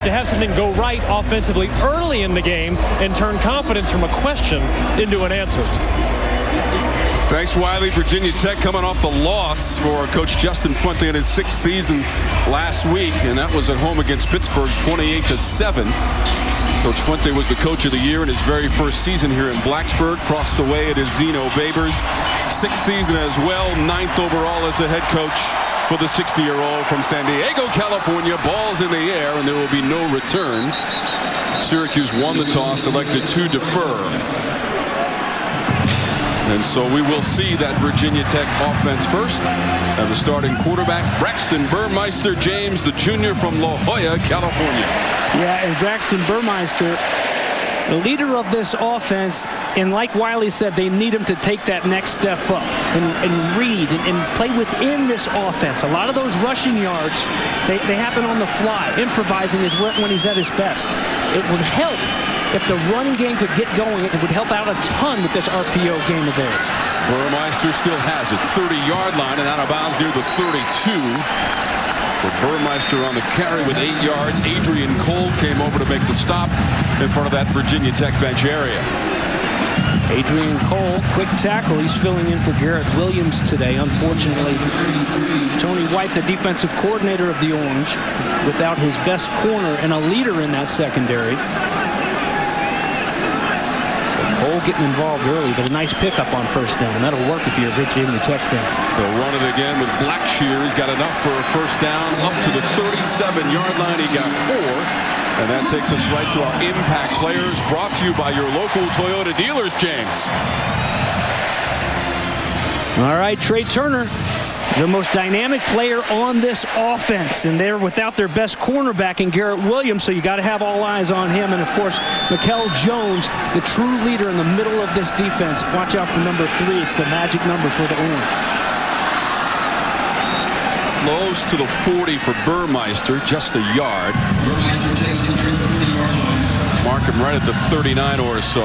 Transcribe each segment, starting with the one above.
to have something go right offensively early in the game and turn confidence from a question into an answer. Thanks, Wiley. Virginia Tech coming off the loss for Coach Justin Punting in his 6th season last week, and that was at home against Pittsburgh, 28-7. Coach Fuente was the coach of the year in his very first season here in Blacksburg. Crossed the way at his Dino Babers. 6th season as well, 9th overall as a head coach for the 60-year-old from San Diego, California. Ball's in the air, and there will be no return. Syracuse won the toss, elected to defer. And so we will see that Virginia Tech offense first. And the starting quarterback, Braxton Burmeister James, the junior from La Jolla, California. Yeah, and Braxton Burmeister, the leader of this offense, and like Wiley said, they need him to take that next step up and read and play within this offense. A lot of those rushing yards, they happen on the fly. Improvising is when he's at his best. It would help if the running game could get going. It would help out a ton with this RPO game of theirs. Burmeister still has it. 30-yard line and out of bounds near the 32. For Burmeister on the carry with 8 yards. Adrian Cole came over to make the stop in front of that Virginia Tech bench area. Adrian Cole, quick tackle. He's filling in for Garrett Williams today. Unfortunately, Tony White, the defensive coordinator of the Orange, without his best corner and a leader in that secondary. Cole getting involved early, but a nice pickup on first down. That'll work if you're a Virginia Tech fan. They'll run it again with Blackshear. He's got enough for a first down up to the 37-yard line. He got 4. And that takes us right to our impact players, brought to you by your local Toyota dealers, James. All right, Trey Turner, the most dynamic player on this offense, and they're without their best cornerback in Garrett Williams, so you got to have all eyes on him. And of course, Mikel Jones, the true leader in the middle of this defense. Watch out for number 3. It's the magic number for the Orange. Close to the 40 for Burmeister, just a yard. Burmeister takes it near the 40-yard line. Mark him right at the 39 or so.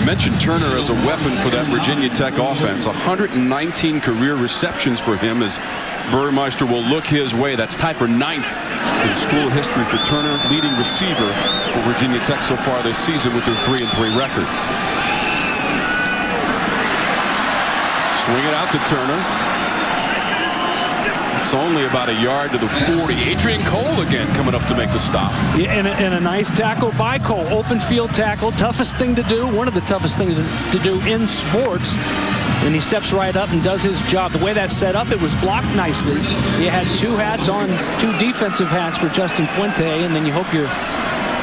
Mentioned Turner as a weapon for that Virginia Tech offense. 119 career receptions for him as Burmeister will look his way. That's tied for 9th in school history for Turner, leading receiver for Virginia Tech so far this season with their 3-3 record. Swing it out to Turner. It's only about a yard to the 40. Adrian Cole again coming up to make the stop. Yeah, and a nice tackle by Cole. Open field tackle. Toughest thing to do. One of the toughest things to do in sports. And he steps right up and does his job. The way that's set up, it was blocked nicely. You had 2 hats on, 2 defensive hats for Justin Fuente, and then you hope your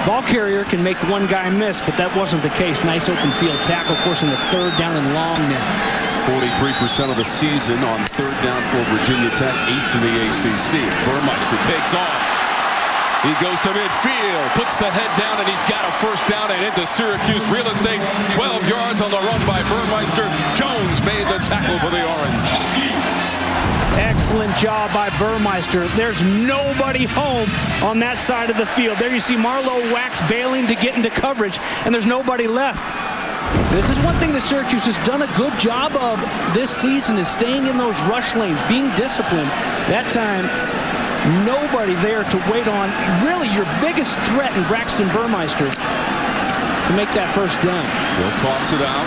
ball carrier can make one guy miss, but that wasn't the case. Nice open field tackle, of course, in the 3rd down and long now. 43% of the season on 3rd down for Virginia Tech, 8th in the ACC. Burmeister takes off. He goes to midfield, puts the head down, and he's got a first down and into Syracuse real estate. 12 yards on the run by Burmeister. Jones made the tackle for the Orange. Excellent job by Burmeister. There's nobody home on that side of the field. There you see Marlowe Wax bailing to get into coverage, and there's nobody left. This is one thing that Syracuse has done a good job of this season, is staying in those rush lanes, being disciplined. That time, nobody there to wait on. Really, your biggest threat in Braxton Burmeister to make that first down. They'll toss it out.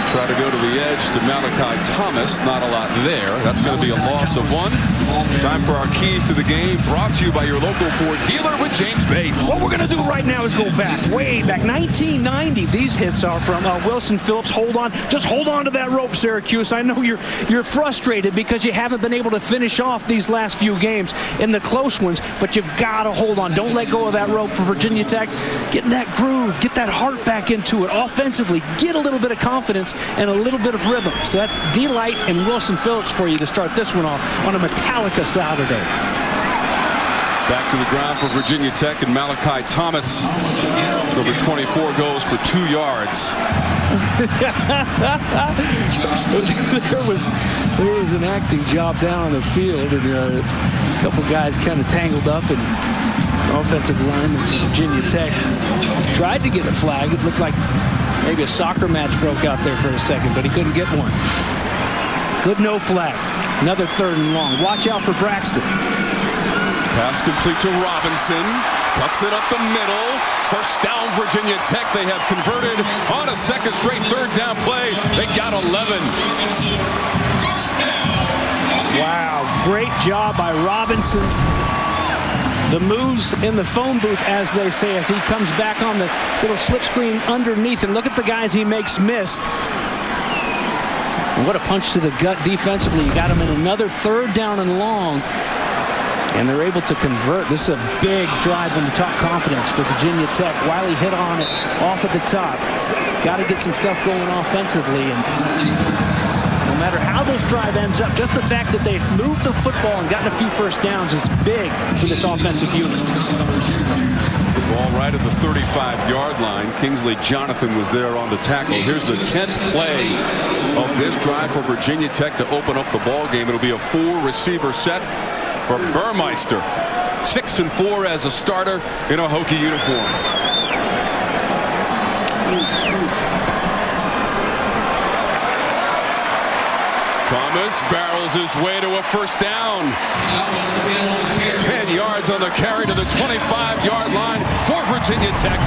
Try to go to the edge to Malachi Thomas. Not a lot there. That's going to be a loss of 1. Time for our keys to the game, brought to you by your local Ford dealer with James Bates. What we're going to do right now is go back, way back, 1990. These hits are from Wilson Phillips. Hold on. Just hold on to that rope, Syracuse. I know you're frustrated because you haven't been able to finish off these last few games in the close ones, but you've got to hold on. Don't let go of that rope for Virginia Tech. Get in that groove. Get that heart back into it. Offensively, get a little bit of confidence and a little bit of rhythm. So that's D-Light and Wilson Phillips for you to start this one off on a Metallica Saturday. Back to the ground for Virginia Tech, and Malachi Thomas, number 24, goes for 2 yards. there was an acting job down on the field, and a couple guys kind of tangled up, and offensive linemen from Virginia Tech tried to get a flag. It looked like maybe a soccer match broke out there for a second, but he couldn't get one. Good no flag. Another 3rd and long. Watch out for Braxton. Pass complete to Robinson. Cuts it up the middle. First down, Virginia Tech. They have converted on a second straight 3rd down play. They got 11. Wow, great job by Robinson. The moves in the phone booth, as they say, as he comes back on the little slip screen underneath. And look at the guys he makes miss. And what a punch to the gut defensively. You got him in another 3rd down and long. And they're able to convert. This is a big drive into top confidence for Virginia Tech. Wiley hit on it off at the top. Got to get some stuff going offensively. And no matter how this drive ends up, just the fact that they've moved the football and gotten a few first downs is big for this offensive unit. The ball right at the 35-yard line. Kingsley Jonathan was there on the tackle. Here's the 10th play of this drive for Virginia Tech to open up the ball game. It'll be a 4-receiver set for Burmeister. 6-4 as a starter in a Hokie uniform. Thomas barrels his way to a first down. 10 yards on the carry to the 25-yard line for Virginia Tech.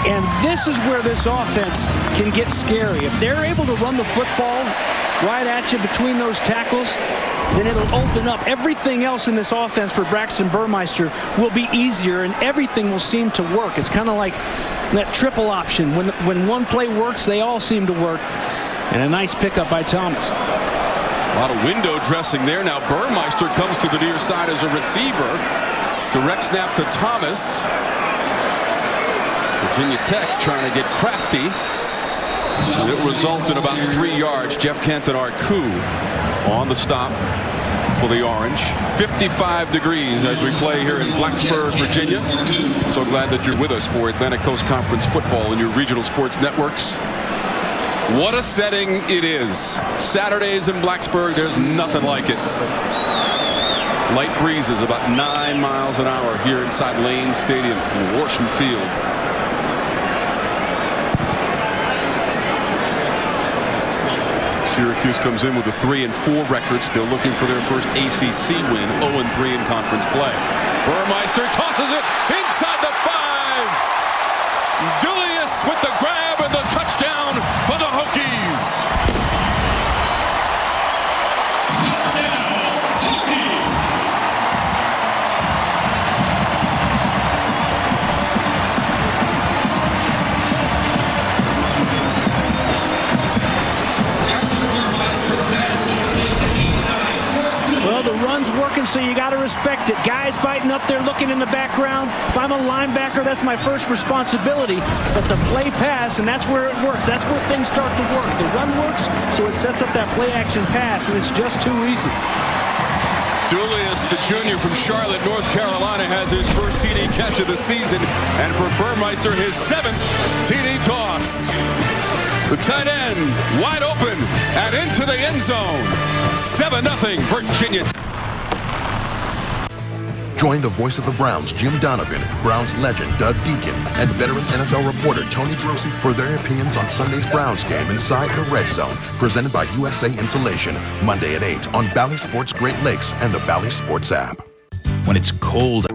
And this is where this offense can get scary. If they're able to run the football right at you between those tackles, then it'll open up. Everything else in this offense for Braxton Burmeister will be easier, and everything will seem to work. It's kind of like that triple option. When one play works, they all seem to work. And a nice pickup by Thomas. A lot of window dressing there. Now Burmeister comes to the near side as a receiver. Direct snap to Thomas. Virginia Tech trying to get crafty. And it resulted in about 3 yards. Jeff Canton-Arcou on the stop for the Orange. 55 degrees as we play here in Blacksburg, Virginia. So glad that you're with us for Atlantic Coast Conference football in your regional sports networks. What a setting it is. Saturdays in Blacksburg, there's nothing like it. Light breezes about 9 miles an hour here inside Lane Stadium in Worsham Field. Syracuse comes in with a 3-4 record, still looking for their first ACC win, 0-3 in conference play. Burmeister tosses it inside the 5. Julius with the grab and the touchdown for the Hokies. Well, the run's working, so you got to respect it. Guys biting up there, looking in the background. If I'm a linebacker, that's my first responsibility. But the play pass, and that's where it works. That's where things start to work. The run works, so it sets up that play action pass, and it's just too easy. Julius, the junior from Charlotte, North Carolina, has his first TD catch of the season. And for Burmeister, his 7th TD toss. The tight end wide open and into the end zone. 7-0 Virginia. Join the voice of the Browns, Jim Donovan, Browns legend Doug Deacon, and veteran NFL reporter Tony Grossi for their opinions on Sunday's Browns game inside the Red Zone, presented by USA Insulation, Monday at 8 on Bally Sports Great Lakes and the Bally Sports app. When it's cold.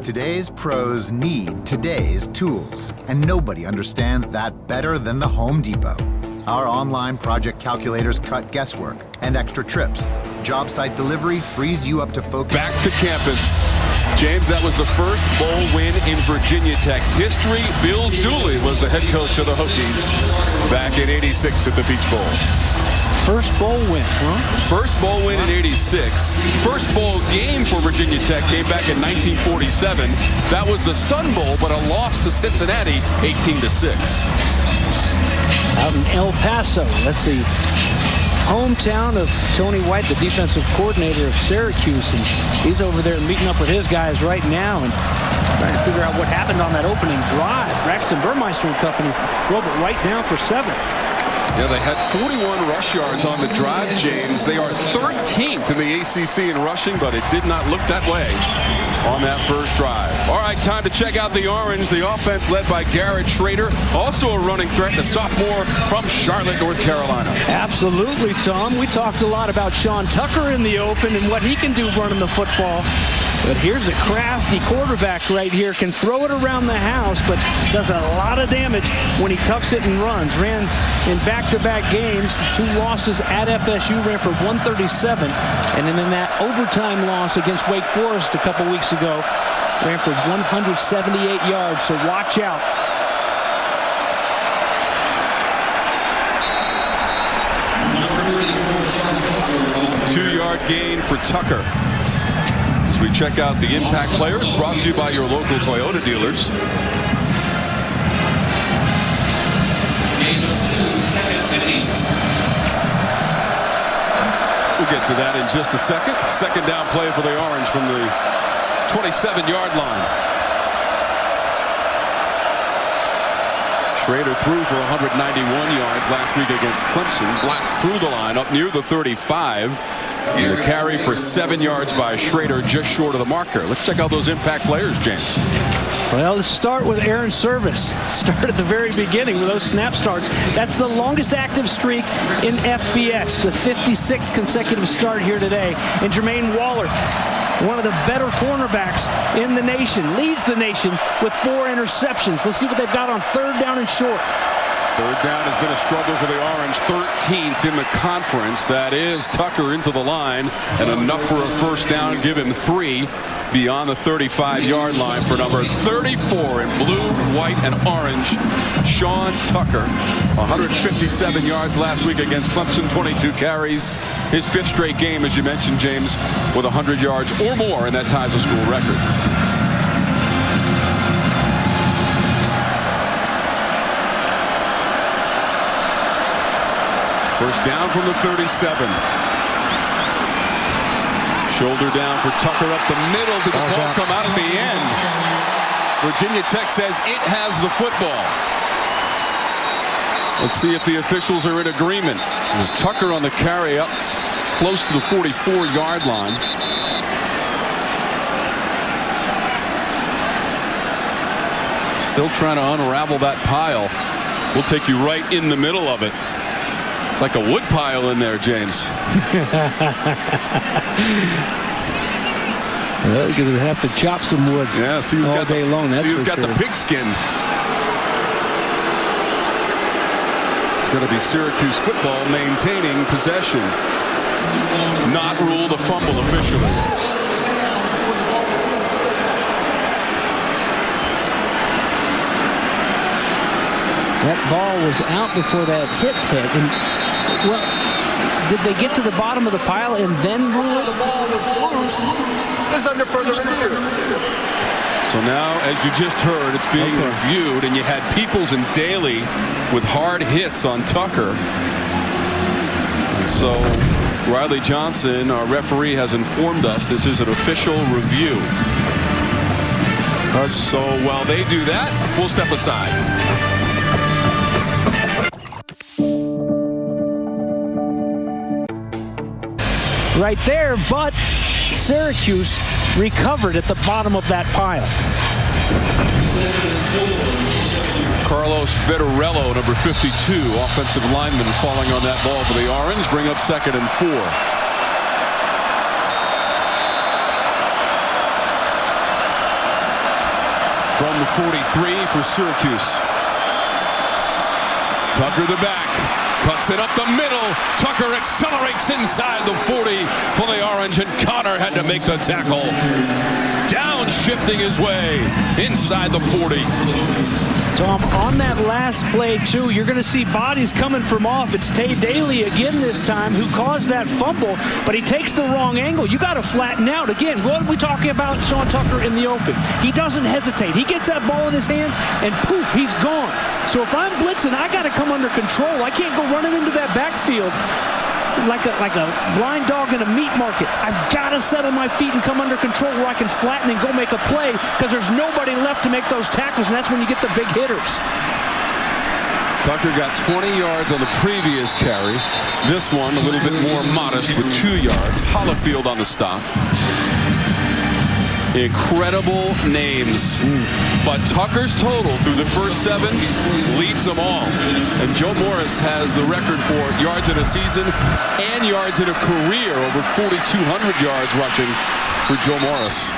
Today's pros need today's tools, and nobody understands that better than the Home Depot. Our online project calculators cut guesswork and extra trips. Job site delivery frees you up to focus. Back to campus. James, that was the first bowl win in Virginia Tech history. Bill Dooley was the head coach of the Hokies back in '86 at the Peach Bowl. First bowl win, huh? First bowl win in '86. First bowl game for Virginia Tech came back in 1947. That was the Sun Bowl, but a loss to Cincinnati, 18-6. Out in El Paso, that's the hometown of Tony White, the defensive coordinator of Syracuse, and he's over there meeting up with his guys right now and trying to figure out what happened on that opening drive. Braxton Burmeister and company drove it right down for 7. Yeah, they had 41 rush yards on the drive, James. They are 13th in the ACC in rushing, but it did not look that way on that first drive. All right, time to check out the Orange. The offense led by Garrett Shrader, also a running threat, the sophomore from Charlotte, North Carolina. Absolutely, Tom. We talked a lot about Sean Tucker in the open and what he can do running the football. But here's a crafty quarterback right here. Can throw it around the house, but does a lot of damage when he tucks it and runs. Ran in back-to-back games, 2 losses at FSU, ran for 137. And then in that overtime loss against Wake Forest a couple weeks ago, ran for 178 yards. So watch out. Two-yard gain for Tucker. As we check out the impact players, brought to you by your local Toyota dealers. Gain of 2, 2nd and 8. We'll get to that in just a second. Second down play for the Orange from the 27-yard line. Shrader threw for 191 yards last week against Clemson. Blast through the line up near the 35. And a carry for 7 yards by Shrader, just short of the marker. Let's check out those impact players, James. Well, let's start with Aaron Service. Start at the very beginning with those snap starts. That's the longest active streak in FBS, the 56th consecutive start here today. And Jermaine Waller, one of the better cornerbacks in the nation, leads the nation with 4 interceptions. Let's see what they've got on 3rd down and short. 3rd down has been a struggle for the Orange, 13th in the conference. That is Tucker into the line, and enough for a first down. Give him 3 beyond the 35-yard line for number 34 in blue, white, and orange, Sean Tucker. 157 yards last week against Clemson, 22 carries. His 5th straight game, as you mentioned, James, with 100 yards or more, and that ties a school record. First down from the 37. Shoulder down for Tucker up the middle. Did the ball come out at the end? Virginia Tech says it has the football. Let's see if the officials are in agreement. It was Tucker on the carry up close to the 44-yard line. Still trying to unravel that pile. We'll take you right in the middle of it. It's like a wood pile in there, James. Well, you're going to have to chop some wood. Yeah, see who's got day long. See who's got the pigskin. It's going to be Syracuse football maintaining possession. Not ruled a fumble officially. That ball was out before that hit. And, well, did they get to the bottom of the pile and then rule it? The ball was loose. It's under further review. So now, as you just heard, it's being reviewed, and you had Peoples and Daly with hard hits on Tucker. And so Riley Johnson, our referee, has informed us this is an official review. So while they do that, we'll step aside. Right there, but Syracuse recovered at the bottom of that pile. Carlos Vettorello, number 52, offensive lineman, falling on that ball for the Orange. Bring up 2nd and 4. From the 43 for Syracuse. Tucker the back. Cuts it up the middle. Tucker accelerates inside the 40 for the Orange, and Connor had to make the tackle. Downshifting his way inside the 40. Tom, on that last play, too, you're going to see bodies coming from off. It's Tay Daly again this time who caused that fumble, but he takes the wrong angle. You got to flatten out. Again, what are we talking about Sean Tucker in the open? He doesn't hesitate. He gets that ball in his hands, and poof, he's gone. So if I'm blitzing, I got to come under control. I can't go running into that backfield like a blind dog in a meat market. I've got to settle my feet and come under control where I can flatten and go make a play, because there's nobody left to make those tackles, and that's when you get the big hitters. Tucker got 20 yards on the previous carry. This one a little bit more modest with 2 yards. Holyfield on the stop. Incredible names. But Tucker's total through the first 7 leads them all. And Joe Morris has the record for yards in a season and yards in a career. Over 4,200 yards rushing for Joe Morris.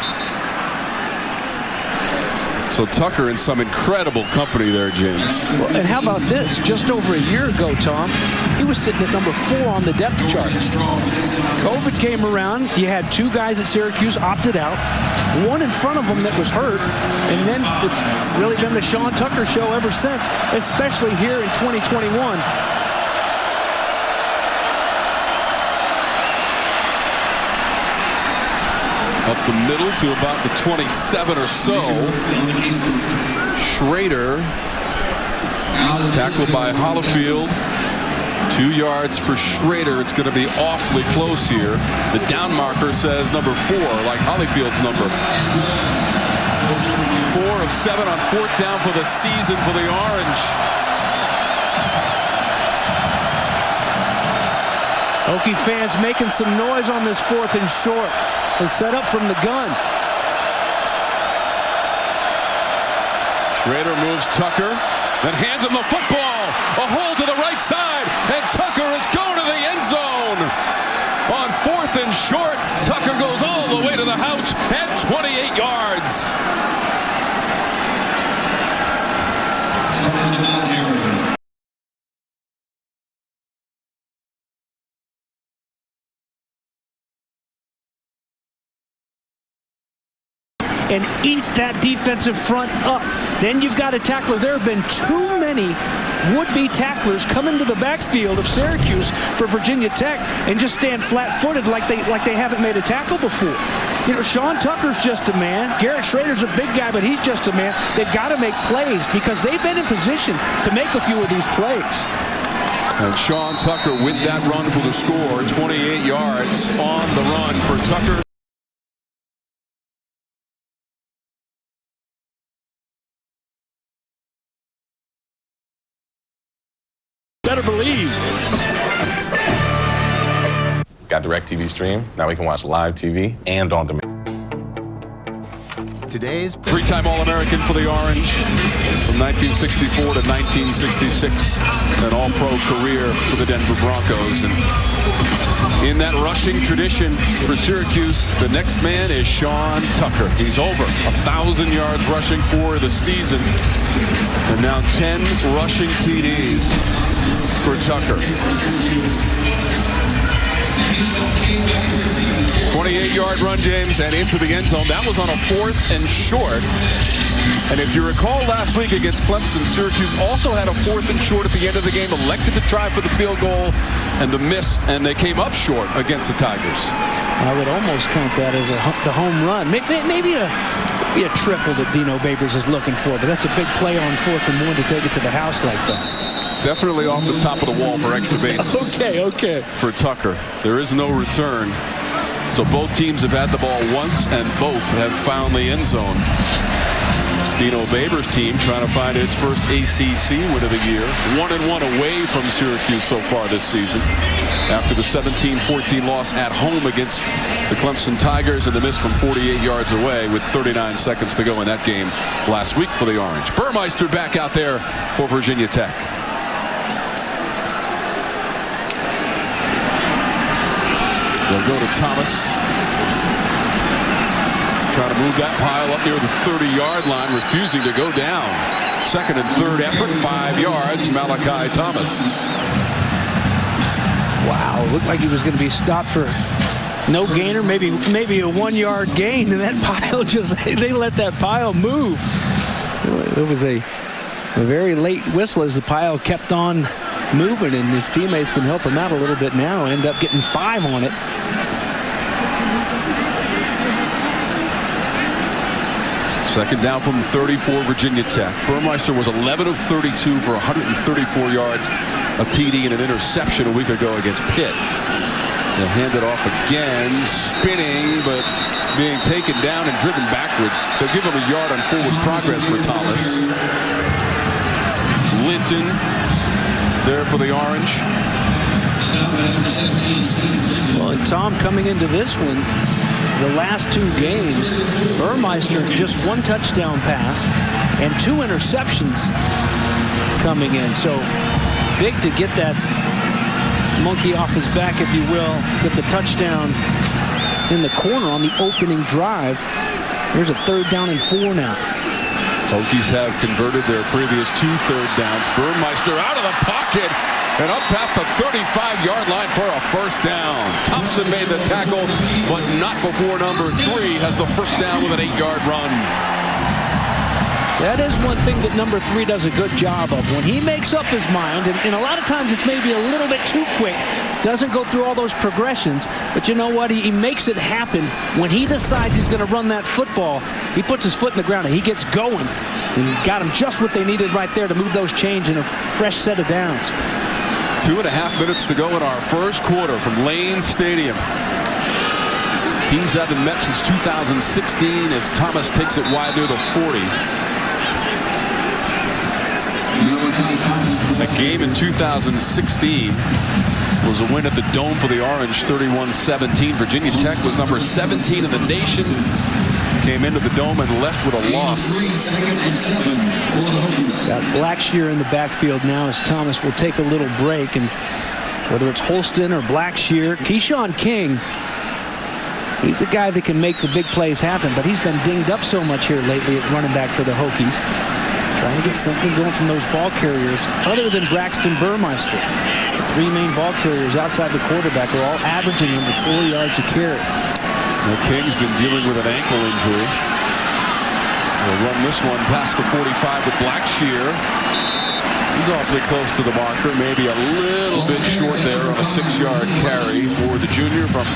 So Tucker in some incredible company there, James. Well, and how about this? Just over a year ago, Tom, he was sitting at number 4 on the depth chart. COVID came around. You had 2 guys at Syracuse opted out. One in front of him that was hurt. And then it's really been the Sean Tucker show ever since, especially here in 2021. Up the middle to about the 27 or so. Shrader tackled by Holyfield. 2 yards for Shrader. It's going to be awfully close here. The down marker says number 4, like Holyfield's number. 4 of 7 on 4th down for the season for the Orange. Hokie fans making some noise on this 4th and short. The setup from the gun. Shrader moves Tucker, then hands him the football. A hole to the right side, and Tucker is going to the end zone. On 4th and short, Tucker goes all the way to the house at 28 yards. Tucker the ball carrier. And eat that defensive front up. Then you've got a tackler. There have been too many would-be tacklers come into the backfield of Syracuse for Virginia Tech and just stand flat-footed like they haven't made a tackle before. You know, Sean Tucker's just a man. Garrett Shrader's a big guy, but he's just a man. They've got to make plays because they've been in position to make a few of these plays. And Sean Tucker with that run for the score. 28 yards on the run for Tucker. Better believe. Got DirecTV Stream. Now we can watch live TV and on demand. Today's 3-time All-American for the Orange from 1964 to 1966. An All-Pro career for the Denver Broncos. And in that rushing tradition for Syracuse, the next man is Sean Tucker. He's over 1,000 yards rushing for the season. And now 10 rushing TDs for Tucker. 28-yard run, James, and into the end zone. That was on a 4th and short. And if you recall last week against Clemson, Syracuse also had a 4th and short at the end of the game, elected to try for the field goal and the miss, and they came up short against the Tigers. I would almost count that as the home run. Maybe a triple that Dino Babers is looking for, but that's a big play on 4th and 1 to take it to the house like that. Definitely off the top of the wall for extra bases. Okay. For Tucker. There is no return. So both teams have had the ball once, and both have found the end zone. Dino Babers' team trying to find its first ACC win of the year. 1-1 away from Syracuse so far this season. After the 17-14 loss at home against the Clemson Tigers and the miss from 48 yards away with 39 seconds to go in that game last week for the Orange. Burmeister back out there for Virginia Tech. They'll go to Thomas. Trying to move that pile up near the 30-yard line, refusing to go down. 2nd and 3rd effort, 5 yards, Malachi Thomas. Wow, looked like he was going to be stopped for no gainer, maybe a 1-yard gain, and that pile they let that pile move. It was a very late whistle as the pile kept on moving, and his teammates can help him out a little bit now. End up getting 5 on it. Second down from 34, Virginia Tech. Burmeister was 11 of 32 for 134 yards, a TD and an interception a week ago against Pitt. They'll hand it off again, spinning, but being taken down and driven backwards. They'll give him a yard on forward progress for Thomas. Lint Punting there for the Orange. Well, and Tom, coming into this one, the last 2 games, Burmeister just 1 touchdown pass and 2 interceptions coming in. So big to get that monkey off his back, if you will, with the touchdown in the corner on the opening drive. There's a 3rd down and 4 now. Hokies have converted their previous 2 third downs. Burmeister out of the pocket and up past the 35-yard line for a 1st down. Thompson made the tackle, but not before number 3 has the 1st down with an 8-yard run. That is one thing that number 3 does a good job of. When he makes up his mind, and a lot of times it's maybe a little bit too quick, doesn't go through all those progressions, but you know what? He makes it happen. When he decides he's going to run that football, he puts his foot in the ground and he gets going. And got him just what they needed right there to move those chains in a fresh set of downs. 2.5 minutes to go in our 1st quarter from Lane Stadium. Teams haven't met since 2016 as Thomas takes it wide near the 40. A game in 2016 was a win at the Dome for the Orange, 31-17. Virginia Tech was number 17 in the nation. Came into the Dome and left with a loss. Got Blackshear in the backfield now as Thomas will take a little break. And whether it's Holston or Blackshear, Keyshawn King, he's the guy that can make the big plays happen, but he's been dinged up so much here lately at running back for the Hokies. Trying to get something going from those ball carriers other than Braxton Burmeister. The 3 main ball carriers outside the quarterback are all averaging under 4 yards a carry. Well, King's been dealing with an ankle injury. They'll run this one past the 45 with Blackshear. He's awfully close to the marker, maybe a little bit short there on a 6-yard carry for the junior from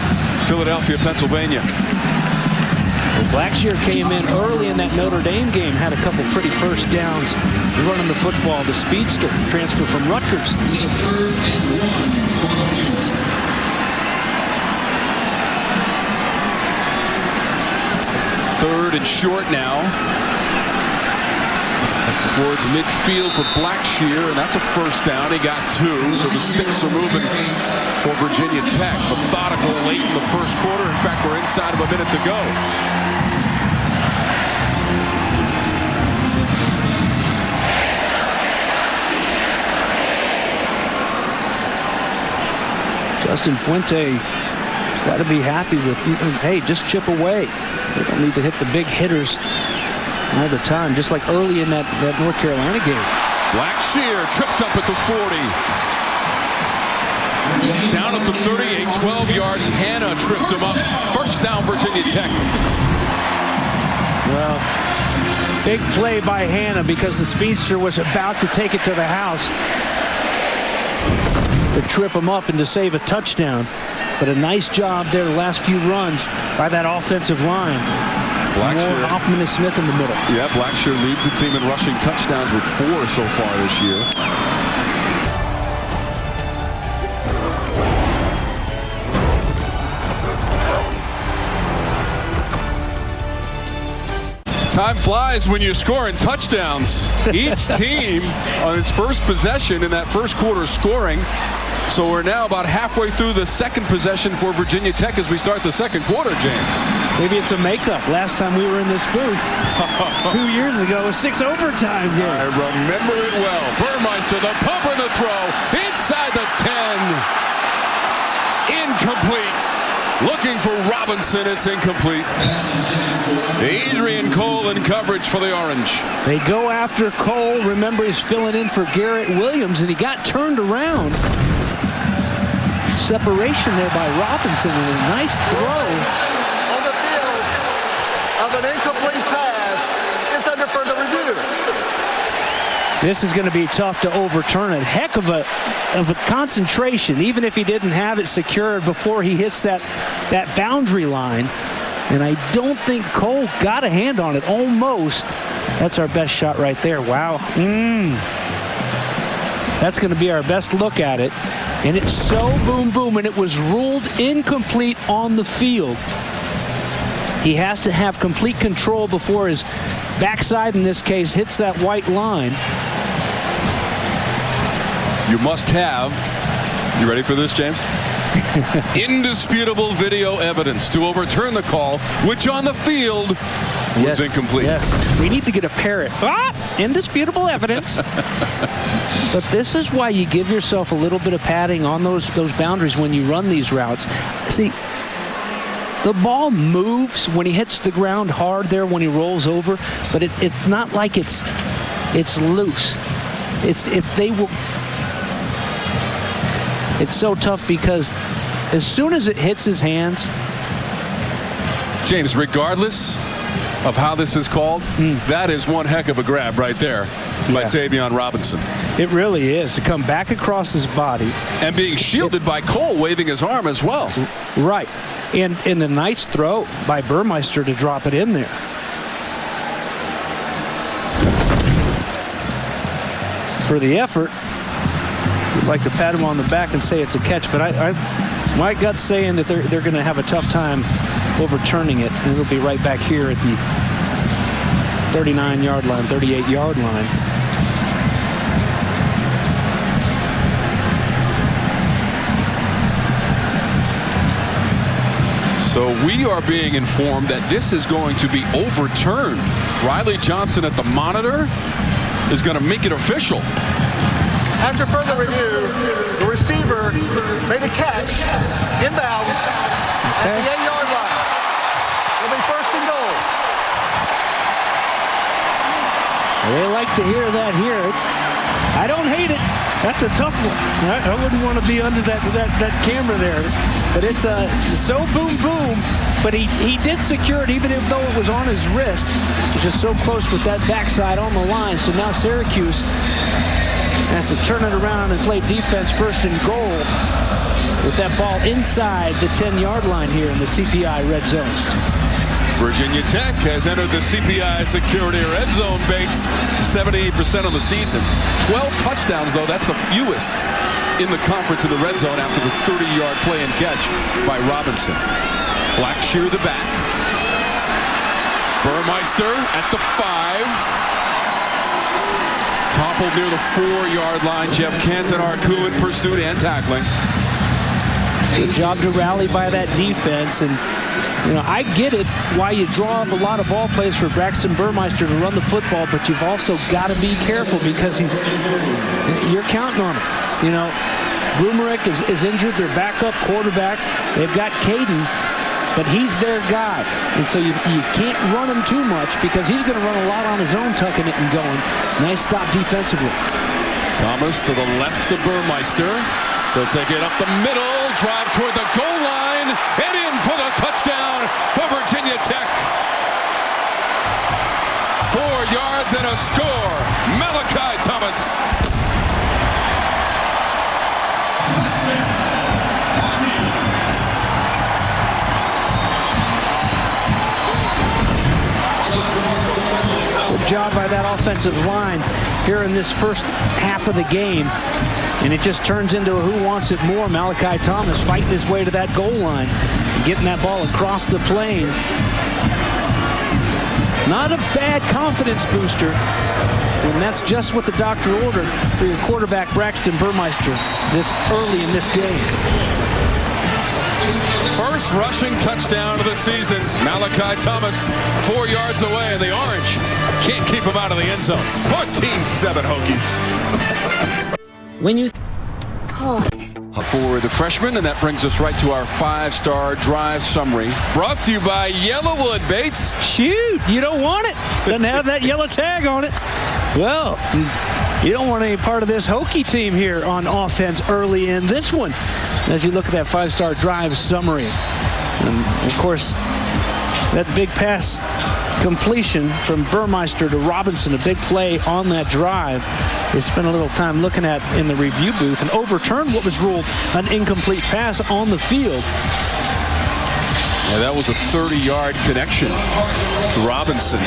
Philadelphia, Pennsylvania. Well, Blackshear came in early in that Notre Dame game, had a couple pretty 1st downs running the football. The speedster transfer from Rutgers. 3rd and short now. Towards midfield for Blackshear, and that's a 1st down. He got 2, so the sticks are moving for Virginia Tech. Methodical late in the 1st quarter. In fact, we're inside of a minute to go. Justin Fuente has got to be happy with, hey, just chip away. They don't need to hit the big hitters all the time, just like early in that North Carolina game. Blackshear tripped up at the 40. Down at the 38, 12 yards. Hannah tripped him up. 1st down, Virginia Tech. Well, big play by Hannah because the speedster was about to take it to the house to trip him up and to save a touchdown. But a nice job there the last few runs by that offensive line. Blackshear, Hoffman and Smith in the middle. Yeah, Blackshear leads the team in rushing touchdowns with 4 so far this year. Time flies when you're scoring touchdowns. Each team on its 1st possession in that 1st quarter scoring. So we're now about halfway through the 2nd possession for Virginia Tech as we start the 2nd quarter, James. Maybe it's a makeup. Last time we were in this booth 2 years ago, a 6 overtime game. I remember it well. Burmeister, the pump and the throw inside the 10. Incomplete. Looking for Robinson. It's incomplete. Adrian Cole in coverage for the Orange. They go after Cole. Remember, he's filling in for Garrett Williams, and he got turned around. Separation there by Robinson, and a nice throw. On the field of an incomplete pass. It's under further review. This is going to be tough to overturn it. Heck of a concentration, even if he didn't have it secured before he hits that boundary line. And I don't think Cole got a hand on it. Almost. That's our best shot right there. Wow. That's going to be our best look at it. And it's so boom, boom, and it was ruled incomplete on the field. He has to have complete control before his backside, in this case, hits that white line. You must have, you ready for this, James? Indisputable video evidence to overturn the call, which on the field was incomplete. Yes, we need to get a parrot. Indisputable evidence. But this is why you give yourself a little bit of padding on those boundaries when you run these routes. See, the ball moves when he hits the ground hard there when he rolls over, but it's not like it's loose. It's so tough because as soon as it hits his hands. James, regardless of how this is called, that is one heck of a grab right there by Tavion Robinson. It really is, to come back across his body. And being shielded by Cole waving his arm as well. Right. And the nice throw by Burmeister to drop it in there. For the effort, I'd like to pat him on the back and say it's a catch, but my gut's saying that they're going to have a tough time overturning it, and it'll be right back here at the 39-yard line, 38-yard line. So we are being informed that this is going to be overturned. Riley Johnson at the monitor is going to make it official. After further review, the receiver made a catch inbounds at the 8-yard line. It'll be first and goal. They like to hear that here. I don't hate it. That's a tough one. I wouldn't want to be under that camera there. But it's so boom, boom. But he did secure it even though it was on his wrist. It's just so close with that backside on the line. So now Syracuse has to turn it around and play defense first and goal with that ball inside the 10-yard line here in the CPI red zone. Virginia Tech has entered the CPI security red zone, Bates. 78% on the season. 12 touchdowns, though. That's the fewest in the conference in the red zone after the 30-yard play and catch by Robinson. Blackshear the back. Burmeister at the 5. Toppled near the 4-yard line. Jeff Canton, Arku in pursuit and tackling. Good job to rally by that defense. And, you know, I get it why you draw up a lot of ball plays for Braxton Burmeister to run the football, but you've also got to be careful because you're counting on him. You know, Boomerich is injured, their backup quarterback. They've got Caden, but he's their guy. And so you can't run him too much because he's going to run a lot on his own, tucking it and going. Nice stop defensively. Thomas to the left of Burmeister. They'll take it up the middle, drive toward the goal line, and in for the touchdown for Virginia Tech. 4 yards and a score. Malachi Thomas. Good job by that offensive line here in this first half of the game. And it just turns into a who wants it more. Malachi Thomas fighting his way to that goal line, getting that ball across the plane. Not a bad confidence booster. And that's just what the doctor ordered for your quarterback, Braxton Burmeister, this early in this game. First rushing touchdown of the season. Malachi Thomas 4 yards away, and the Orange can't keep him out of the end zone. 14-7 Hokies. When you For the freshman, and that brings us right to our 5-star drive summary. Brought to you by Yellowwood, Bates. Shoot, you don't want it. Doesn't have that yellow tag on it. Well, you don't want any part of this Hokie team here on offense early in this one. As you look at that 5-star drive summary. And of course, that big pass completion from Burmeister to Robinson, a big play on that drive. They spent a little time looking at in the review booth and overturned what was ruled an incomplete pass on the field. Yeah, that was a 30-yard connection to Robinson.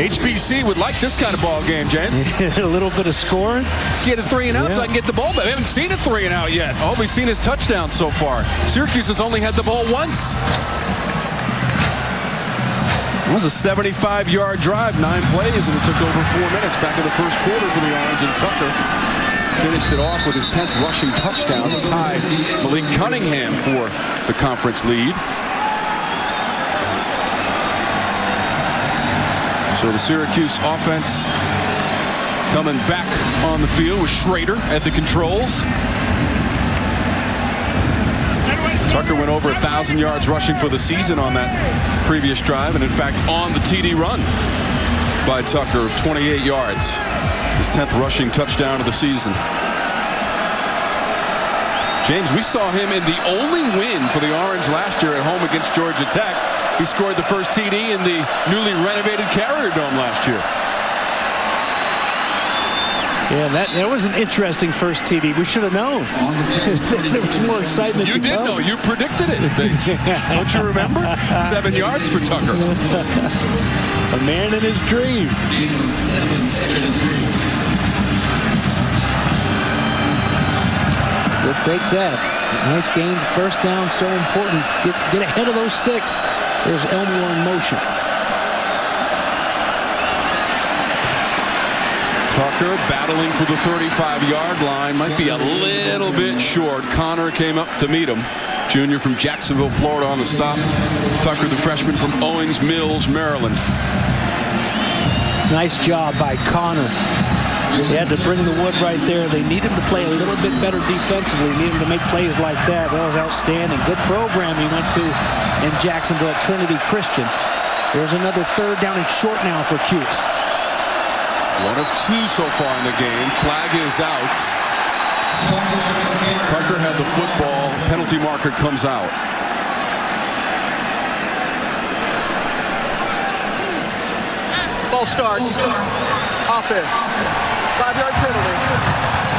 HBC would like this kind of ball game, James. A little bit of scoring. Let's get a 3 and out so I can get the ball back. We haven't seen a 3 and out yet. All we've seen is touchdowns so far. Syracuse has only had the ball once. It was a 75-yard drive, 9 plays, and it took over 4 minutes back in the first quarter for the Orange and Tucker. finished it off with his 10th rushing touchdown to tie Malik Cunningham for the conference lead. So the Syracuse offense coming back on the field with Shrader at the controls. Tucker went over 1,000 yards rushing for the season on that previous drive, and in fact on the TD run by Tucker of 28 yards. His 10th rushing touchdown of the season. James, we saw him in the only win for the Orange last year at home against Georgia Tech. He scored the first TD in the newly renovated Carrier Dome last year. Yeah, that was an interesting first TD. We should have known. There was more excitement. You did know. You predicted it. Don't you remember? 7 yards for Tucker. A man in his dream. We'll take that. Nice gain. First down, so important. Get ahead of those sticks. There's Elmore in motion. Tucker battling for the 35-yard line. Might be a little bit short. Connor came up to meet him. Junior from Jacksonville, Florida on the stop. Tucker, the freshman from Owings Mills, Maryland. Nice job by Connor. They had to bring the wood right there. They need him to play a little bit better defensively. Need him to make plays like that. That was outstanding. Good program he went to in Jacksonville at Trinity Christian. There's another third down and short now for Cuse. 1 of 2 so far in the game. Flag is out. Tucker had the football. Penalty marker comes out. Ball starts. Offense. 5-yard penalty.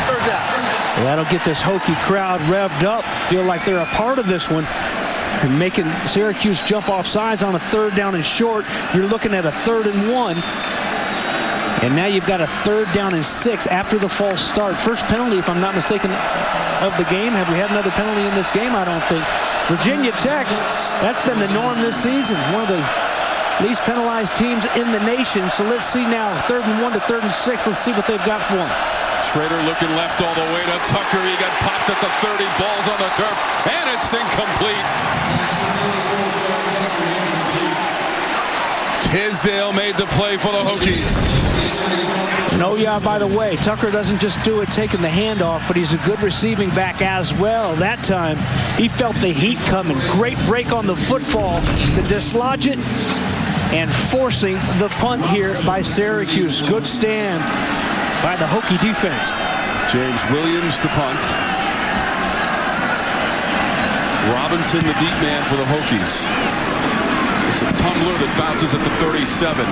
Third down. Well, that'll get this Hokie crowd revved up. Feel like they're a part of this one. And making Syracuse jump off sides on a third down and short. You're looking at a 3rd and 1. And now you've got a 3rd down and 6 after the false start. First penalty, if I'm not mistaken, of the game. Have we had another penalty in this game? I don't think. Virginia Tech, that's been the norm this season. One of the least penalized teams in the nation. So let's see now, 3rd and 1 to 3rd and 6. Let's see what they've got for him. Shrader looking left all the way to Tucker. He got popped at the 30. Ball's on the turf, and it's incomplete. Tisdale made the play for the Hokies. And oh yeah, by the way, Tucker doesn't just do it taking the handoff, but he's a good receiving back as well. That time, he felt the heat coming. Great break on the football to dislodge it and forcing the punt here by Syracuse. Good stand by the Hokie defense. James Williams to punt. Robinson, the deep man for the Hokies. It's a tumbler that bounces at the 37.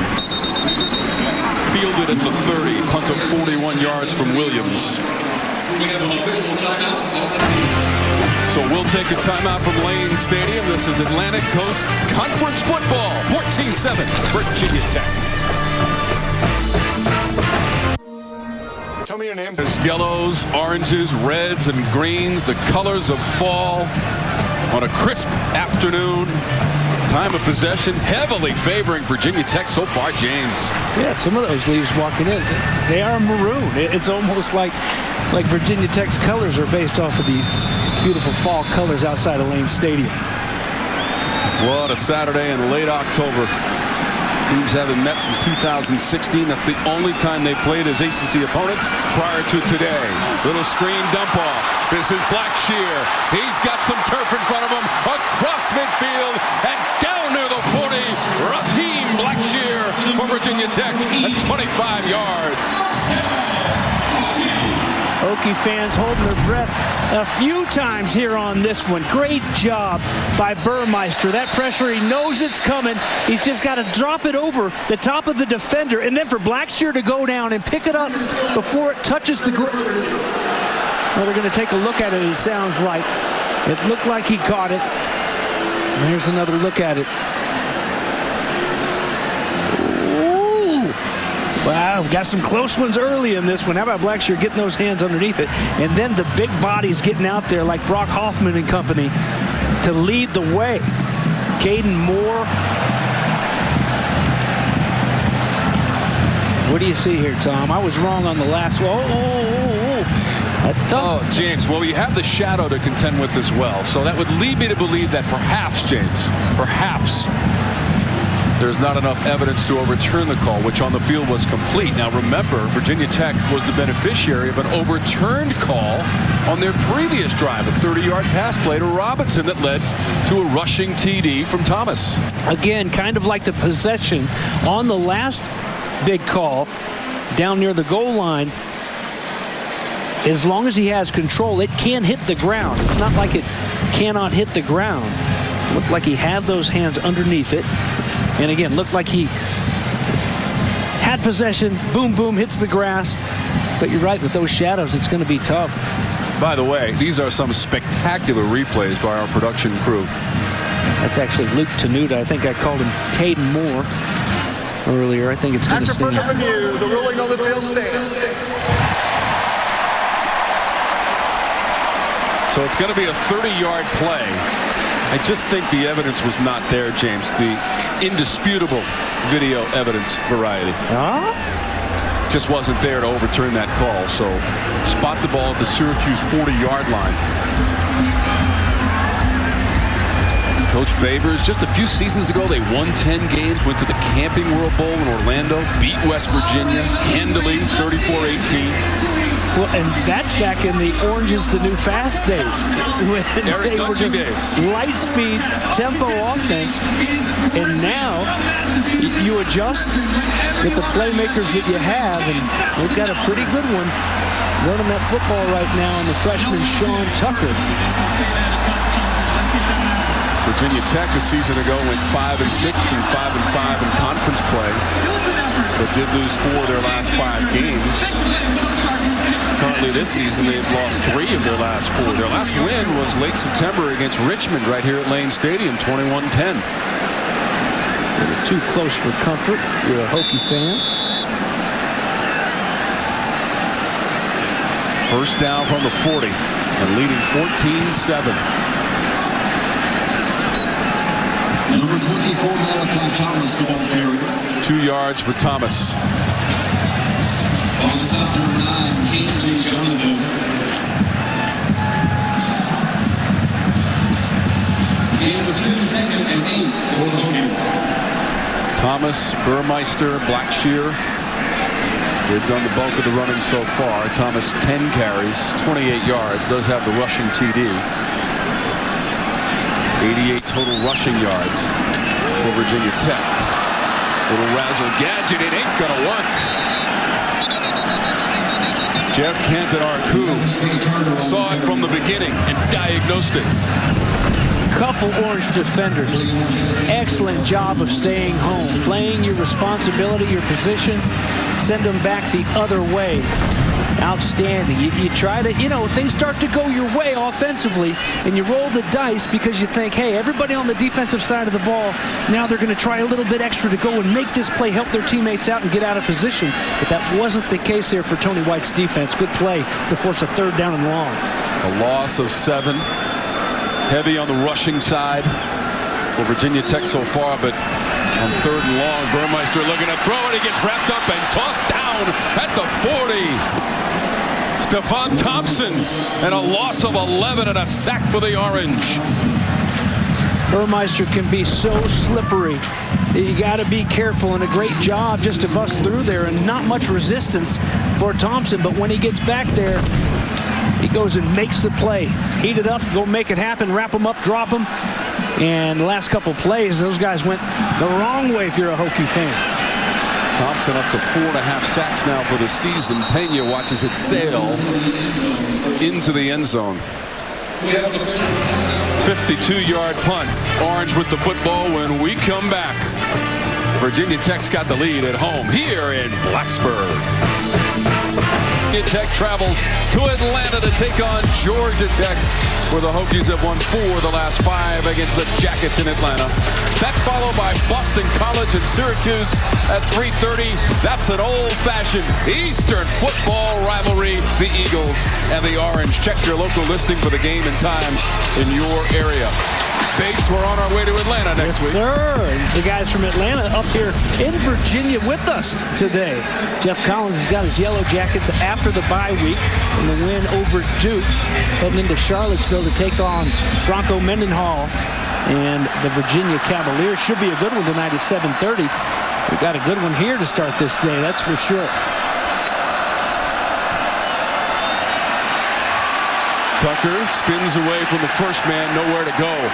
Fielded at the 30. Punt of 41 yards from Williams. We have an official timeout. So we'll take a timeout from Lane Stadium. This is Atlantic Coast Conference football. 14-7, Virginia Tech. Tell me your name. There's yellows, oranges, reds, and greens, the colors of fall on a crisp afternoon. Time of possession heavily favoring Virginia Tech so far, James. Yeah, some of those leaves walking in, they are maroon. It's almost like Virginia Tech's colors are based off of these beautiful fall colors outside of Lane Stadium. What a Saturday in late October. Teams haven't met since 2016. That's the only time they played as ACC opponents prior to today. Little screen dump off. This is Blackshear. He's got some turf in front of him. Across midfield and down near the 40. Raheem Blackshear for Virginia Tech at 25 yards. Hokie fans holding their breath a few times here on this one. Great job by Burmeister. That pressure, he knows it's coming. He's just got to drop it over the top of the defender, and then for Blackshear to go down and pick it up before it touches the ground. Well, they're going to take a look at it, it sounds like. It looked like he caught it. And here's another look at it. Wow, we've got some close ones early in this one. How about Blackshear getting those hands underneath it? And then the big bodies getting out there like Brock Hoffman and company to lead the way. Caden Moore. What do you see here, Tom? I was wrong on the last one. That's tough. Oh, James, well, you have the shadow to contend with as well. So that would lead me to believe that perhaps, James, perhaps there's not enough evidence to overturn the call, which on the field was complete. Now, remember, Virginia Tech was the beneficiary of an overturned call on their previous drive, a 30-yard pass play to Robinson that led to a rushing TD from Thomas. Again, kind of like the possession on the last big call down near the goal line. As long as he has control, it can hit the ground. It's not like it cannot hit the ground. Looked like he had those hands underneath it. And again, looked like he had possession. Boom, boom, hits the grass. But you're right, with those shadows, it's going to be tough. By the way, these are some spectacular replays by our production crew. That's actually Luke Tenuta. I think I called him Caden Moore earlier. I think it's going to stand. After further review, the ruling on the field stands. So it's going to be a 30-yard play. I just think the evidence was not there, James. The indisputable video evidence variety. Just wasn't there to overturn that call. So spot the ball at the Syracuse 40-yard line. Coach Babers, just a few seasons ago, they won 10 games, went to the Camping World Bowl in Orlando, beat West Virginia handily, 34-18. Well, and that's back in the Orange is the New Fast days. When they were just light speed, tempo offense. And now you adjust with the playmakers that you have, and they've got a pretty good one running that football right now in the freshman Sean Tucker. Virginia Tech a season ago went 5-6 and 5-5 in conference play, but did lose 4 of their last 5 games. Currently this season they've lost 3 of their last 4. Their last win was late September against Richmond right here at Lane Stadium, 21-10. Too close for comfort if you're a Hokie fan. First down from the 40 and leading 14-7. Number 24, Malachi Thomas, the ball carrier. 2 yards for Thomas. On stop number 9, Kingsley Jonathan. Gain of 2, 2nd and 8 for the Hokies. Thomas, Burmeister, Blackshear. They've done the bulk of the running so far. Thomas 10 carries, 28 yards, does have the rushing TD. 88 total rushing yards for Virginia Tech. Little razzle gadget, it ain't gonna work. Jeff Canton-Arcou saw it from the beginning and diagnosed it. Couple Orange defenders. Excellent job of staying home, playing your responsibility, your position, send them back the other way. Outstanding. You try to, things start to go your way offensively, and you roll the dice because you think, hey, everybody on the defensive side of the ball, now they're going to try a little bit extra to go and make this play, help their teammates out and get out of position. But that wasn't the case here for Tony White's defense. Good play to force a 3rd down and long. A loss of 7. Heavy on the rushing side for Virginia Tech so far, but on 3rd and long, Burmeister looking to throw it. He gets wrapped up and tossed down at the 40. Stephon Thompson, and a loss of 11 and a sack for the Orange. Burmeister can be so slippery. You got to be careful, and a great job just to bust through there, and not much resistance for Thompson. But when he gets back there, he goes and makes the play. Heat it up, go make it happen, wrap him up, drop him. And the last couple plays, those guys went the wrong way if you're a Hokie fan. Thompson up to 4.5 sacks now for the season. Pena watches it sail into the end zone. 52-yard punt. Orange with the football when we come back. Virginia Tech's got the lead at home here in Blacksburg. Virginia Tech travels to Atlanta to take on Georgia Tech, where the Hokies have won 4 of the last 5 against the Jackets in Atlanta. That's followed by Boston College and Syracuse at 3:30. That's an old-fashioned Eastern football rivalry, the Eagles and the Orange. Check your local listing for the game and time in your area. Bates, we're on our way to Atlanta next week. Sir, the guys from Atlanta up here in Virginia with us today. Jeff Collins has got his Yellow Jackets after the bye week and the win over Duke, heading into Charlottesville to take on Bronco Mendenhall and the Virginia Cavaliers. Should be a good one tonight at 7:30. We've got a good one here to start this day, that's for sure. Tucker spins away from the first man, nowhere to go.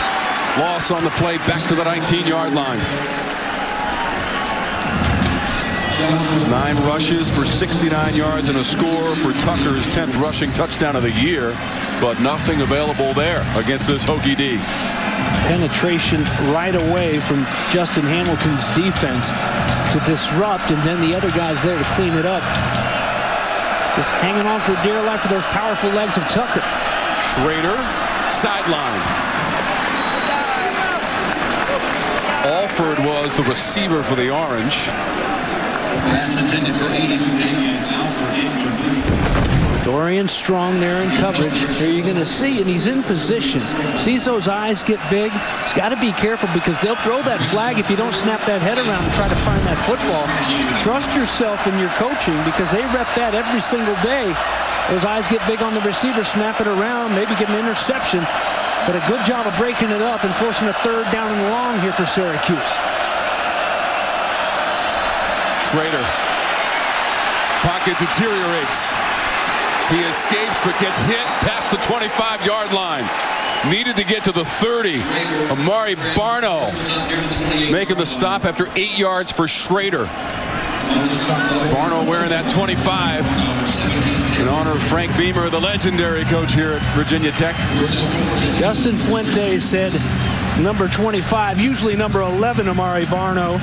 Loss on the play, back to the 19-yard line. 9 rushes for 69 yards and a score for Tucker's 10th rushing touchdown of the year, but nothing available there against this Hokie D. Penetration right away from Justin Hamilton's defense to disrupt, and then the other guys there to clean it up. Just hanging on for dear life for those powerful legs of Tucker. Shrader, sideline. Alford was the receiver for the Orange. Pass intended for 82, Damien Alford, incomplete. Dorian strong there in coverage. Here you're going to see, and he's in position. Sees those eyes get big. He's got to be careful because they'll throw that flag if you don't snap that head around and try to find that football. Trust yourself in your coaching because they rep that every single day. Those eyes get big on the receiver, snap it around, maybe get an interception. But a good job of breaking it up and forcing a 3rd down and long here for Syracuse. Shrader. Pocket deteriorates. He escapes but gets hit past the 25-yard line. Needed to get to the 30. Amari Barno making the stop after 8 yards for Shrader. Barno wearing that 25 in honor of Frank Beamer, the legendary coach here at Virginia Tech. Justin Fuentes said number 25, usually number 11, Amari Barno,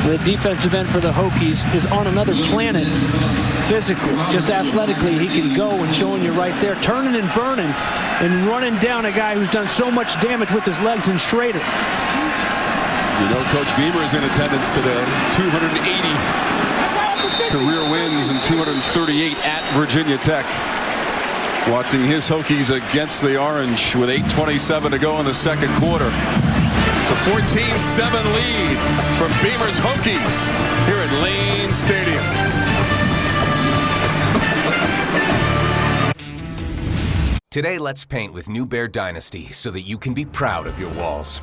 the defensive end for the Hokies, is on another planet physically. Just athletically, he can go, and showing you right there, turning and burning and running down a guy who's done so much damage with his legs in Shrader. You know Coach Beamer is in attendance today. 280 career wins and 238 at Virginia Tech. Watching his Hokies against the Orange with 8:27 to go in the second quarter. It's a 14-7 lead for Beamer's Hokies here at Lane Stadium. Today, let's paint with New Bear Dynasty so that you can be proud of your walls.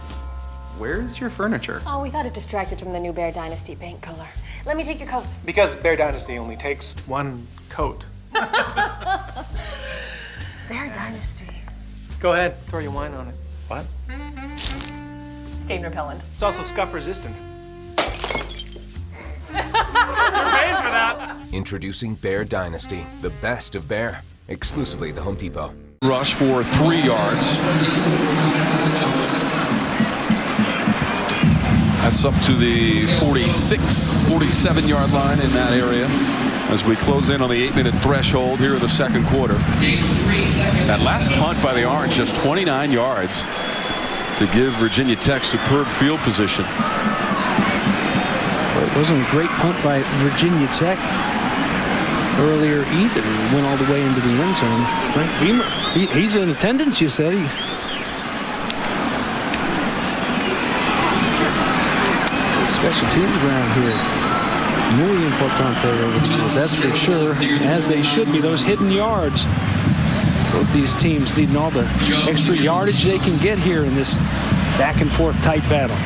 Where's your furniture? Oh, we thought it distracted from the new Bear Dynasty paint color. Let me take your coats. Because Bear Dynasty only takes 1 coat. Bear Dynasty. Go ahead, throw your wine on it. What? Stain repellent. It's also scuff resistant. You're paying for that. Introducing Bear Dynasty, the best of Bear, exclusively at the Home Depot. Rush for 3 yards. That's up to the 46, 47-yard line in that area as we close in on the 8-minute threshold here in the second quarter. That last punt by the Orange, just 29 yards to give Virginia Tech superb field position. Well, it wasn't a great punt by Virginia Tech earlier either. It went all the way into the end zone. Frank Beamer, he's in attendance, you said. Special teams around here. Muy importante over the years, that's for sure. As they should be, those hidden yards. Both these teams needing all the extra yardage they can get here in this back and forth tight battle.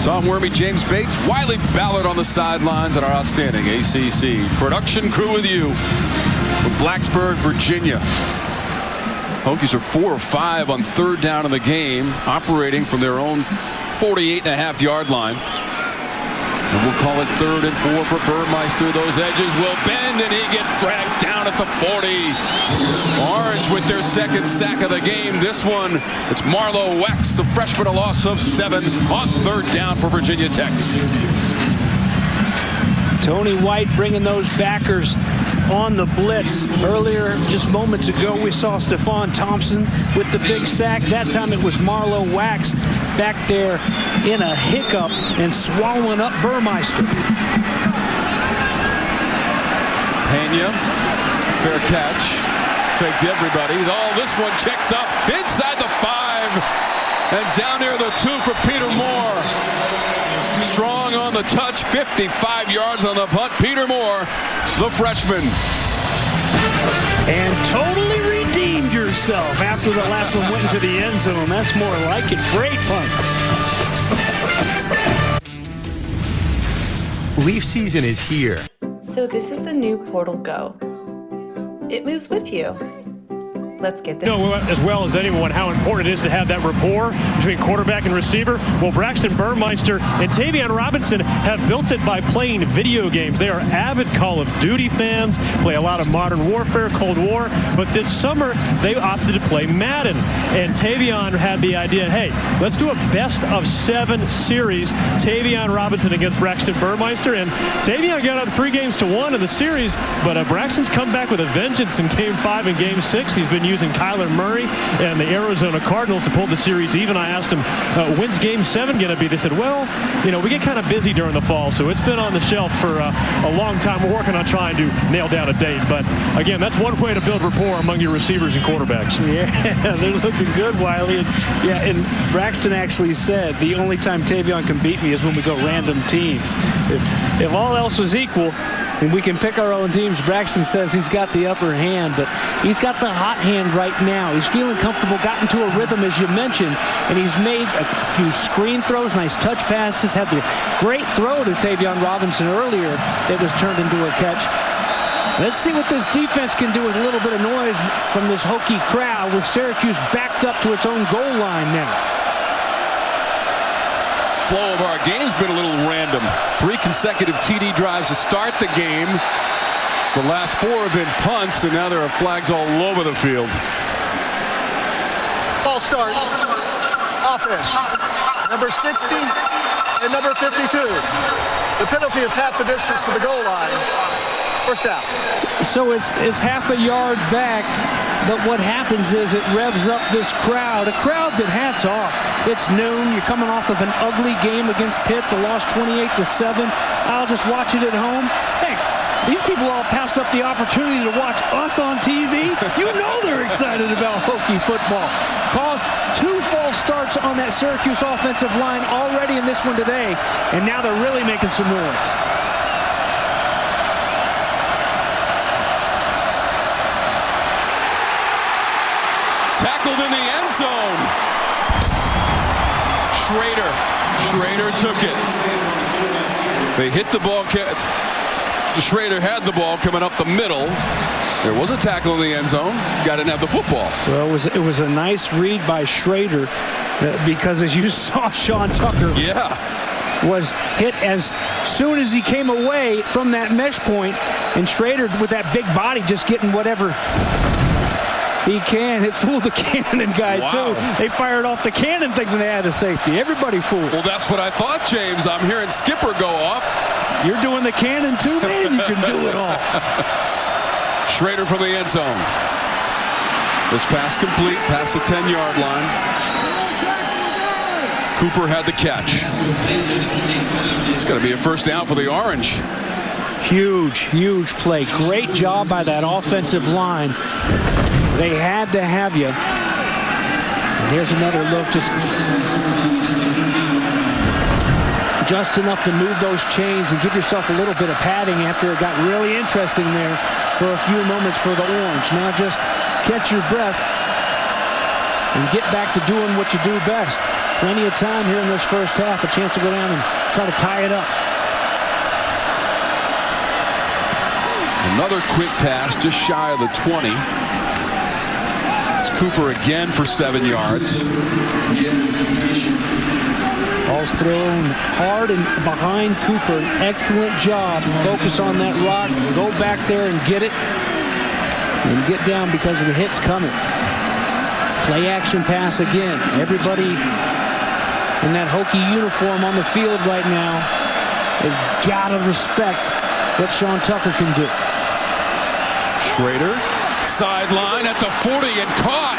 Tom Wormy, James Bates, Wiley Ballard on the sidelines, and our outstanding ACC production crew with you from Blacksburg, Virginia. Hokies are 4 of 5 on 3rd down in the game, operating from their own 48.5-yard line. And we'll call it 3rd and 4 for Burmeister. Those edges will bend, and he gets dragged down at the 40. Orange with their 2nd sack of the game. This one, it's Marlowe Wax, the freshman, a loss of 7 on 3rd down for Virginia Tech. Tony White bringing those backers on the blitz. Earlier, just moments ago, we saw Stephon Thompson with the big sack. That time it was Marlowe Wax back there in a hiccup and swallowing up Burmeister. Pena, fair catch. faked everybody. Oh, this one checks up inside the 5 and down near the 2 for Peter Moore. Strong on the touch, 55 yards on the punt. Peter Moore, the freshman. And totally redeemed yourself after the last one went into the end zone. That's more like it. Great punt. Leaf season is here. So this is the new Portal Go. It moves with you. Let's get this. You know as well as anyone how important it is to have that rapport between quarterback and receiver. Well, Braxton Burmeister and Tavion Robinson have built it by playing video games. They are avid Call of Duty fans, play a lot of Modern Warfare, Cold War, but this summer they opted to play Madden. And Tavion had the idea, hey, let's do a best-of-7 series, Tavion Robinson against Braxton Burmeister, and Tavion got up 3-1 in the series, but Braxton's come back with a vengeance in Game 5 and Game 6. He's been using Kyler Murray and the Arizona Cardinals to pull the series even. I asked him, when's Game 7 going to be? They said, well, you know, we get kind of busy during the fall, so it's been on the shelf for a long time. We're working on trying to nail down a date. But, again, that's one way to build rapport among your receivers and quarterball. Yeah, they're looking good, Wiley. And Braxton actually said the only time Tavion can beat me is when we go random teams. If all else was equal, and we can pick our own teams, Braxton says he's got the upper hand, but he's got the hot hand right now. He's feeling comfortable, got into a rhythm, as you mentioned, and he's made a few screen throws, nice touch passes, had the great throw to Tavion Robinson earlier that was turned into a catch. Let's see what this defense can do with a little bit of noise from this Hokie crowd, with Syracuse backed up to its own goal line now. Flow of our game's been a little random. 3 consecutive TD drives to start the game. The last 4 have been punts, and now there are flags all over the field. Ball starts. Offense. Number 60 and number 52. The penalty is half the distance to the goal line. First down. So it's half a yard back, but what happens is it revs up this crowd, a crowd that hats off. It's noon. You're coming off of an ugly game against Pitt, the loss 28-7. I'll just watch it at home. Hey, these people all passed up the opportunity to watch us on TV. You know they're excited about Hokie football. Caused 2 false starts on that Syracuse offensive line already in this one today, and now they're really making some noise. Tackled in the end zone. Shrader took it. They hit the ball. Shrader had the ball coming up the middle. There was a tackle in the end zone. Guy didn't have the football. Well, it was a nice read by Shrader because, as you saw, Sean Tucker was hit as soon as he came away from that mesh point, and Shrader, with that big body, just getting whatever he can. It fooled the cannon guy, too. They fired off the cannon thinking they had a safety. Everybody fooled. Well, that's what I thought, James. I'm hearing Skipper go off. You're doing the cannon, too, man. You can do it all. Shrader from the end zone. This pass complete past the 10-yard line. Cooper had the catch. It's going to be a first down for the Orange. Huge play. Great job by that offensive line. They had to have you. And here's another look, just enough to move those chains and give yourself a little bit of padding after it got really interesting there for a few moments for the Orange. Now just catch your breath and get back to doing what you do best. Plenty of time here in this first half, a chance to go down and try to tie it up. Another quick pass, just shy of the 20. It's Cooper again for 7 yards. Ball's thrown hard and behind Cooper. Excellent job. Focus on that rock. Go back there and get it. And get down because of the hits coming. Play action pass again. Everybody in that Hokie uniform on the field right now, they've got to respect what Sean Tucker can do. Shrader, sideline at the 40 and caught.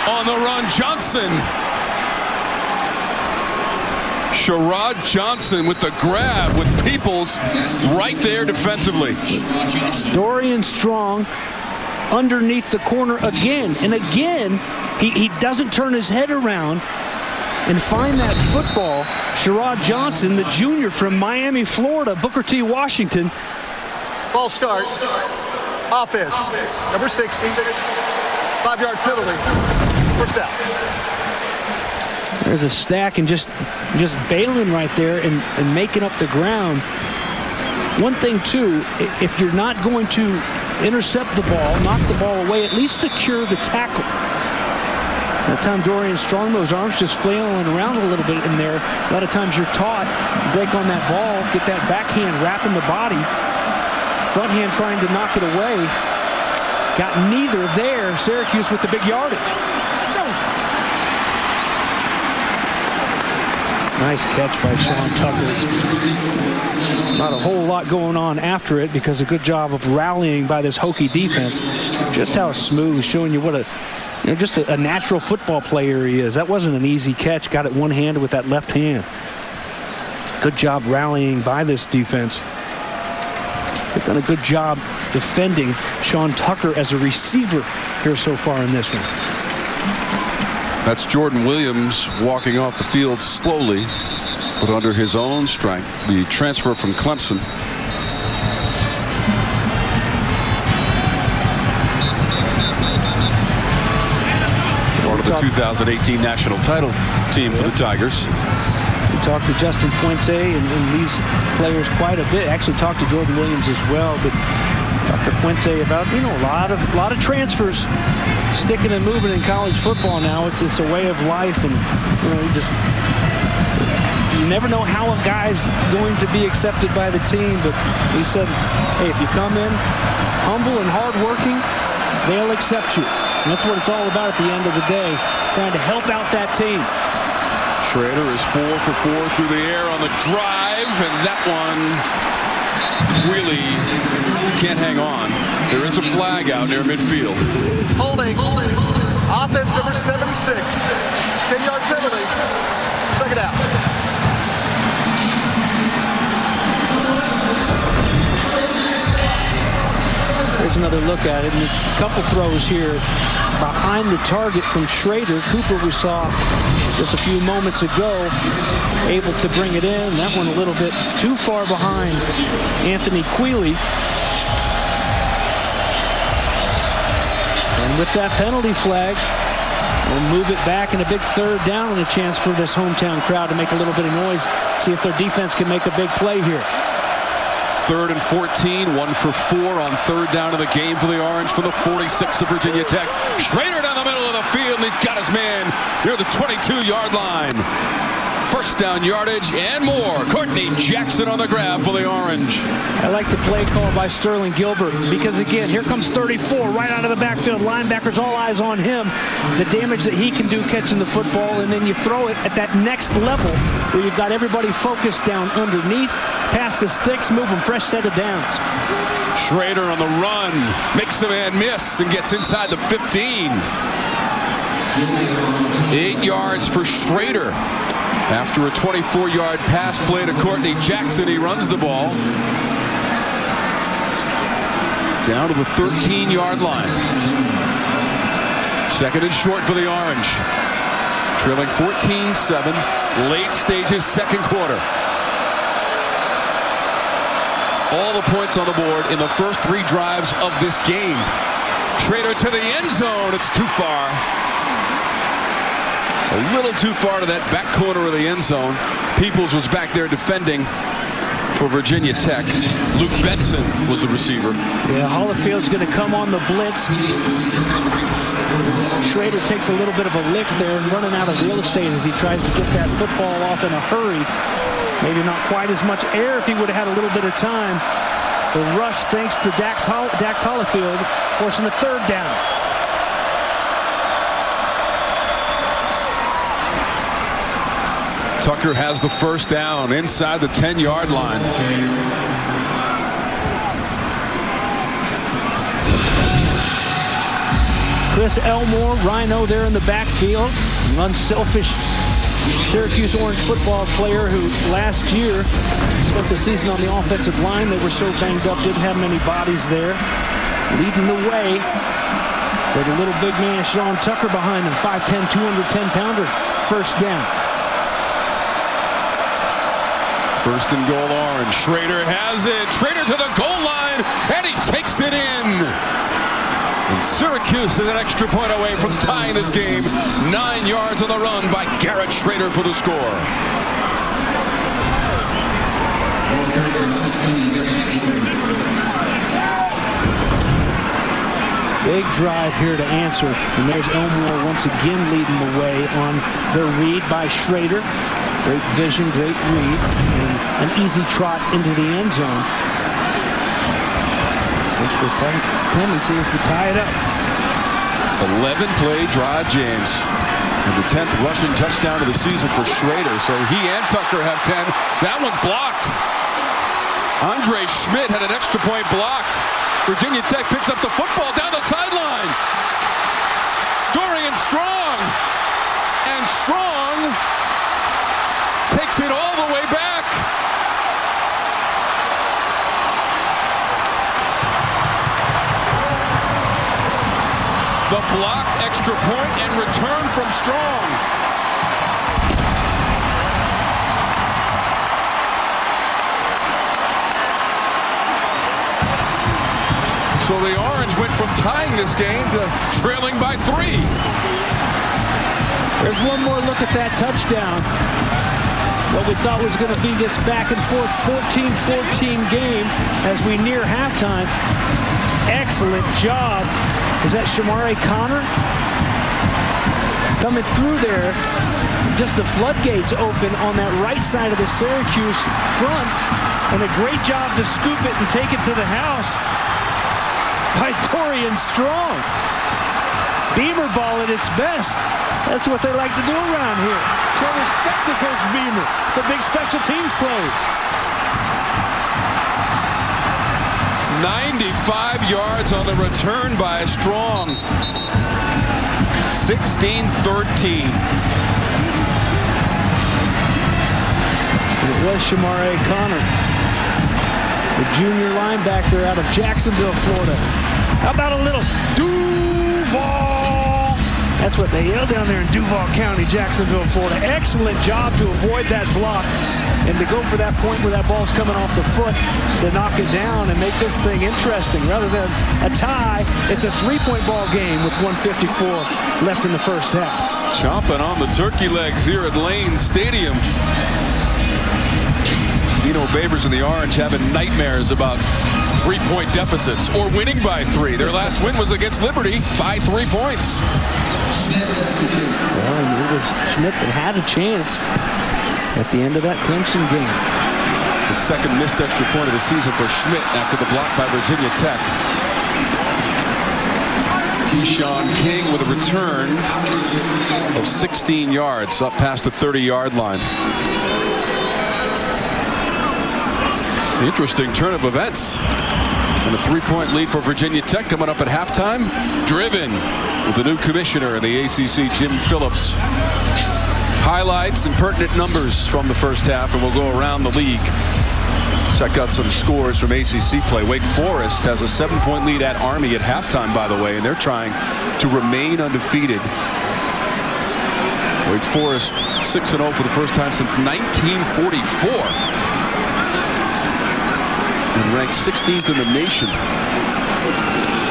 On the run, Johnson. Sherrod Johnson with the grab with Peoples right there defensively. Dorian Strong underneath the corner again. And again, he doesn't turn his head around and find that football. Sherrod Johnson, the junior from Miami, Florida, Booker T. Washington. Ball start. Offense. Number 60. 5-yard penalty. First down. There's a stack and just bailing right there and making up the ground. One thing, too, if you're not going to intercept the ball, knock the ball away, at least secure the tackle. That time Dorian Strong, those arms just flailing around a little bit in there. A lot of times you're taught, break on that ball, get that backhand wrapping the body. Front hand trying to knock it away. Got neither there. Syracuse with the big yardage. Nice catch by Sean Tucker. Not a whole lot going on after it because a good job of rallying by this Hokie defense. Just how smooth, showing you what just a natural football player he is. That wasn't an easy catch. Got it one-handed with that left hand. Good job rallying by this defense. They've done a good job defending Sean Tucker as a receiver here so far in this one. That's Jordan Williams walking off the field slowly, but under his own strength. The transfer from Clemson. Part of the 2018 national title team for the Tigers. We talked to Justin Fuente and these players quite a bit. Actually talked to Jordan Williams as well, but talked to Fuente about a lot of transfers sticking and moving in college football now. It's a way of life, and you never know how a guy's going to be accepted by the team. But he said, hey, if you come in humble and hardworking, they'll accept you. And that's what it's all about at the end of the day, trying to help out that team. Shrader is 4 for 4 through the air on the drive, and that one really can't hang on. There is a flag out near midfield. Holding. Offense number 76. 10-yard penalty. Second out. There's another look at it, and it's a couple throws here behind the target from Shrader. Cooper, we saw just a few moments ago, able to bring it in. That one a little bit too far behind Anthony Quealy. And with that penalty flag, we'll move it back in a big third down and a chance for this hometown crowd to make a little bit of noise, see if their defense can make a big play here. 3rd and 14, 1 for 4 on third down of the game for the Orange from the 46 of Virginia Tech. Shrader down the middle of the field, and he's got his man near the 22-yard line. First down yardage and more. Courtney Jackson on the grab for the Orange. I like the play call by Sterling Gilbert because, again, here comes 34 right out of the backfield. Linebackers, all eyes on him. The damage that he can do catching the football, and then you throw it at that next level where you've got everybody focused down underneath, past the sticks, move them, fresh set of downs. Shrader on the run, makes a man miss and gets inside the 15. 8 yards for Shrader. After a 24-yard pass play to Courtney Jackson, he runs the ball down to the 13-yard line. Second and short for the Orange. Trailing 14-7, late stages, second quarter. All the points on the board in the first 3 drives of this game. Shrader to the end zone. It's too far. A little too far to that back corner of the end zone. Peoples was back there defending for Virginia Tech. Luke Benson was the receiver. Yeah, Hollifield's going to come on the blitz. Shrader takes a little bit of a lick there and running out of real estate as he tries to get that football off in a hurry. Maybe not quite as much air if he would have had a little bit of time. The rush thanks to Dax Hollifield, forcing a third down. Tucker has the first down inside the 10-yard line. Chris Elmore, Rhino there in the backfield. An unselfish Syracuse Orange football player who last year spent the season on the offensive line. They were so banged up, didn't have many bodies there. Leading the way For the little big man, Sean Tucker behind him, 5'10", 210-pounder, first down. First and goal, Orange. Shrader has it. Shrader to the goal line, and he takes it in. And Syracuse is an extra point away from tying this game. 9 yards on the run by Garrett Shrader for the score. Big drive here to answer, and there's Elmore once again leading the way on the read by Shrader. Great vision, great read, and an easy trot into the end zone. Which will come and see if we tie it up. 11-play drive, James. And the 10th rushing touchdown of the season for Shrader. So he and Tucker have 10. That one's blocked. Andre Schmidt had an extra point blocked. Virginia Tech picks up the football down the sideline. Dorian Strong. And Strong takes it all the way back. The blocked extra point and return from Strong. So the Orange went from tying this game to trailing by 3. There's one more look at that touchdown. What we thought was going to be this back and forth 14-14 game as we near halftime. Excellent job. Was that Shamari Connor? Coming through there. Just the floodgates open on that right side of the Syracuse front. And a great job to scoop it and take it to the house by Dorian Strong. Beamer ball at its best. That's what they like to do around here. So respect to Coach Beamer. The big special teams plays. 95 yards on the return by Strong. 16-13. It was Shamari Connor, the junior linebacker out of Jacksonville, Florida. How about a little Duval? That's what they yell down there in Duval County, Jacksonville, Florida. Excellent job to avoid that block and to go for that point where that ball's coming off the foot to knock it down and make this thing interesting. Rather than a tie, it's a 3-point ball game with 1:54 left in the first half. Chomping on the turkey legs here at Lane Stadium. Dino Babers and the Orange having nightmares about 3-point deficits or winning by 3. Their last win was against Liberty by 3 points. Well, and it was Schmidt that had a chance at the end of that Clemson game. It's the second missed extra point of the season for Schmidt after the block by Virginia Tech. Keyshawn King with a return of 16 yards up past the 30-yard line. Interesting turn of events. And a 3-point lead for Virginia Tech coming up at halftime. Driven with the new commissioner in the ACC, Jim Phillips. Highlights and pertinent numbers from the first half, and we'll go around the league. Check out some scores from ACC play. Wake Forest has a 7-point lead at Army at halftime, by the way, and they're trying to remain undefeated. Wake Forest 6-0 for the first time since 1944. And ranked 16th in the nation.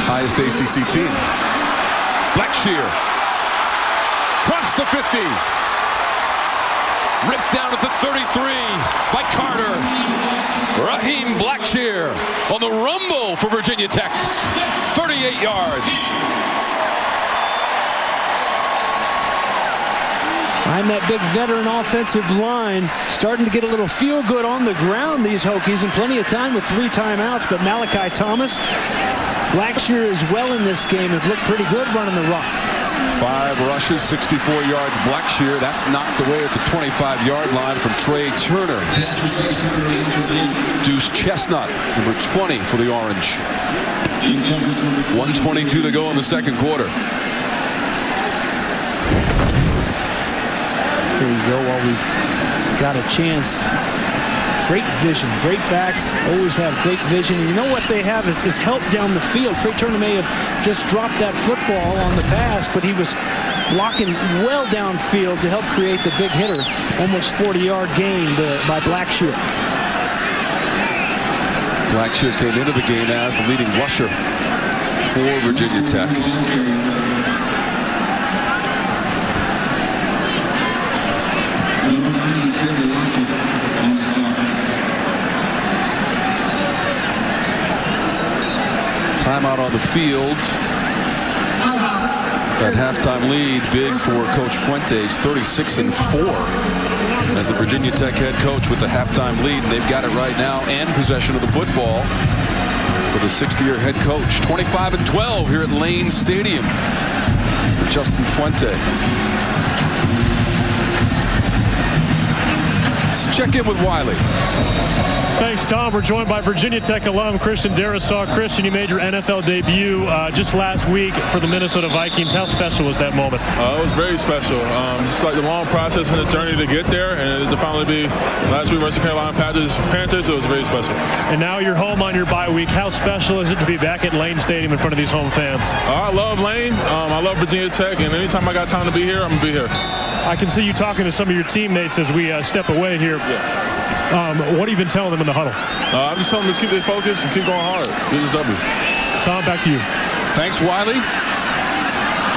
Highest ACC team. Blackshear. Cross the 50. Ripped down at the 33 by Carter. Raheem Blackshear on the rumble for Virginia Tech. 38 yards. Behind that big veteran offensive line, starting to get a little feel good on the ground, these Hokies, and plenty of time with 3 timeouts. But Malachi Thomas, Blackshear as well in this game, have looked pretty good running the rock. 5 rushes, 64 yards. Blackshear, that's knocked away at the 25-yard line from Trey Turner. Deuce Chestnut, number 20 for the Orange. 1:22 to go in the second quarter. There you go, while we've got a chance. Great vision. Great backs always have great vision. And you know what they have is help down the field. Trey Turner may have just dropped that football on the pass, but he was blocking well downfield to help create the big hitter. Almost 40-yard gain by Blackshear. Blackshear came into the game as the leading rusher for Virginia Tech. Timeout on the field. That halftime lead big for Coach Fuentes, 36-4 as the Virginia Tech head coach with the halftime lead. And they've got it right now and possession of the football for the 6th-year head coach. 25-12 here at Lane Stadium for Justin Fuente. Let's check in with Wiley. Thanks, Tom. We're joined by Virginia Tech alum Christian Darrisaw. Christian, you made your NFL debut just last week for the Minnesota Vikings. How special was that moment? It was very special. Just like the long process and the journey to get there, and to finally be last week versus Carolina Panthers, it was very special. And now you're home on your bye week. How special is it to be back at Lane Stadium in front of these home fans? I love Lane. I love Virginia Tech, and anytime I got time to be here, I'm going to be here. I can see you talking to some of your teammates as we step away here. Yeah. What have you been telling them in the huddle? I'm just telling them to keep their focus and keep going hard. Get this W. Tom, back to you. Thanks, Wiley.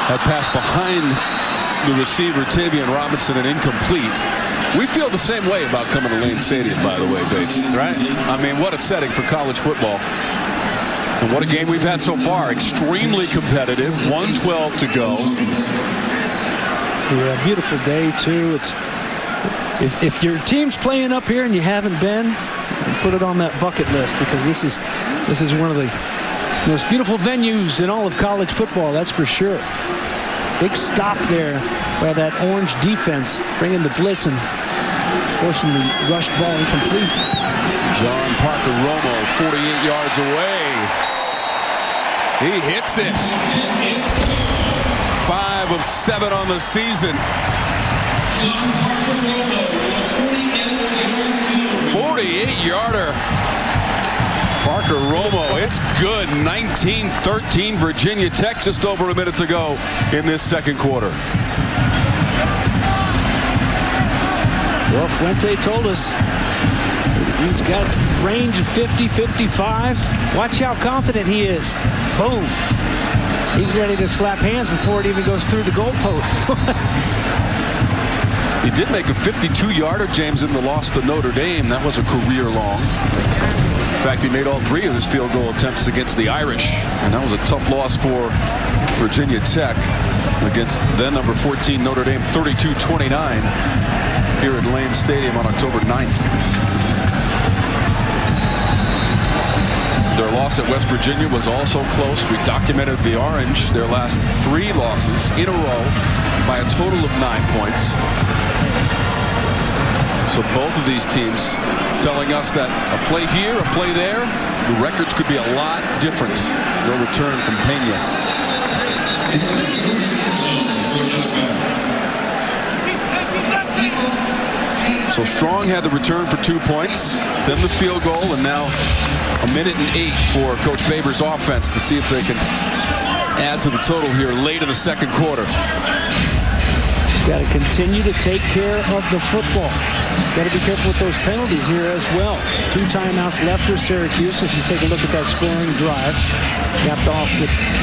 That pass behind the receiver, Tavian Robinson, and incomplete. We feel the same way about coming to Lane Stadium, by the way, Bates. Right? I mean, what a setting for college football. And what a game we've had so far. Extremely competitive. 1:12 to go. Yeah, beautiful day, too. If your team's playing up here and you haven't been, put it on that bucket list, because this is one of the most beautiful venues in all of college football, that's for sure. Big stop there by that orange defense, bringing the blitz and forcing the rushed ball incomplete. John Parker Romo, 48 yards away. He hits it. 5 of 7 on the season. John Parker Romo, 48-yarder. Parker Romo, it's good. 19-13 Virginia Tech, just over a minute to go in this second quarter. Well, Fuente told us he's got range of 50, 55. Watch how confident he is. Boom. He's ready to slap hands before it even goes through the goalposts. He did make a 52-yarder, James, in the loss to Notre Dame. That was a career long. In fact, he made all 3 of his field goal attempts against the Irish. And that was a tough loss for Virginia Tech against then number 14 Notre Dame, 32-29 here at Lane Stadium on October 9th. Their loss at West Virginia was also close. We documented the Orange, their last 3 losses in a row by a total of 9 points. So both of these teams telling us that a play here, a play there, the records could be a lot different. No return from Pena. So Strong had the return for 2 points, then the field goal, and now a minute and 8 for Coach Baber's offense to see if they can add to the total here late in the second quarter. Got to continue to take care of the football. Got to be careful with those penalties here as well. 2 timeouts left for Syracuse as you take a look at that scoring drive. Capped off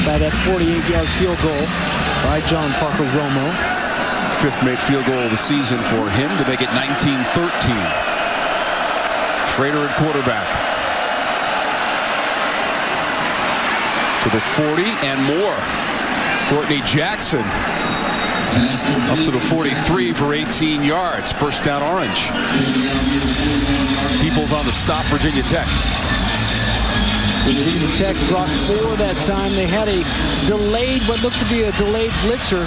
by that 48-yard field goal by John Parker Romo. 5th made field goal of the season for him to make it 19-13. Shrader at quarterback. To the 40 and more. Courtney Jackson up to the 43 for 18 yards. First down, Orange. Peoples on the stop, Virginia Tech. Virginia Tech brought 4 that time. They had a delayed, what looked to be a delayed blitzer,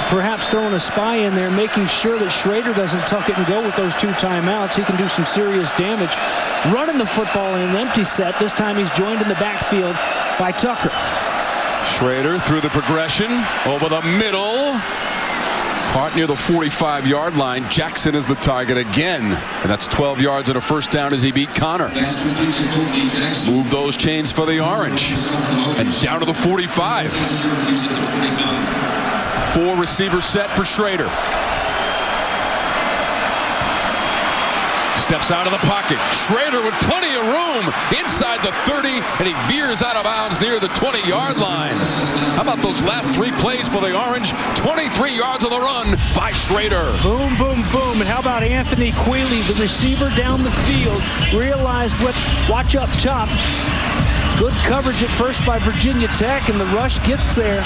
perhaps throwing a spy in there, making sure that Shrader doesn't tuck it and go with those 2 timeouts. He can do some serious damage. Running the football in an empty set. This time he's joined in the backfield by Tucker. Shrader through the progression, over the middle. Caught near the 45-yard line. Jackson is the target again. And that's 12 yards and a first down as he beat Connor. Move those chains for the Orange. And down to the 45. 4 receiver set for Shrader. Steps out of the pocket. Shrader with plenty of room inside the 30, and he veers out of bounds near the 20-yard line. How about those last 3 plays for the Orange? 23 yards on the run by Shrader. Boom, boom, boom. And how about Anthony Quealy, the receiver down the field, realized watch up top. Good coverage at first by Virginia Tech, and the rush gets there.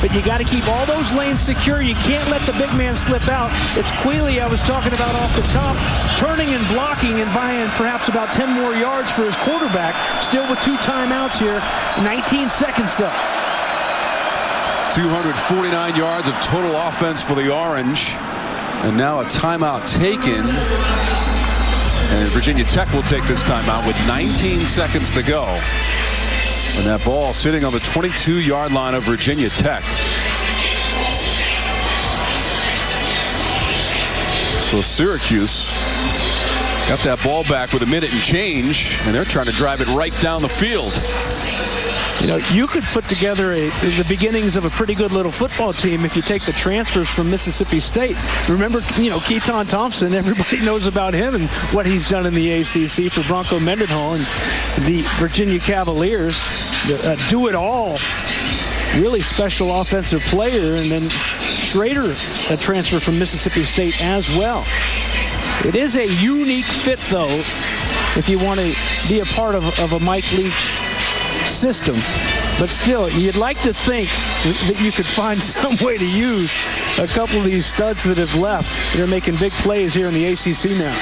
But you got to keep all those lanes secure. You can't let the big man slip out. It's Quealy I was talking about off the top, turning and blocking and buying perhaps about 10 more yards for his quarterback. Still with 2 timeouts here. 19 seconds though. 249 yards of total offense for the Orange. And now a timeout taken. And Virginia Tech will take this timeout with 19 seconds to go. And that ball sitting on the 22-yard line of Virginia Tech. So Syracuse got that ball back with a minute and change, and they're trying to drive it right down the field. You know, you could put together the beginnings of a pretty good little football team if you take the transfers from Mississippi State. Remember, Keaton Thompson, everybody knows about him and what he's done in the ACC for Bronco Mendenhall, and the Virginia Cavaliers, do it all. Really special offensive player, and then Shrader, a transfer from Mississippi State as well. It is a unique fit, though, if you want to be a part of a Mike Leach system. But still, you'd like to think that you could find some way to use a couple of these studs that have left. They're making big plays here in the ACC now.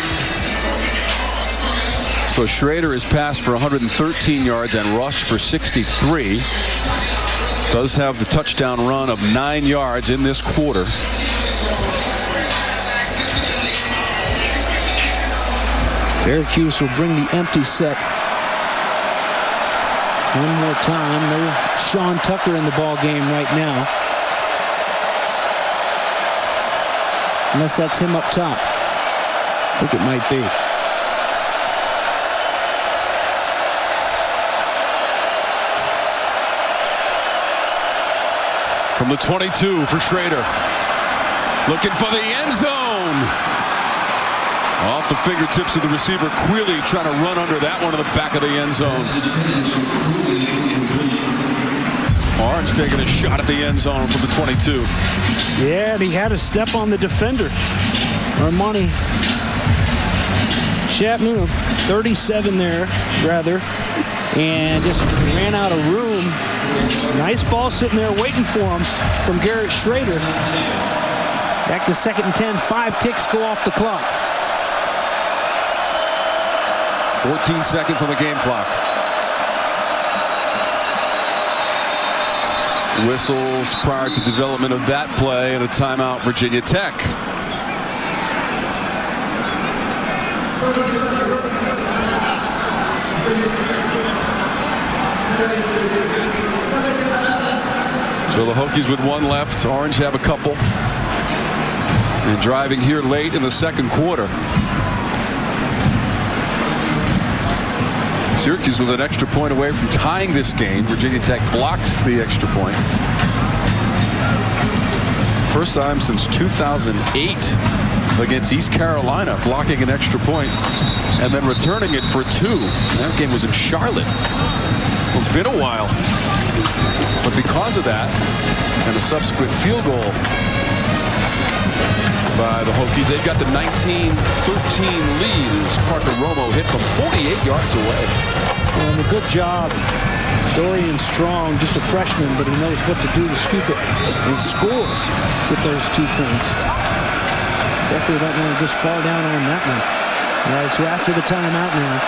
So Shrader has passed for 113 yards and rushed for 63. Does have the touchdown run of 9 yards in this quarter. Syracuse will bring the empty set one more time. There's Sean Tucker in the ball game right now. Unless that's him up top. I think it might be. From the 22 for Shrader. Looking for the end zone. Off the fingertips of the receiver, Quealy trying to run under that one in the back of the end zone. Orange taking a shot at the end zone from the 22. Yeah, and he had a step on the defender. Armani Chapman, 37 there, rather, and just ran out of room. Nice ball sitting there waiting for him from Garrett Shrader. Back to 2nd and 10, 5 ticks go off the clock. 14 seconds on the game clock. Whistles prior to development of that play, and a timeout Virginia Tech. So the Hokies with 1 left. Orange have a couple. And driving here late in the second quarter. Syracuse was an extra point away from tying this game. Virginia Tech blocked the extra point. First time since 2008 against East Carolina, blocking an extra point and then returning it for 2. That game was in Charlotte. Well, it's been a while. But because of that and the subsequent field goal by the Hokies, they've got the 19-13 lead as Parker Romo hit from 48 yards away. And a good job. Dorian Strong, just a freshman, but he knows what to do to scoop it and score with those 2 points. Definitely don't want to just fall down on that one. All right, so after the timeout now,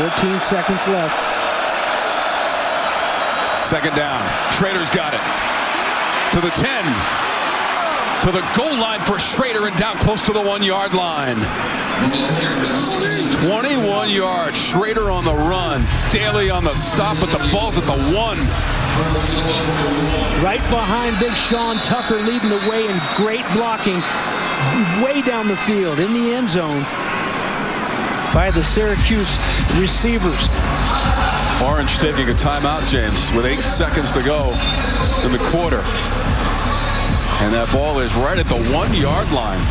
14 seconds left. Second down. Shrader's got it. To the 10. To the goal line for Shrader and down close to the 1-yard line. 21 yards. Shrader on the run. Daly on the stop, but the ball's at the 1. Right behind big Sean Tucker, leading the way in great blocking way down the field in the end zone by the Syracuse receivers. Orange taking a timeout, James, with 8 seconds to go in the quarter. And that ball is right at the 1-yard line.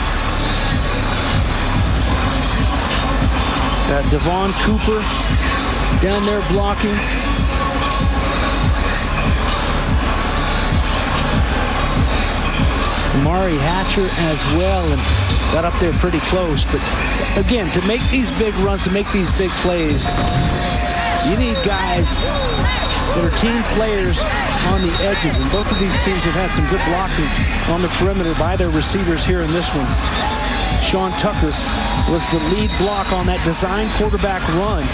Got Devon Cooper down there blocking. Amari Hatcher as well, and got up there pretty close. But again, to make these big runs, to make these big plays, you need guys that are team players on the edges, and both of these teams have had some good blocking on the perimeter by their receivers here in this one. Sean Tucker was the lead block on that design quarterback run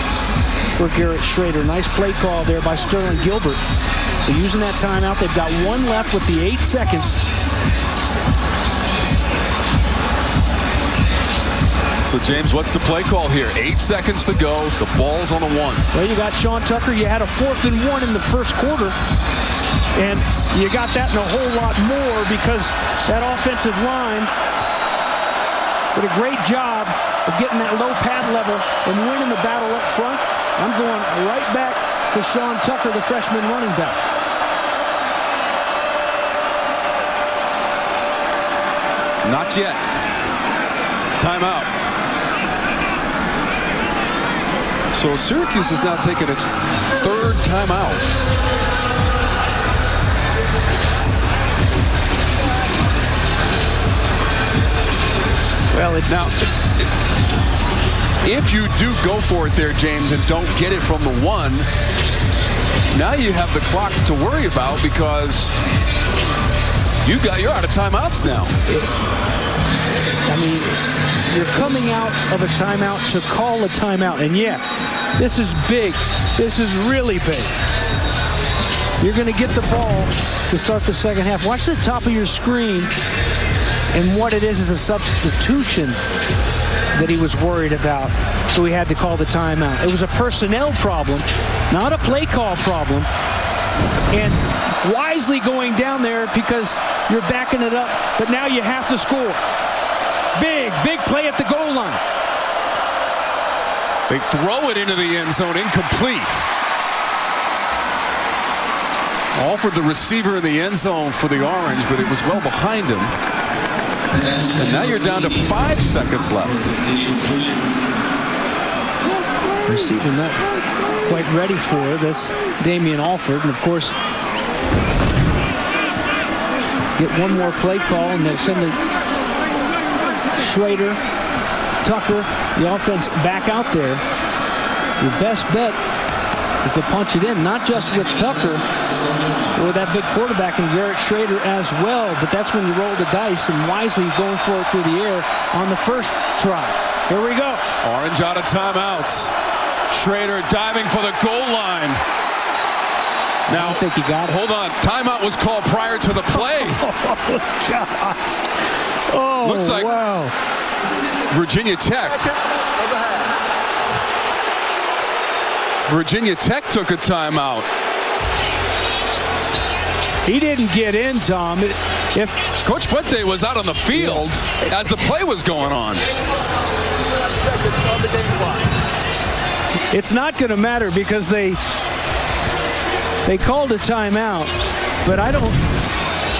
for Garrett Shrader. Nice play call there by Sterling Gilbert. So using that timeout, they've got one left with the 8 seconds. So, James, what's the play call here? 8 seconds to go. The ball's on the 1. Well, you got Sean Tucker. You had a 4th and 1 in the first quarter. And you got that and a whole lot more because that offensive line did a great job of getting that low pad level and winning the battle up front. I'm going right back to Sean Tucker, the freshman running back. Not yet. Timeout. So Syracuse has now taken its 3rd timeout. Well, it's now, if you do go for it there, James, and don't get it from the 1, now you have the clock to worry about because you're out of timeouts now. I mean, you're coming out of a timeout to call a timeout. And yeah, this is big. This is really big. You're going to get the ball to start the second half. Watch the top of your screen. And what it is a substitution that he was worried about. So he had to call the timeout. It was a personnel problem, not a play call problem. And wisely going down there because you're backing it up. But now you have to score. Big play at the goal line. They throw it into the end zone, incomplete. Alford, the receiver in the end zone for the Orange, but it was well behind him. And now you're down to 5 seconds left. Receiver not quite ready for it. That's Damien Alford. And of course, get one more play call and then send the Shrader, Tucker, the offense back out there. Your best bet is to punch it in, not just with Tucker or that big quarterback and Garrett Shrader as well, but that's when you roll the dice and wisely going for it through the air on the first try. Here we go. Orange out of timeouts. Shrader diving for the goal line. Now, I don't think he got it. Hold on. Timeout was called prior to the play. Oh, gosh. Oh, looks like wow. Virginia Tech. Virginia Tech took a timeout. He didn't get in, Tom. If Coach Punting was out on the field as the play was going on. It's not going to matter because they called a timeout,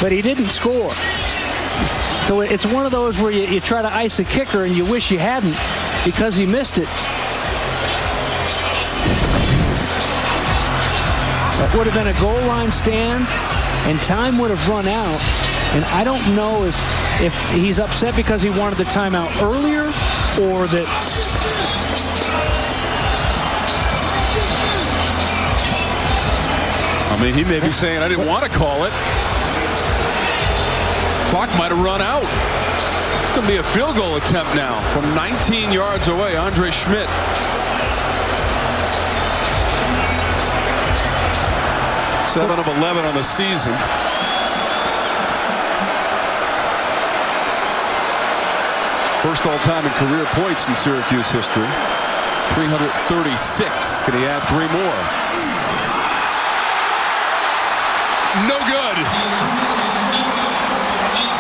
but he didn't score. So it's one of those where you try to ice a kicker and you wish you hadn't because he missed it. That would have been a goal line stand and time would have run out. And I don't know if he's upset because he wanted the timeout earlier or that. I mean, he may be saying, I didn't want to call it. Clock might have run out. It's going to be a field goal attempt now from 19 yards away. Andre Schmidt. Seven of 11 on the season. First all-time in career points in Syracuse history. 336. Can he add 3 more? No good.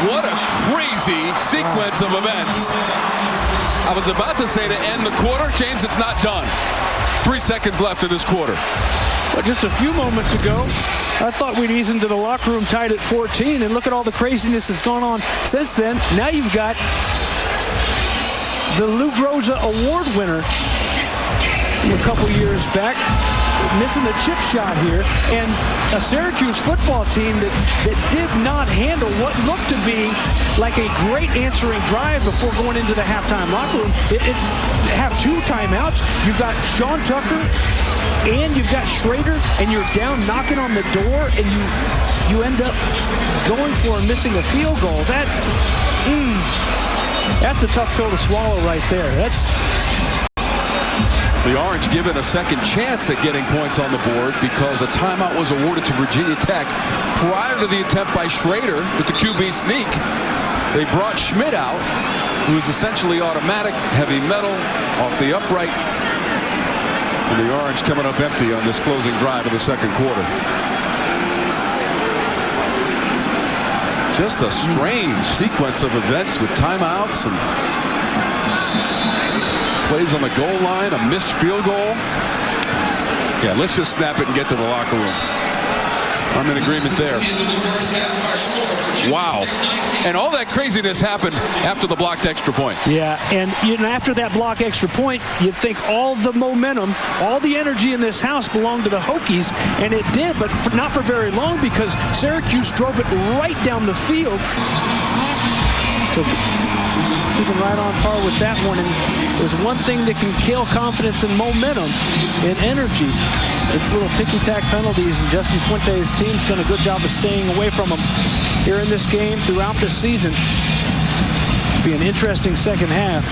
What a crazy sequence of events. I was about to say to end the quarter. James, it's not done. 3 seconds left in this quarter. Well, just a few moments ago, I thought we'd ease into the locker room tied at 14, and look at all the craziness that's gone on since then. Now you've got the Lou Groza Award winner from a couple years back, missing a chip shot here, and a Syracuse football team that did not handle what looked to be like a great answering drive before going into the halftime locker room. It have 2 timeouts. You've got Sean Tucker and you've got Shrader, and you're down knocking on the door, and you end up going for and missing a field goal. That's a tough pill to swallow right there. The Orange given a second chance at getting points on the board because a timeout was awarded to Virginia Tech prior to the attempt by Shrader with the QB sneak. They brought Schmidt out, who was essentially automatic, heavy metal, off the upright. And the Orange coming up empty on this closing drive of the second quarter. Just a strange sequence of events with timeouts and plays on the goal line, a missed field goal. Yeah, let's just snap it and get to the locker room. I'm in agreement there. Wow. And all that craziness happened after the blocked extra point. Yeah, and after that block extra point, you'd think all the momentum, all the energy in this house belonged to the Hokies, and it did, but not for very long because Syracuse drove it right down the field. So keeping right on par with that one, and there's one thing that can kill confidence and momentum and energy. It's little ticky-tack penalties, and Justin Fuente's team's done a good job of staying away from them here in this game throughout the season. It'll be an interesting second half.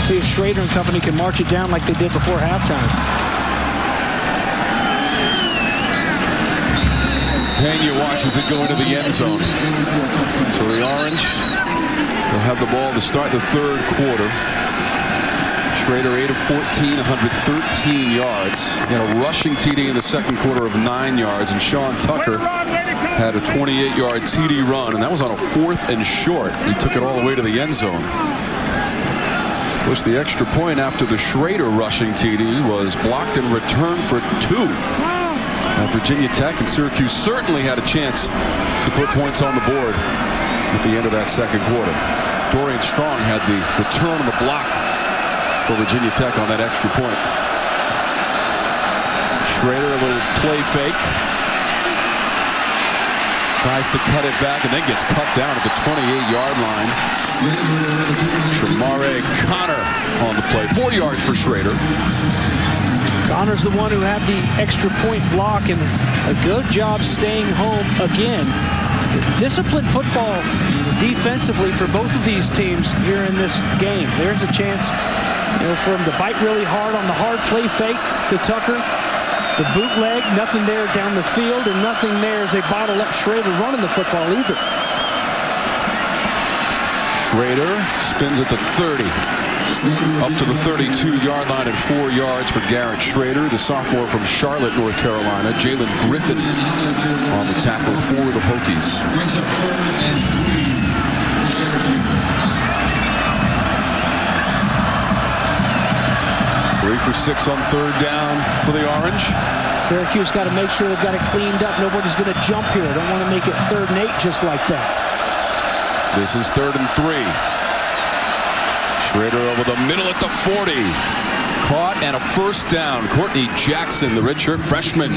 See if Shrader and company can march it down like they did before halftime. Pena watches it go into the end zone. So the Orange will have the ball to start the third quarter. Shrader 8 of 14, 113 yards. He had a rushing TD in the second quarter of 9 yards, and Sean Tucker had a 28-yard TD run, and that was on a 4th and short. He took it all the way to the end zone. Of course, the extra point after the Shrader rushing TD was blocked and returned for 2. Now, Virginia Tech and Syracuse certainly had a chance to put points on the board at the end of that second quarter. Dorian Strong had the return on the block for Virginia Tech on that extra point. Shrader, a little play fake. Tries to cut it back and then gets cut down at the 28-yard line. Shamare Connor on the play. 4 yards for Shrader. Connor's the one who had the extra point block, and a good job staying home again. Disciplined football defensively for both of these teams here in this game. There's a chance for him to bite really hard on the hard play fake to Tucker. The bootleg, nothing there down the field, and nothing there as they bottle up Shrader running the football either. Shrader spins at the 30. Up to the 32-yard line at 4 yards for Garrett Shrader, the sophomore from Charlotte, North Carolina. Jalen Griffin on the tackle for the Hokies. 3 for 6 on third down for the Orange. Syracuse got to make sure they've got it cleaned up. Nobody's going to jump here. Don't want to make it 3rd and 8 just like that. This is 3rd and 3. Shrader over the middle at the 40. Caught and a first down. Courtney Jackson, the redshirt freshman,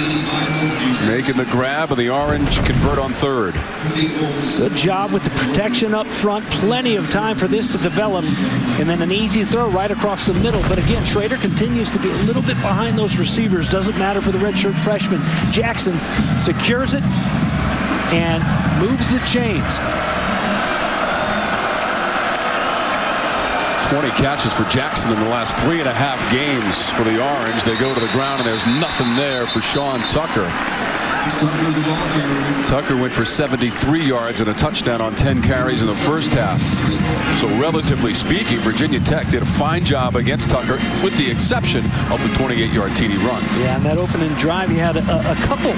making the grab, and the Orange convert on 3rd. Good job with the protection up front. Plenty of time for this to develop. And then an easy throw right across the middle. But again, Shrader continues to be a little bit behind those receivers. Doesn't matter for the redshirt freshman. Jackson secures it and moves the chains. 20 catches for Jackson in the last 3.5 games for the Orange. They go to the ground, and there's nothing there for Sean Tucker. Tucker went for 73 yards and a touchdown on 10 carries in the first half. So relatively speaking, Virginia Tech did a fine job against Tucker, with the exception of the 28-yard TD run. Yeah, and that opening drive, he had a couple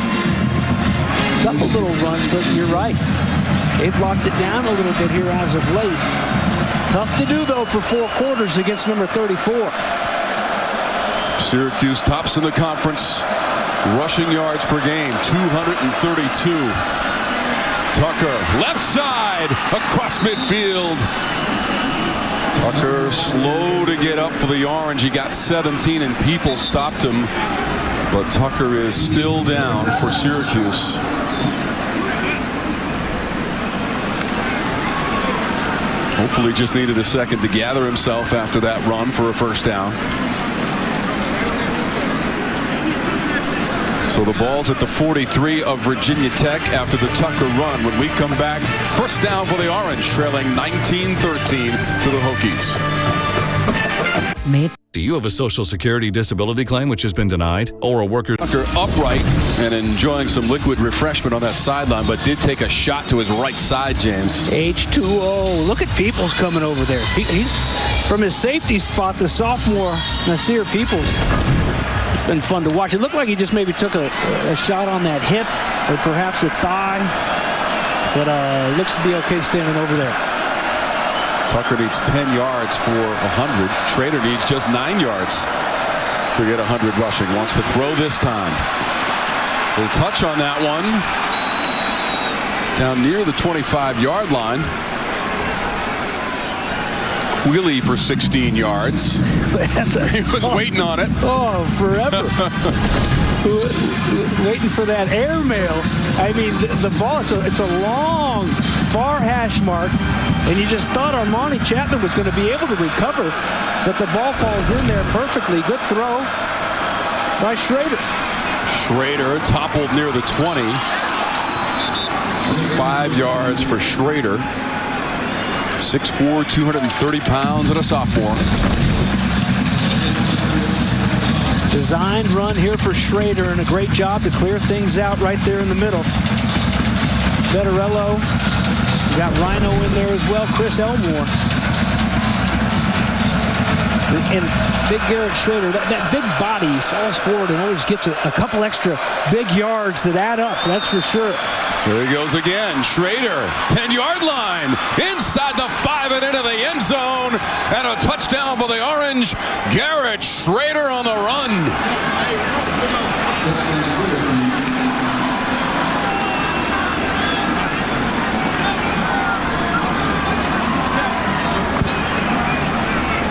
couple little runs, but you're right. They've locked it down a little bit here as of late. Tough to do, though, for 4 quarters against number 34. Syracuse tops in the conference. Rushing yards per game, 232. Tucker, left side, across midfield. Tucker slow to get up for the orange. He got 17 and people stopped him. But Tucker is still down for Syracuse. Hopefully just needed a second to gather himself after that run for a first down. So the ball's at the 43 of Virginia Tech after the Tucker run. When we come back, first down for the Orange, trailing 19-13 to the Hokies. Do you have a Social Security disability claim which has been denied? Or a worker... Tucker upright and enjoying some liquid refreshment on that sideline, but did take a shot to his right side, James. H2O. Look at Peoples coming over there. He's from his safety spot, the sophomore, Nasir Peoples. It's been fun to watch. It looked like he just maybe took a shot on that hip or perhaps a thigh, but looks to be okay standing over there. Tucker needs 10 yards for 100. Shrader needs just 9 yards to get 100 rushing. Wants to throw this time. We'll touch on that one. Down near the 25-yard line. Quealy for 16 yards. He was waiting on it. Oh, forever. Waiting for that airmail. I mean, the ball, it's a long, far hash mark, and you just thought Armani Chapman was going to be able to recover, but the ball falls in there perfectly. Good throw by Shrader. Shrader toppled near the 20. 5 yards for Shrader. 6'4", 230 pounds, and a sophomore. Designed run here for Shrader, and a great job to clear things out right there in the middle. Vettorello, you got Rhino in there as well, Chris Elmore. And big Garrett Shrader, that big body falls forward and always gets a couple extra big yards that add up, that's for sure. There he goes again. Shrader, 10-yard line, inside the 5 and into the end zone, and a touchdown for the Orange. Garrett Shrader on the run.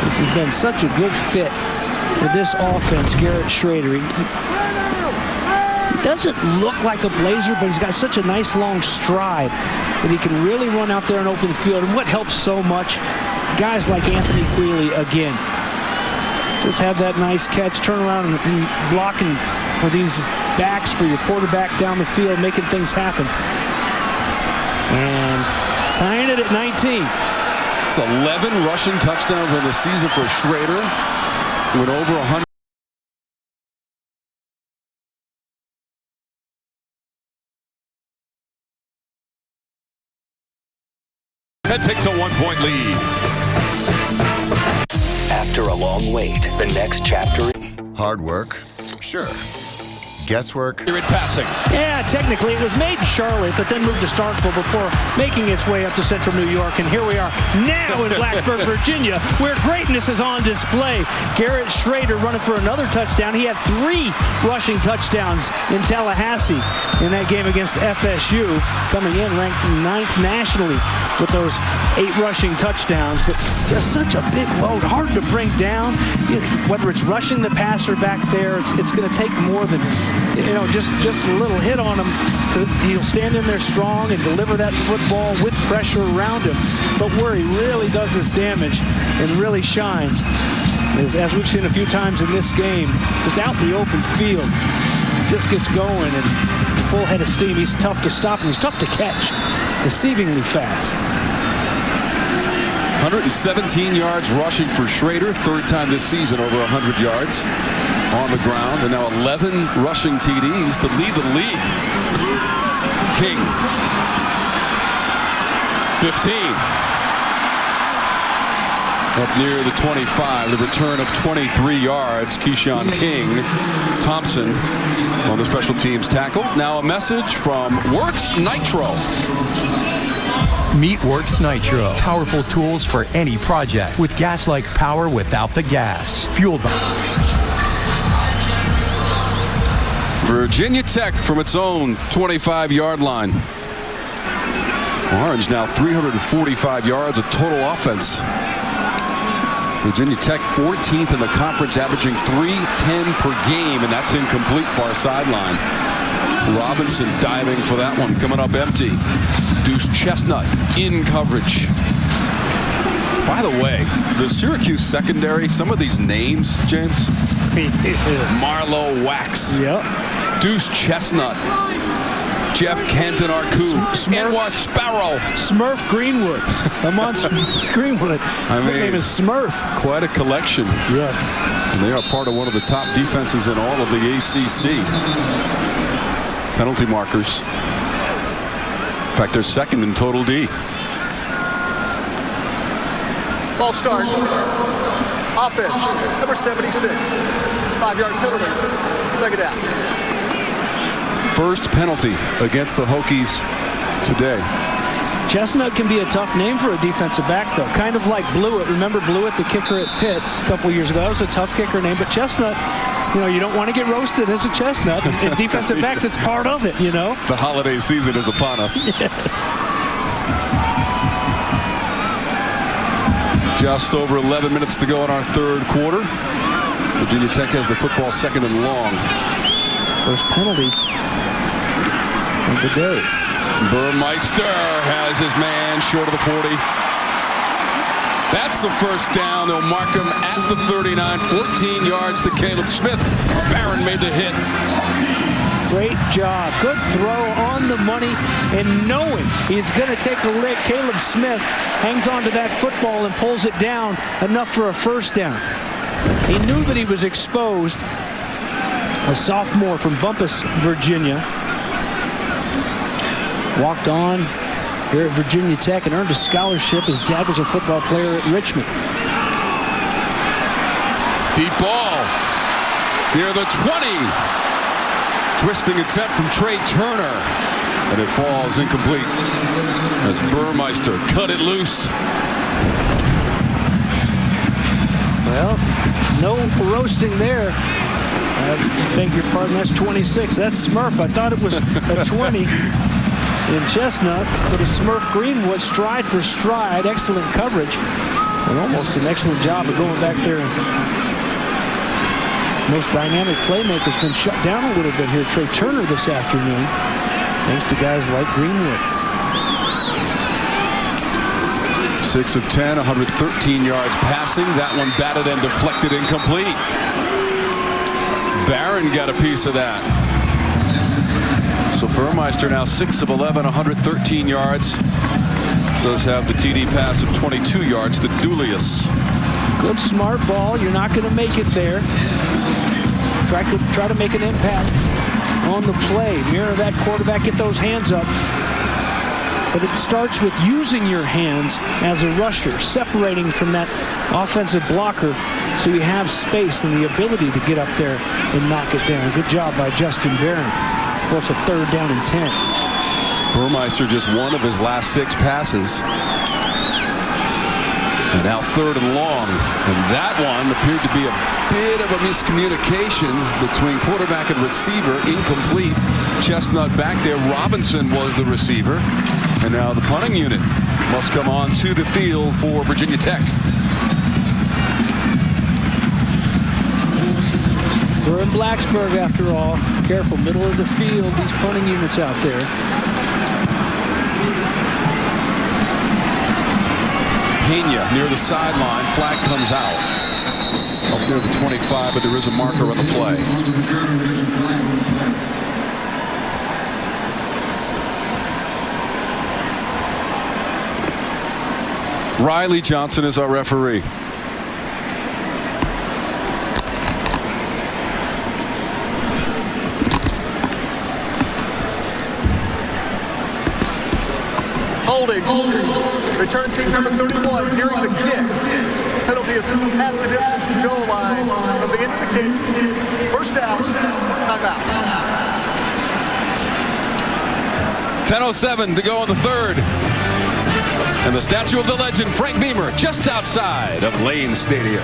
This has been such a good fit for this offense, Garrett Shrader. He doesn't look like a Blazer, but he's got such a nice long stride that he can really run out there and open the field. And what helps so much, guys like Anthony Quealy, again, just have that nice catch, turn around and blocking for these backs, for your quarterback down the field, making things happen. And tying it at 19. It's 11 rushing touchdowns on the season for Shrader. Went over 100. That takes a 1-point lead. After a long wait, the next chapter. Hard work? Sure. Guesswork? You're in passing. Yeah, technically it was made in Charlotte, but then moved to Starkville before making its way up to Central New York. And here we are now in Blacksburg, Virginia, where greatness is on display. Garrett Shrader running for another touchdown. He had 3 rushing touchdowns in Tallahassee in that game against FSU, coming in ranked 9th nationally with those 8 rushing touchdowns. But just such a big load, hard to bring down. You know, whether it's rushing the passer back there, it's going to take more than, just a little hit on him. He'll stand in there strong and deliver that football with pressure around him. But where he really does his damage and really shines is, as we've seen a few times in this game, just out in the open field. Just gets going and full head of steam. He's tough to stop and he's tough to catch. Deceivingly fast. 117 yards rushing for Shrader. 3rd time this season over 100 yards on the ground. And now 11 rushing TDs to lead the league. King. 15. Up near the 25, the return of 23 yards. Keyshawn King Thompson on the special teams tackle. Now a message from Works Nitro. Meet Works Nitro. Powerful tools for any project with gas-like power without the gas. Fueled by Virginia Tech from its own 25-yard line. Orange now 345 yards of total offense. Virginia Tech 14th in the conference, averaging 310 per game, and that's incomplete far sideline. Robinson diving for that one, coming up empty. Deuce Chestnut in coverage. By the way, the Syracuse secondary, some of these names, James. Marlowe Wax. Yep. Deuce Chestnut. Jeff Canton Arcu. Anwar Sparrow. Smurf Greenwood. Amon Greenwood. His name is Smurf. Quite a collection. Yes. And they are part of one of the top defenses in all of the ACC. Penalty markers. In fact, they're second in total D. Ball start. Offense, number 76. 5-yard penalty. Second down. First penalty against the Hokies today. Chestnut can be a tough name for a defensive back, though. Kind of like Blewett. Remember Blewett, the kicker at Pitt a couple years ago? That was a tough kicker name. But Chestnut, you know, you don't want to get roasted as a Chestnut. In defensive backs, it's part of it, you know? The holiday season is upon us. Yes. Just over 11 minutes to go in our third quarter. Virginia Tech has the football second and long. First penalty of the day. Burmeister has his man short of the 40. That's the first down. They'll mark him at the 39. 14 yards to Caleb Smith. Barron made the hit. Great job. Good throw on the money, and knowing he's going to take a lick, Caleb Smith hangs on to that football and pulls it down enough for a first down. He knew that he was exposed. A sophomore from Bumpus, Virginia. Walked on here at Virginia Tech and earned a scholarship. His dad was a football player at Richmond. Deep ball near the 20. Twisting attempt from Trey Turner, and it falls incomplete as Burmeister cut it loose. Well, no roasting there. I beg your pardon, that's 26. That's Smurf. I thought it was a 20 in Chestnut, but a Smurf Greenwood, stride for stride, excellent coverage, and almost an excellent job of going back there. Most dynamic playmaker's been shut down a little bit here. Trey Turner this afternoon, thanks to guys like Greenwood. 6 of 10, 113 yards passing. That one batted and deflected, incomplete. Barron got a piece of that. So Burmeister now 6 of 11, 113 yards. Does have the TD pass of 22 yards to Dulius. Good smart ball. You're not going to make it there. Try to make an impact on the play. Mirror that quarterback. Get those hands up. But it starts with using your hands as a rusher, separating from that offensive blocker so you have space and the ability to get up there and knock it down. Good job by Justin Barron. Force a third down and 10. Burmeister just one of his last 6 passes. And now third and long. And that one appeared to be a bit of a miscommunication between quarterback and receiver. Incomplete. Chestnut back there. Robinson was the receiver. And now the punting unit must come on to the field for Virginia Tech. We're in Blacksburg after all. Careful, middle of the field. These punting units out there. Pena near the sideline. Flag comes out. Up near the 25, but there is a marker on the play. Riley Johnson is our referee. Holding. Return team number 31 during the kick. is half the distance from goal line from the end of the kick. First down, timeout. 10:07 to go in the third. And the statue of the legend, Frank Beamer, just outside of Lane Stadium.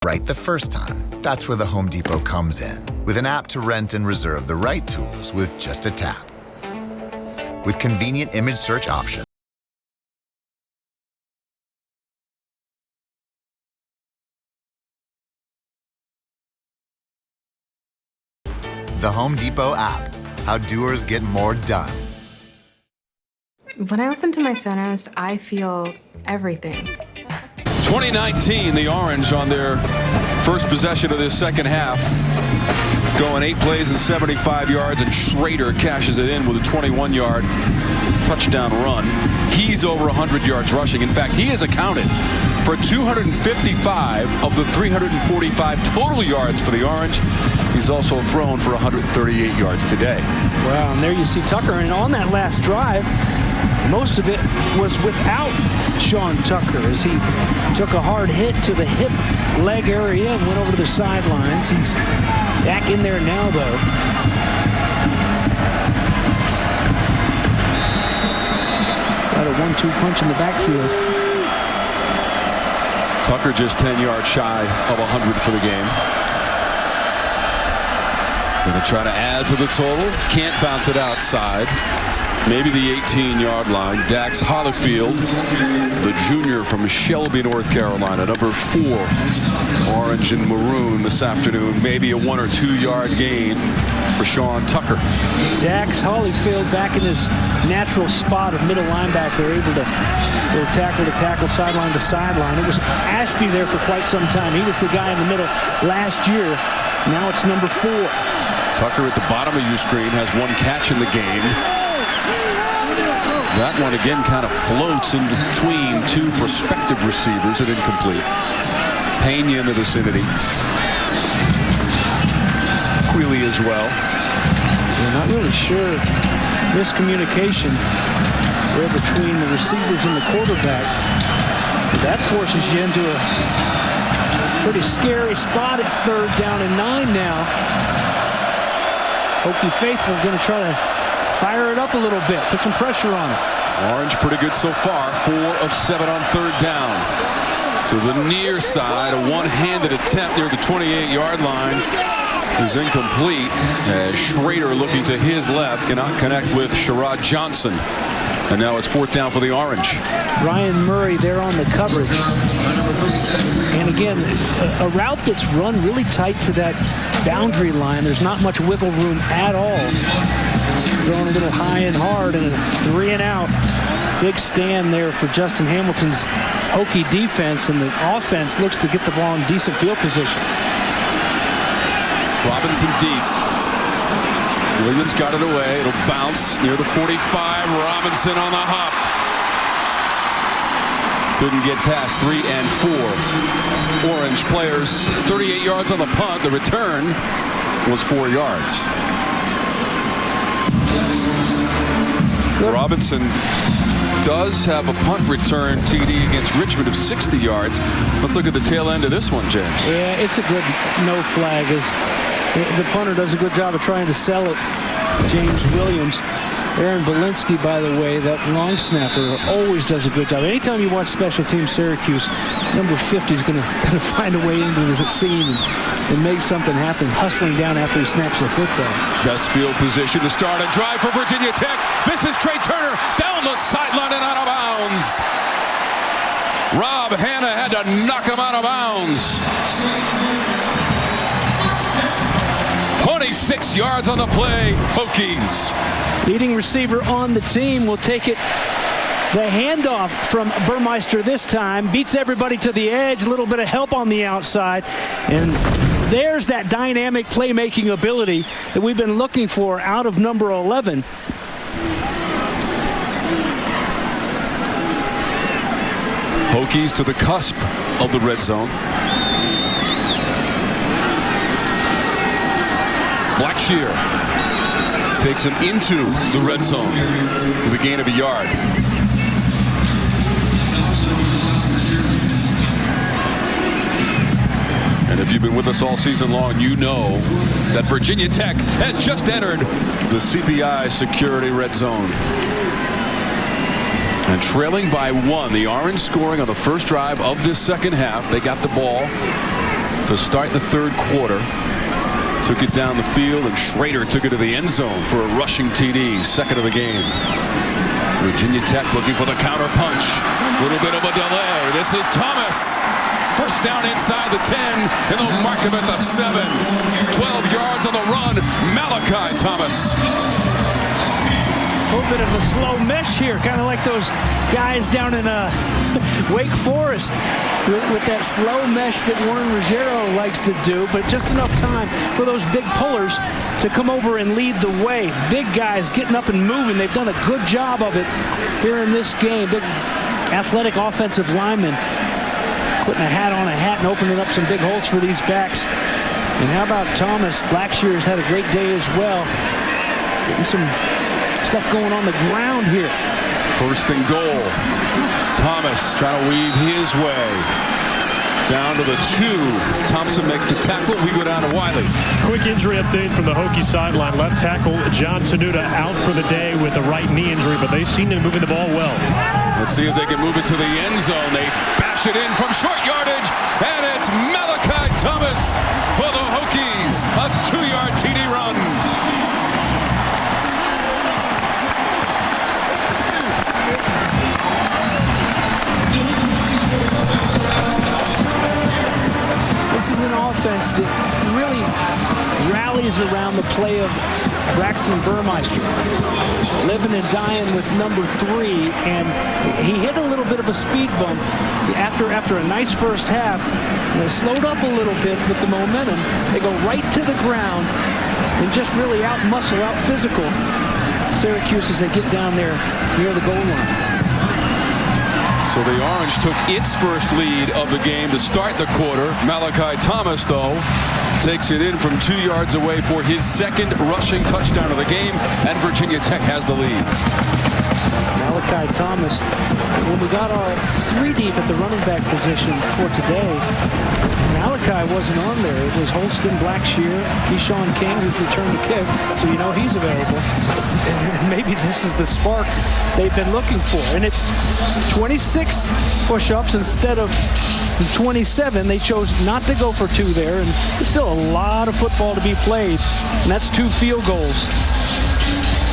Right the first time. That's where the Home Depot comes in, with an app to rent and reserve the right tools with just a tap. With convenient image search options. The Home Depot app. How doers get more done. When I listen to my Sonos, I feel everything. 2019, the Orange on their first possession of this second half. Going 8 plays and 75 yards, and Shrader cashes it in with a 21-yard touchdown run. He's over 100 yards rushing. In fact, he has accounted for 255 of the 345 total yards for the Orange. He's also thrown for 138 yards today. Wow, and there you see Tucker. And on that last drive, most of it was without Sean Tucker as he took a hard hit to the hip leg area and went over to the sidelines. He's back in there now, though. Got a 1-2 punch in the backfield. Tucker just 10 yards shy of 100 for the game. Going to try to add to the total. Can't bounce it outside. Maybe the 18-yard line. Dax Hollifield, the junior from Shelby, North Carolina, number 4. Orange and maroon this afternoon. Maybe a 1 or 2 yard gain for Sean Tucker. Dax Hollifield back in his natural spot of middle linebacker, able to go tackle to tackle, sideline to sideline. It was Ashby there for quite some time. He was the guy in the middle last year. Now it's number 4. Tucker at the bottom of your screen has 1 catch in the game. That one again kind of floats in between 2 prospective receivers and incomplete. Pena in the vicinity. Quealy as well. We're not really sure. Miscommunication there between the receivers and the quarterback. That forces you into a pretty scary spot at 3rd down and 9 now. Hokie faithful going to try to fire it up a little bit, put some pressure on it. Orange pretty good so far. 4 of 7 on 3rd down. To the near side, a one-handed attempt near the 28-yard line is incomplete. As Shrader looking to his left cannot connect with Sherrod Johnson. And now it's 4th down for the Orange. Ryan Murray there on the coverage. And again, a route that's run really tight to that boundary line. There's not much wiggle room at all. Thrown a little high and hard, and a 3 and out. Big stand there for Justin Hamilton's Hokie defense, and the offense looks to get the ball in decent field position. Robinson deep. Williams got it away. It'll bounce near the 45. Robinson on the hop. Couldn't get past 3 and 4. Orange players 38 yards on the punt. The return was 4 yards. Robinson does have a punt return TD against Richmond of 60 yards. Let's look at the tail end of this one, James. Yeah, it's a good no flag. The punter does a good job of trying to sell it. James Williams. Aaron Belinsky, by the way, that long snapper, always does a good job. Anytime you watch special teams Syracuse, number 50 is going to find a way into the scene and make something happen, hustling down after he snaps the football. Best field position to start a drive for Virginia Tech. This is Trey Turner down the sideline and out of bounds. Rob Hanna had to knock him out of bounds. 26 yards on the play, Hokies. Leading receiver on the team will take it. The handoff from Burmeister this time. Beats everybody to the edge. A little bit of help on the outside. And there's that dynamic playmaking ability that we've been looking for out of number 11. Hokies to the cusp of the red zone. Blackshear takes him into the red zone with a gain of a yard. And if you've been with us all season long, you know that Virginia Tech has just entered the CPI Security Red Zone. And trailing by 1, the Orange scoring on the first drive of this second half. They got the ball to start the third quarter. Took it down the field, and Shrader took it to the end zone for a rushing TD, second of the game. Virginia Tech looking for the counter punch. A little bit of a delay. This is Thomas. First down inside the 10, and they'll mark him at the 7. 12 yards on the run. Malachi Thomas. A little bit of a slow mesh here, kind of like those guys down in Wake Forest with that slow mesh that Warren Ruggiero likes to do, but just enough time for those big pullers to come over and lead the way. Big guys getting up and moving. They've done a good job of it here in this game. Big athletic offensive linemen putting a hat on a hat and opening up some big holes for these backs. And how about Thomas? Blackshear's had a great day as well. Getting some stuff going on the ground here. First and goal. Thomas trying to weave his way down to the 2. Thompson makes the tackle. We go down to Wiley. Quick injury update from the Hokies sideline. Left tackle John Tenuta out for the day with a right knee injury, but they seem to be moving the ball well. Let's see if they can move it to the end zone. They bash it in from short yardage, and it's Malachi Thomas for the Hokies. A 2-yard TD run. This is an offense that really rallies around the play of Braxton Burmeister, living and dying with number 3, and he hit a little bit of a speed bump after a nice first half. They slowed up a little bit with the momentum. They go right to the ground and just really out-muscle, out-physical Syracuse as they get down there near the goal line. So the Orange took its first lead of the game to start the quarter. Malachi Thomas, though, takes it in from 2 yards away for his second rushing touchdown of the game, and Virginia Tech has the lead. Malachi Thomas, when we got our 3 deep at the running back position for today, Malachi wasn't on there. It was Holston, Blackshear, Keyshawn King, who's returned the kick, so you know he's available. And maybe this is the spark they've been looking for. And it's 26 push-ups instead of 27. They chose not to go for 2 there, and it's still a lot of football to be played, and that's 2 field goals.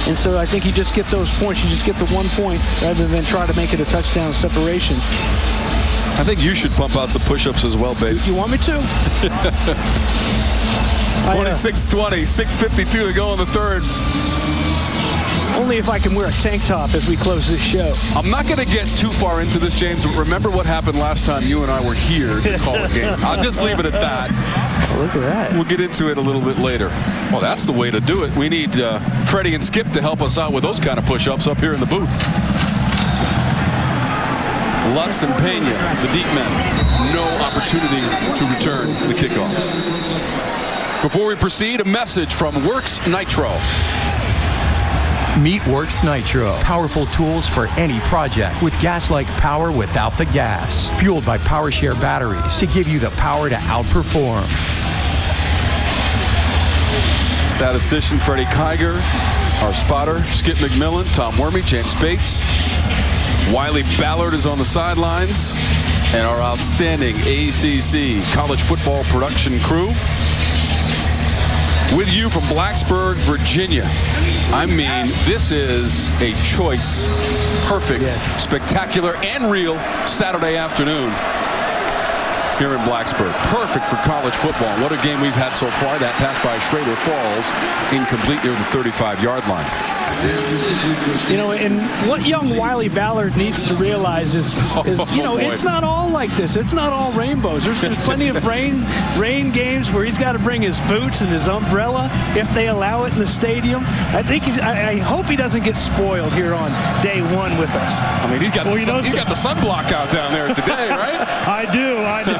And so I think you just get those points. You just get the 1 point rather than try to make it a touchdown separation. I think you should pump out some push-ups as well, Bates. You want me to? 26-20, 6:52 to go in the third. Only if I can wear a tank top as we close this show. I'm not going to get too far into this, James. Remember what happened last time you and I were here to call a game. I'll just leave it at that. Look at that. We'll get into it a little bit later. Well, that's the way to do it. We need Freddie and Skip to help us out with those kind of push-ups up here in the booth. Lutz and Pena, the deep men, no opportunity to return the kickoff. Before we proceed, a message from Works Nitro. Meet Works Nitro. Powerful tools for any project with gas-like power without the gas. Fueled by PowerShare batteries to give you the power to outperform. Statistician Freddie Kiger, our spotter Skip McMillan, Tom Wormy, James Bates. Wiley Ballard is on the sidelines, and our outstanding ACC college football production crew. With you from Blacksburg, Virginia. I mean, this is a choice, perfect, spectacular, and real Saturday afternoon here in Blacksburg. Perfect for college football. What a game we've had so far. That pass by Shrader falls incomplete near the 35-yard line. You know, and what young Wiley Ballard needs to realize is you know, it's not all like this. It's not all rainbows. There's plenty of rain games where he's got to bring his boots and his umbrella if they allow it in the stadium. I hope he doesn't get spoiled here on day 1 with us. I mean, he's got the sunblock out down there today, right? I do.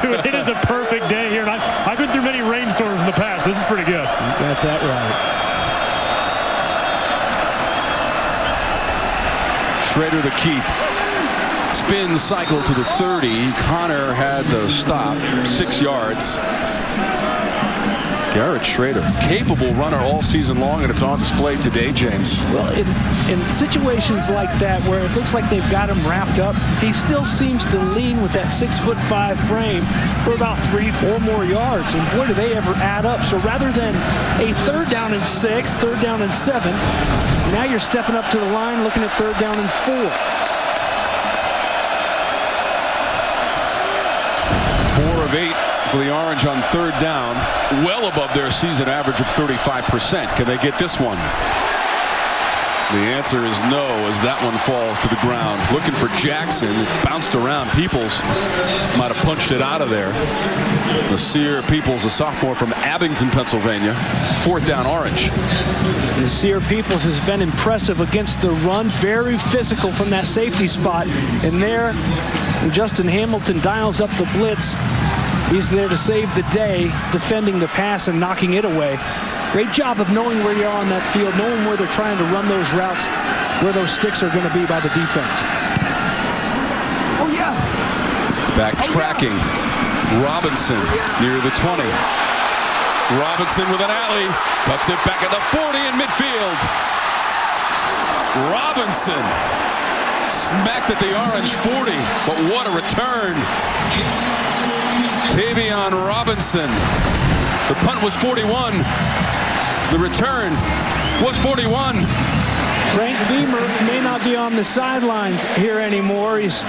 It is a perfect day here, and I've been through many rainstorms in the past. This is pretty good. You got that right. Shrader the keep. Spin cycle to the 30. Connor had the stop, 6 yards. Garrett Shrader, capable runner all season long, and it's on display today, James. Well, in situations like that where it looks like they've got him wrapped up, he still seems to lean with that 6'5" frame for about 3-4 more yards. And boy, do they ever add up. So rather than a 3rd down and 6, 3rd down and 7, now you're stepping up to the line looking at 3rd down and 4. 4 of 8 for the Orange on 3rd down, well above their season average of 35%. Can they get this one? The answer is no, as that one falls to the ground. Looking for Jackson. It bounced around. Peoples might have punched it out of there. Nasir Peoples, a sophomore from Abington, Pennsylvania. 4th down, Orange. Nasir Peoples has been impressive against the run. Very physical from that safety spot. And there, Justin Hamilton dials up the blitz. He's there to save the day, defending the pass and knocking it away. Great job of knowing where you are on that field, knowing where they're trying to run those routes, where those sticks are going to be by the defense. Oh, yeah. Backtracking. Robinson near the 20. Robinson with an alley. Cuts it back at the 40 in midfield. Robinson smacked at the Orange 40, but what a return. Tavion Robinson. The punt was 41. The return was 41. Frank Beamer may not be on the sidelines here anymore. He's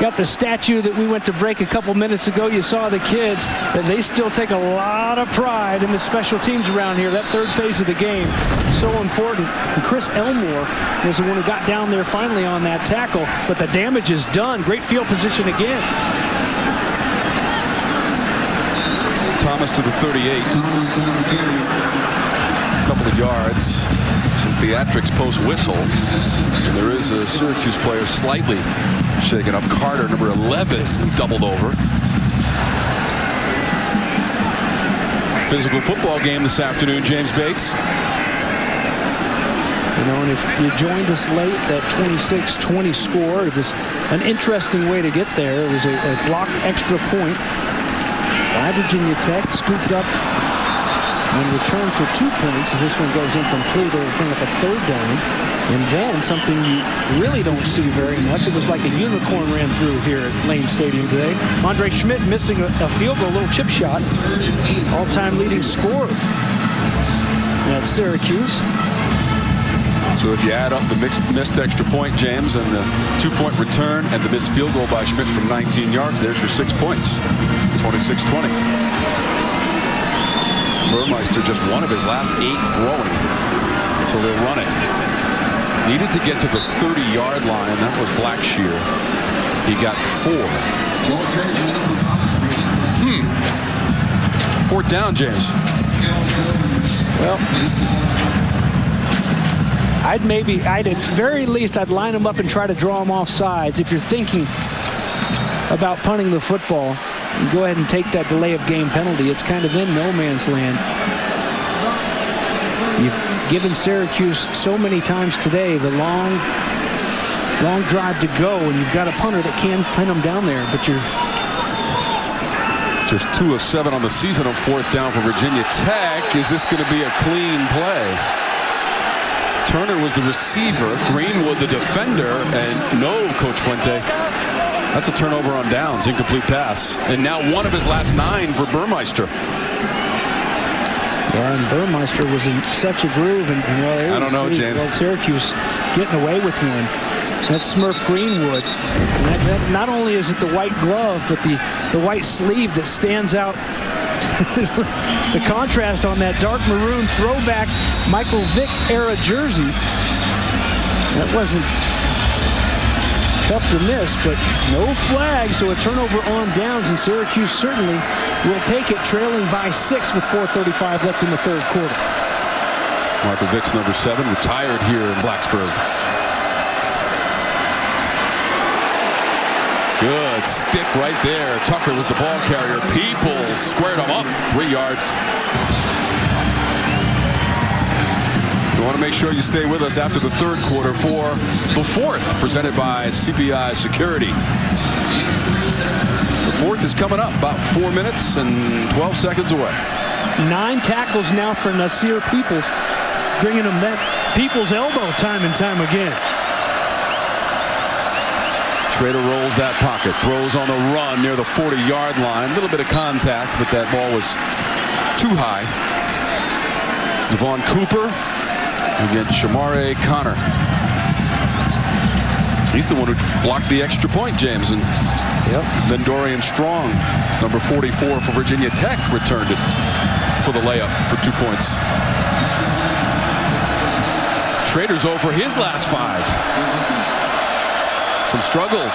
got the statue that we went to break a couple minutes ago. You saw the kids, and they still take a lot of pride in the special teams around here. That 3rd phase of the game, so important. And Chris Elmore was the one who got down there finally on that tackle, but the damage is done. Great field position again. Thomas to the 38. A couple of yards. Some theatrics post whistle. And there is a Syracuse player slightly shaken up. Carter, number 11, doubled over. Physical football game this afternoon, James Bates. You know, and if you joined us late, that 26-20 score, it was an interesting way to get there. It was a blocked extra point. Virginia Tech scooped up and returned for 2 points as this one goes incomplete. It'll bring up a 3rd down. And then something you really don't see very much. It was like a unicorn ran through here at Lane Stadium today. Andre Schmidt missing a field goal, a little chip shot. All-time leading scorer at Syracuse. So if you add up the missed extra point, James, and the 2-point return and the missed field goal by Schmidt from 19 yards, there's your 6 points. 26-20. Burmeister just one of his last 8 throwing. So they'll run it. Needed to get to the 30-yard line. That was Blackshear. He got 4. 4th down, James. Well, at very least, I'd line them up and try to draw them off sides. If you're thinking about punting the football, you go ahead and take that delay of game penalty. It's kind of in no man's land. You've given Syracuse so many times today the long drive to go, and you've got a punter that can pin them down there, but you're just 2 of 7 on the season on 4th down for Virginia Tech. Is this going to be a clean play? Turner was the receiver, Greenwood the defender, and no, Coach Fuente. That's a turnover on downs, incomplete pass. And now 1 of his last 9 for Burmeister. Yeah, and Burmeister was in such a groove. And well, I don't know, James. Well, Syracuse getting away with one. That's Smurf Greenwood. And that not only is it the white glove, but the white sleeve that stands out. The contrast on that dark maroon throwback Michael Vick era jersey. That wasn't tough to miss, but no flag, so a turnover on downs, and Syracuse certainly will take it, trailing by 6 with 4:35 left in the 3rd quarter. Michael Vick's number 7, retired here in Blacksburg. Good stick right there. Tucker was the ball carrier. People squared him up. 3 yards. You want to make sure you stay with us after the third quarter for the fourth, presented by CPI Security. The fourth is coming up, about 4 minutes and 12 seconds away. 9 tackles now for Nasir Peoples, bringing him that Peoples elbow time and time again. Shrader rolls that pocket, throws on the run near the 40-yard line. A little bit of contact, but that ball was too high. Devon Cooper against Shamare Connor. He's the one who blocked the extra point, James. And then Dorian Strong, number 44 for Virginia Tech, returned it for the layup for 2 points. Shrader's over his last 5. Some struggles.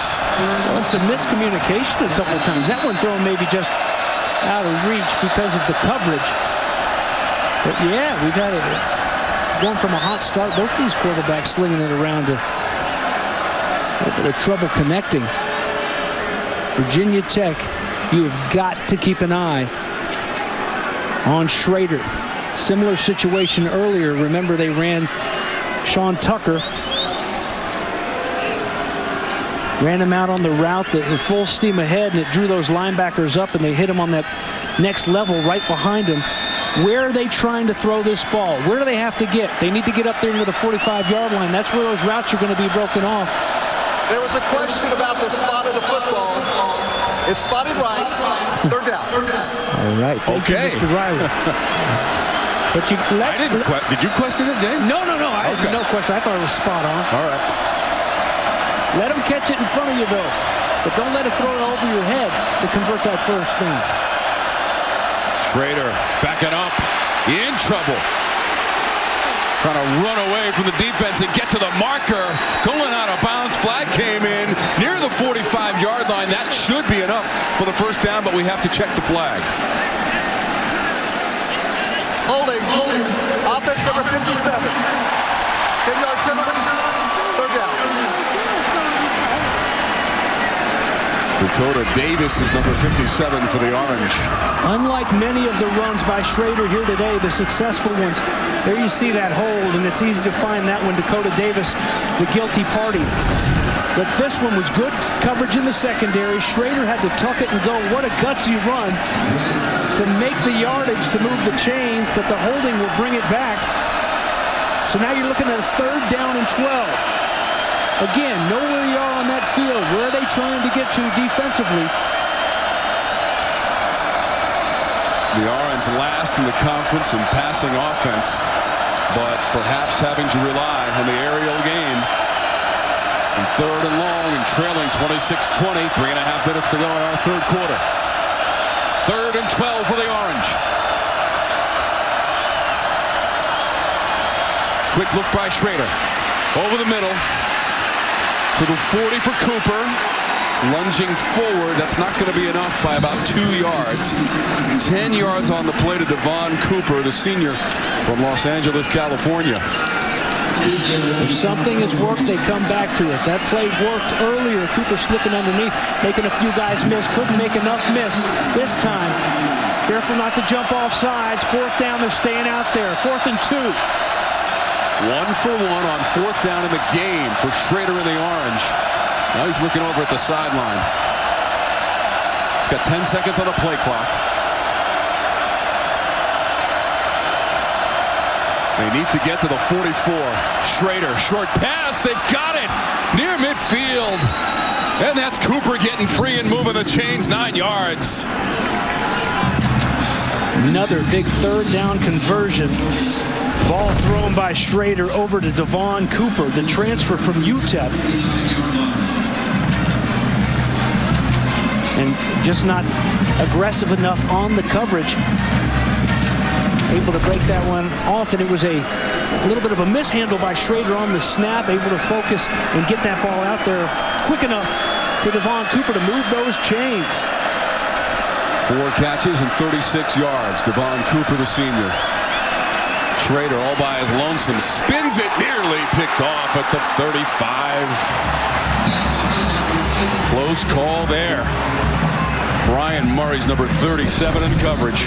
Well, some miscommunication a couple of times. That one thrown maybe just out of reach because of the coverage. But yeah, we've had it going from a hot start. Both of these quarterbacks slinging it around, a little bit of trouble connecting. Virginia Tech, you have got to keep an eye on Shrader. Similar situation earlier. Remember, they ran Sean Tucker. Ran him out on the route that full steam ahead, and it drew those linebackers up, and they hit him on that next level right behind him. Where are they trying to throw this ball? Where do they have to get? They need to get up there into the 45-yard line. That's where those routes are going to be broken off. There was a question about the spot of the football. It's spotted right. They're down. All right. Thank you, Mr. Riley. But you did you question it, James? No. I had no question. I thought it was spot on. All right. Let them catch it in front of you, though. But don't let it throw it over your head to convert that first down. Shrader backing up. In trouble. Trying to run away from the defense and get to the marker. Going out of bounds. Flag came in near the 45-yard line. That should be enough for the first down, but we have to check the flag. Holding. Offense number 57. 10-yard penalty. Third down. Dakota Davis is number 57 for the Orange. Unlike many of the runs by Shrader here today, the successful ones, there you see that hold, and it's easy to find that one. Dakota Davis, the guilty party. But this one was good coverage in the secondary. Shrader had to tuck it and go. What a gutsy run to make the yardage to move the chains, but the holding will bring it back. So now you're looking at a 3rd down and 12. Again, know where you are on that field. Where are they trying to get to defensively? The Orange last in the conference in passing offense, but perhaps having to rely on the aerial game. And 3rd and long and trailing 26-20. 3.5 minutes to go in our third quarter. 3rd and 12 for the Orange. Quick look by Shrader. Over the middle. To the 40 for Cooper. Lunging forward. That's not going to be enough by about 2 yards. 10 yards on the play to Devon Cooper, the senior from Los Angeles, California. If something has worked, they come back to it. That play worked earlier. Cooper slipping underneath, making a few guys miss. Couldn't make enough miss this time. Careful not to jump off sides. 4th down, they're staying out there. 4th and 2. 1 for 1 on 4th down in the game for Shrader in the Orange. Now he's looking over at the sideline. He's got 10 seconds on the play clock. They need to get to the 44. Shrader, short pass. They've got it near midfield. And that's Cooper getting free and moving the chains 9 yards. Another big 3rd down conversion. Ball thrown by Shrader over to Devon Cooper, the transfer from UTEP. And just not aggressive enough on the coverage. Able to break that one off, and it was a little bit of a mishandle by Shrader on the snap, able to focus and get that ball out there quick enough to Devon Cooper to move those chains. 4 catches and 36 yards. Devon Cooper, the senior. Shrader all by his lonesome, spins it, nearly picked off at the 35. Close call there. Brian Murray's number 37 in coverage.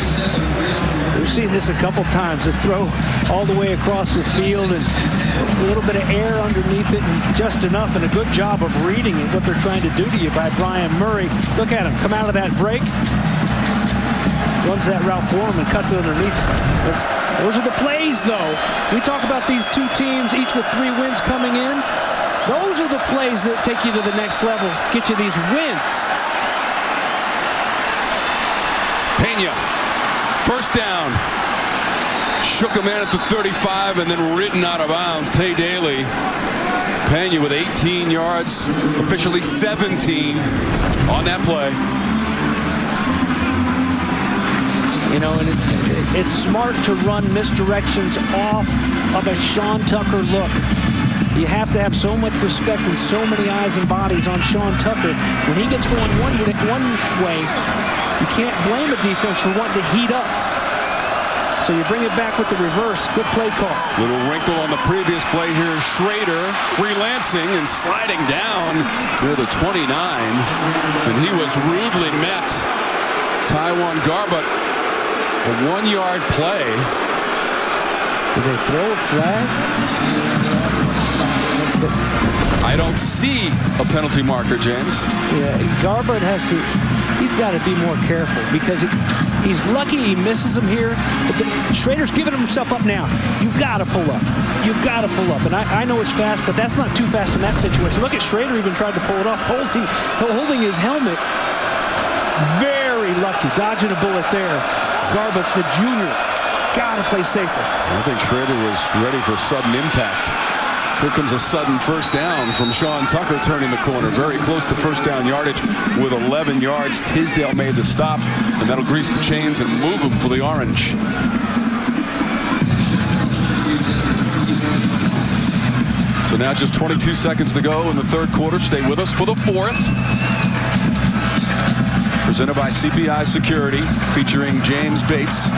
There's seen this a couple times. The throw all the way across the field and a little bit of air underneath it and just enough, and a good job of reading it, what they're trying to do to you by Brian Murray. Look at him come out of that break. Runs that route for him and cuts it underneath. Those are the plays, though. We talk about these two teams, each with 3 wins coming in. Those are the plays that take you to the next level, get you these wins. Pena, first down. Shook a man at the 35 and then ridden out of bounds. Tay Daly. Pena with 18 yards, officially 17 on that play. You know, and it's smart to run misdirections off of a Sean Tucker look. You have to have so much respect and so many eyes and bodies on Sean Tucker. When he gets going one way, you can't blame a defense for wanting to heat up. So you bring it back with the reverse. Good play call. Little wrinkle on the previous play here. Shrader freelancing and sliding down near the 29. And he was rudely met. Taiwan Garbutt, a 1-yard play. Did they throw a flag? I don't see a penalty marker, James. Yeah, Garbutt he's got to be more careful because he's lucky he misses him here. But Shrader's giving himself up now. You've got to pull up. You've got to pull up. And I know it's fast, but that's not too fast in that situation. Look at Shrader even tried to pull it off, holding his helmet. Very lucky, dodging a bullet there. Garbutt, the junior, got to play safer. I think Shrader was ready for sudden impact. Here comes a sudden first down from Sean Tucker turning the corner. Very close to first down yardage with 11 yards. Tisdale made the stop, and that'll grease the chains and move him for the Orange. So now just 22 seconds to go in the third quarter. Stay with us for the fourth. Presented by CPI Security, featuring James Bates.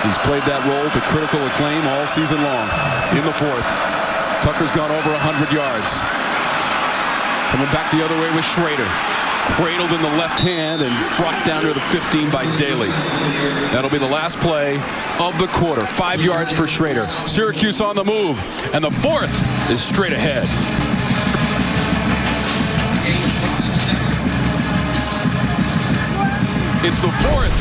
He's played that role to critical acclaim all season long. In the fourth, Tucker's gone over 100 yards. Coming back the other way with Shrader. Cradled in the left hand and brought down to the 15 by Daly. That'll be the last play of the quarter. 5 yards for Shrader. Syracuse on the move, and the fourth is straight ahead. It's the fourth.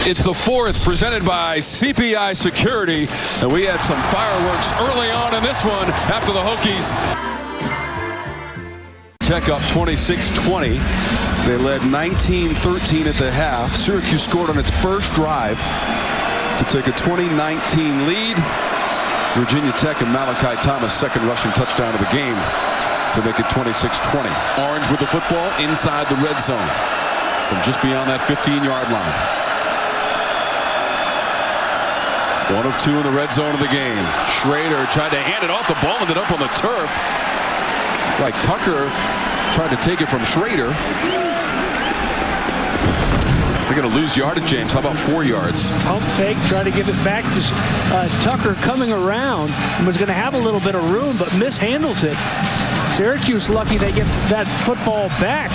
It's the fourth, presented by CPI Security. And we had some fireworks early on in this one after the Hokies. Tech up 26-20. They led 19-13 at the half. Syracuse scored on its first drive to take a 20-19 lead. Virginia Tech and Malachi Thomas, second rushing touchdown of the game to make it 26-20. Orange with the football inside the red zone from just beyond that 15-yard line. 1 of 2 in the red zone of the game. Shrader tried to hand it off the ball, ended up on the turf. Like Tucker tried to take it from Shrader. They're going to lose yardage, James. How about 4 yards? Pump fake, try to give it back to Tucker coming around. And was going to have a little bit of room, but mishandles it. Syracuse lucky they get that football back.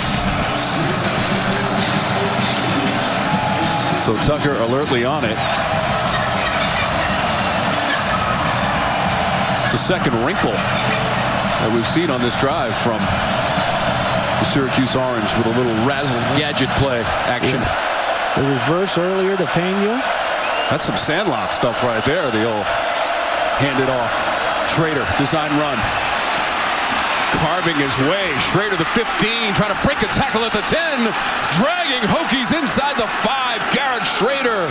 So Tucker alertly on it. It's the second wrinkle that we've seen on this drive from the Syracuse Orange with a little razzle gadget play action. The reverse earlier to Pena. That's some Sandlot stuff right there. The old hand it off. Shrader, design run. Carving his way. Shrader the 15, trying to break a tackle at the 10. Dragging Hokies inside the 5. Garrett Shrader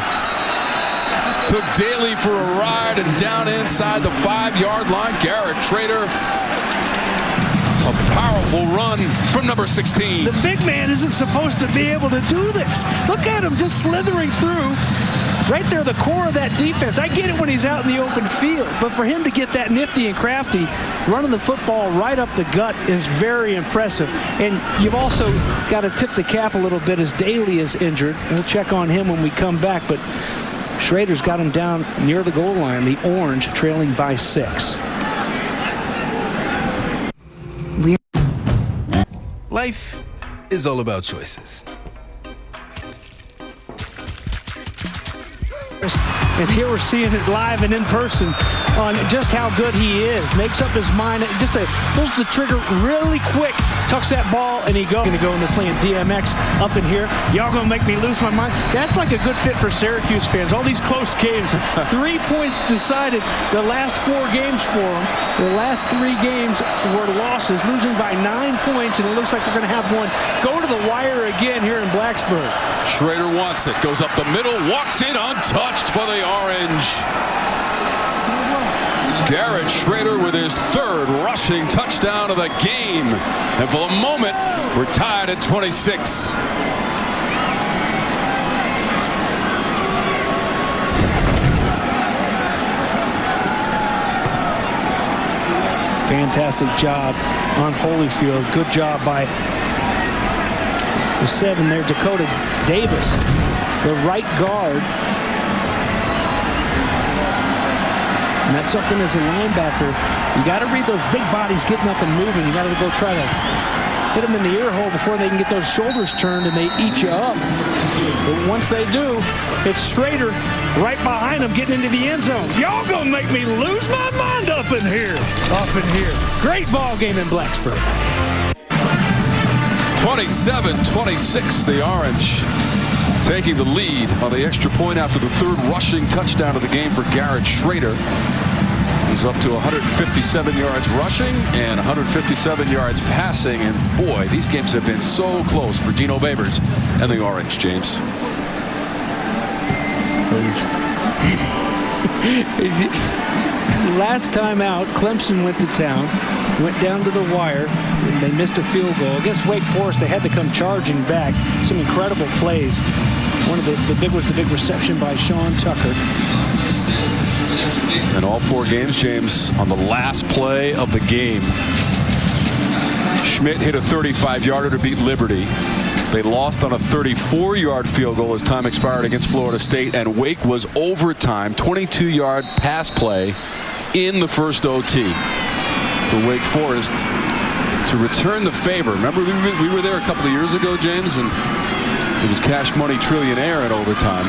took Daly for a ride and down inside the 5-yard line. Garrett Shrader, a powerful run from number 16. The big man isn't supposed to be able to do this. Look at him just slithering through. Right there, the core of that defense. I get it when he's out in the open field, but for him to get that nifty and crafty, running the football right up the gut is very impressive. And you've also got to tip the cap a little bit as Daly is injured. We'll check on him when we come back, but Shrader's got him down near the goal line, the Orange trailing by 6. Life is all about choices. And here we're seeing it live and in person on just how good he is. Makes up his mind. Pulls the trigger really quick. Tucks that ball and he goes. Going to go and they're playing DMX up in here. Y'all going to make me lose my mind. That's like a good fit for Syracuse fans. All these close games. 3 points decided the last 4 games for them. The last 3 games were losses, losing by 9 points, and it looks like we're going to have one go to the wire again here in Blacksburg. Shrader wants it. Goes up the middle. Walks in untouched for the Orange. Garrett Shrader with his 3rd rushing touchdown of the game. And for the moment, we're tied at 26. Fantastic job on Holyfield. Good job by the 7 there, Dakota Davis, the right guard. And that's something as a linebacker, you got to read those big bodies getting up and moving. You got to go try to hit them in the ear hole before they can get those shoulders turned and they eat you up. But once they do, it's Shrader right behind them getting into the end zone. Y'all gonna make me lose my mind up in here. Great ball game in Blacksburg. 27-26, the Orange taking the lead on the extra point after the 3rd rushing touchdown of the game for Garrett Shrader. He's up to 157 yards rushing and 157 yards passing. And boy, these games have been so close for Dino Babers and the Orange, James. Last time out, Clemson went to town, went down to the wire, and they missed a field goal. Against Wake Forest, they had to come charging back. Some incredible plays. One of the big was the big reception by Sean Tucker. And all 4 games, James, on the last play of the game, Schmidt hit a 35-yarder to beat Liberty. They lost on a 34-yard field goal as time expired against Florida State, and Wake was overtime, 22-yard pass play in the first OT for Wake Forest to return the favor. Remember, we were there a couple of years ago, James, and it was cash money trillionaire in overtime.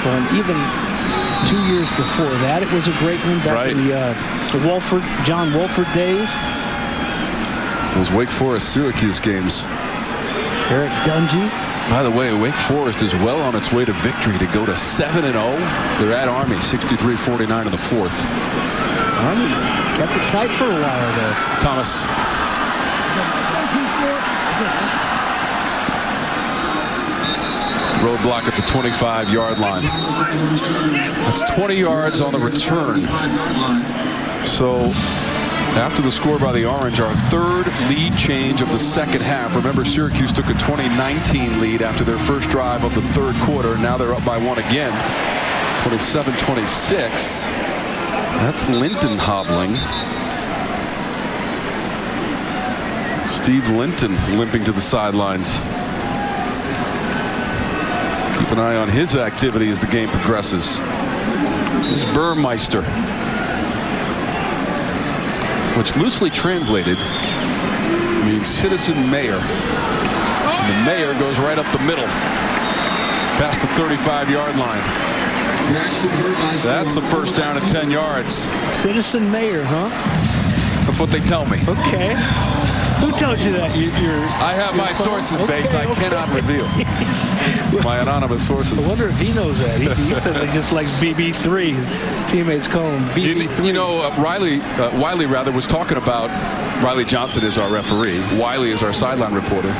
Well, and even 2 years before that, it was a great one back in the John Wolford days. Those Wake Forest Syracuse games. Eric Dungy. By the way, Wake Forest is well on its way to victory to go to 7-0. They're at Army, 63-49 in the 4th. Army kept it tight for a while there. Thomas. Roadblock at the 25-yard line. That's 20 yards on the return. So after the score by the Orange, our 3rd lead change of the second half. Remember, Syracuse took a 20-19 lead after their first drive of the 3rd quarter. Now they're up by 1 again. 27-26. That's Linton hobbling. Steve Linton limping to the sidelines. Keep an eye on his activity as the game progresses. There's Burmeister, which loosely translated means citizen mayor. And the mayor goes right up the middle, past the 35-yard line. That's the first down at 10 yards. Citizen mayor, huh? That's what they tell me. Okay. Who tells you that? I have my sources, Bates. I cannot reveal my anonymous sources. I wonder if he knows that. He said he just likes BB3. His teammates call him BB3. You know, Wiley was talking about, Riley Johnson is our referee. Wiley is our sideline reporter.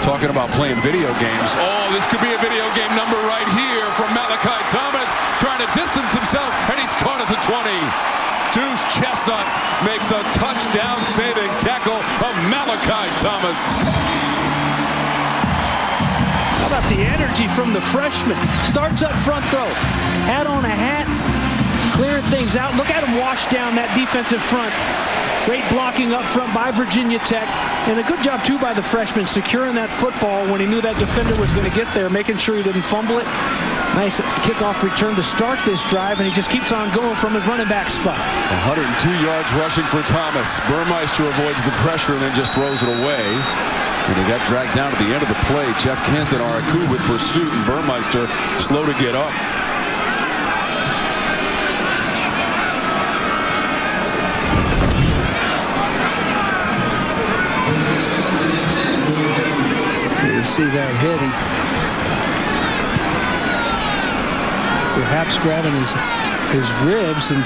Talking about playing video games. Oh, this could be a video game number right here from Malachi Thomas, trying to distance himself, and he's caught at the 20. Deuce Chestnut makes a touchdown-saving tackle of Malachi Thomas. How about the energy from the freshman? Starts up front throw. Hat on a hat, clearing things out. Look at him wash down that defensive front. Great blocking up front by Virginia Tech. And a good job, too, by the freshman, securing that football when he knew that defender was going to get there, making sure he didn't fumble it. Nice kickoff return to start this drive, and he just keeps on going from his running back spot. 102 yards rushing for Thomas. Burmeister avoids the pressure and then just throws it away. And he got dragged down at the end of the play. Jeff Canton, Araku with pursuit, and Burmeister slow to get up. see that hit. He perhaps grabbing his ribs, and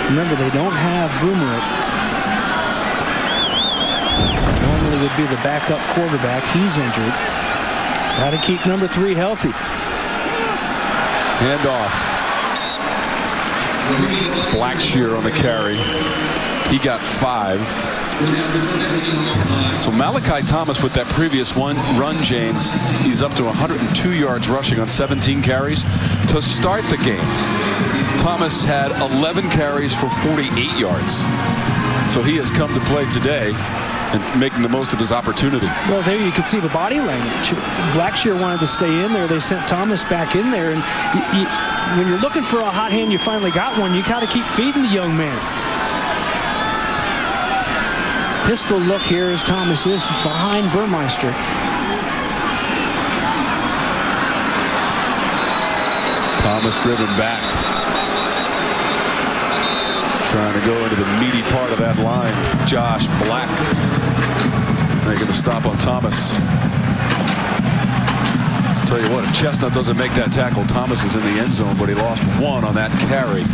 remember, they don't have Boomer. Normally would be the backup quarterback. He's injured. Got to keep number 3 healthy. Handoff. Blackshear on the carry. He got 5. So Malachi Thomas with that previous run, James, he's up to 102 yards rushing on 17 carries. To start the game, Thomas had 11 carries for 48 yards. So he has come to play today and making the most of his opportunity. Well, there you can see the body language. Blackshear wanted to stay in there. They sent Thomas back in there. And when you're looking for a hot hand, you finally got one. You got to keep feeding the young man. Pistol look here as Thomas is behind Burmeister. Thomas driven back. Trying to go into the meaty part of that line. Josh Black making the stop on Thomas. Tell you what, if Chestnut doesn't make that tackle, Thomas is in the end zone, but he lost 1 on that carry.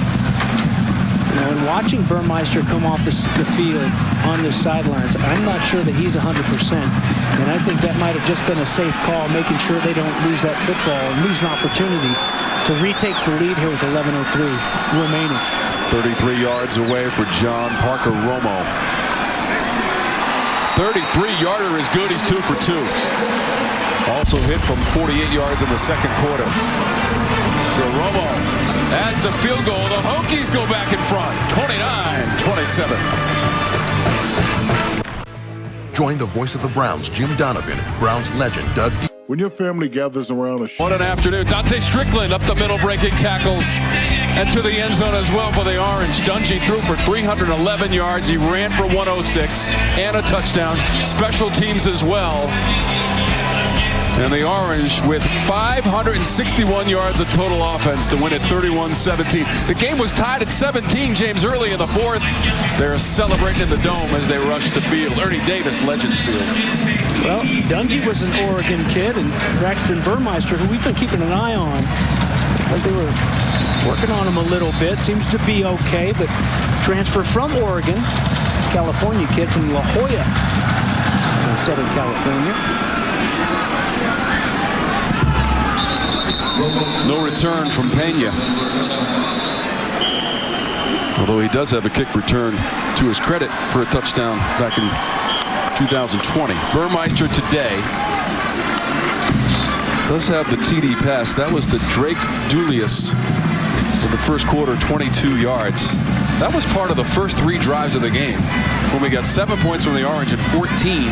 And watching Burmeister come off the field on the sidelines, I'm not sure that he's 100%. And I think that might have just been a safe call, making sure they don't lose that football and lose an opportunity to retake the lead here with 11:03 remaining. 33 yards away for John Parker Romo. 33-yarder is good. He's 2 for 2. Also hit from 48 yards in the second quarter. So Romo adds the field goal. The Hokies go back in front, 29-27. Join the voice of the Browns, Jim Donovan, Browns legend Doug D. When your family gathers around a What an afternoon. Dante Strickland up the middle breaking tackles and to the end zone as well for the Orange. Dungy threw for 311 yards. He ran for 106 and a touchdown. Special teams as well. And the Orange with 561 yards of total offense to win at 31-17. The game was tied at 17, James, early in the 4th. They're celebrating in the Dome as they rush the field. Ernie Davis, Legend Field. Well, Dungy was an Oregon kid, and Braxton Burmeister, who we've been keeping an eye on, like they were working on him a little bit. Seems to be okay, but transfer from Oregon, California kid from La Jolla, in Southern California. No return from Pena. Although he does have a kick return to his credit for a touchdown back in 2020. Burmeister today does have the TD pass. That was the Drake Julius in the first quarter, 22 yards. That was part of the first 3 drives of the game. When we got 7 points from the Orange and 14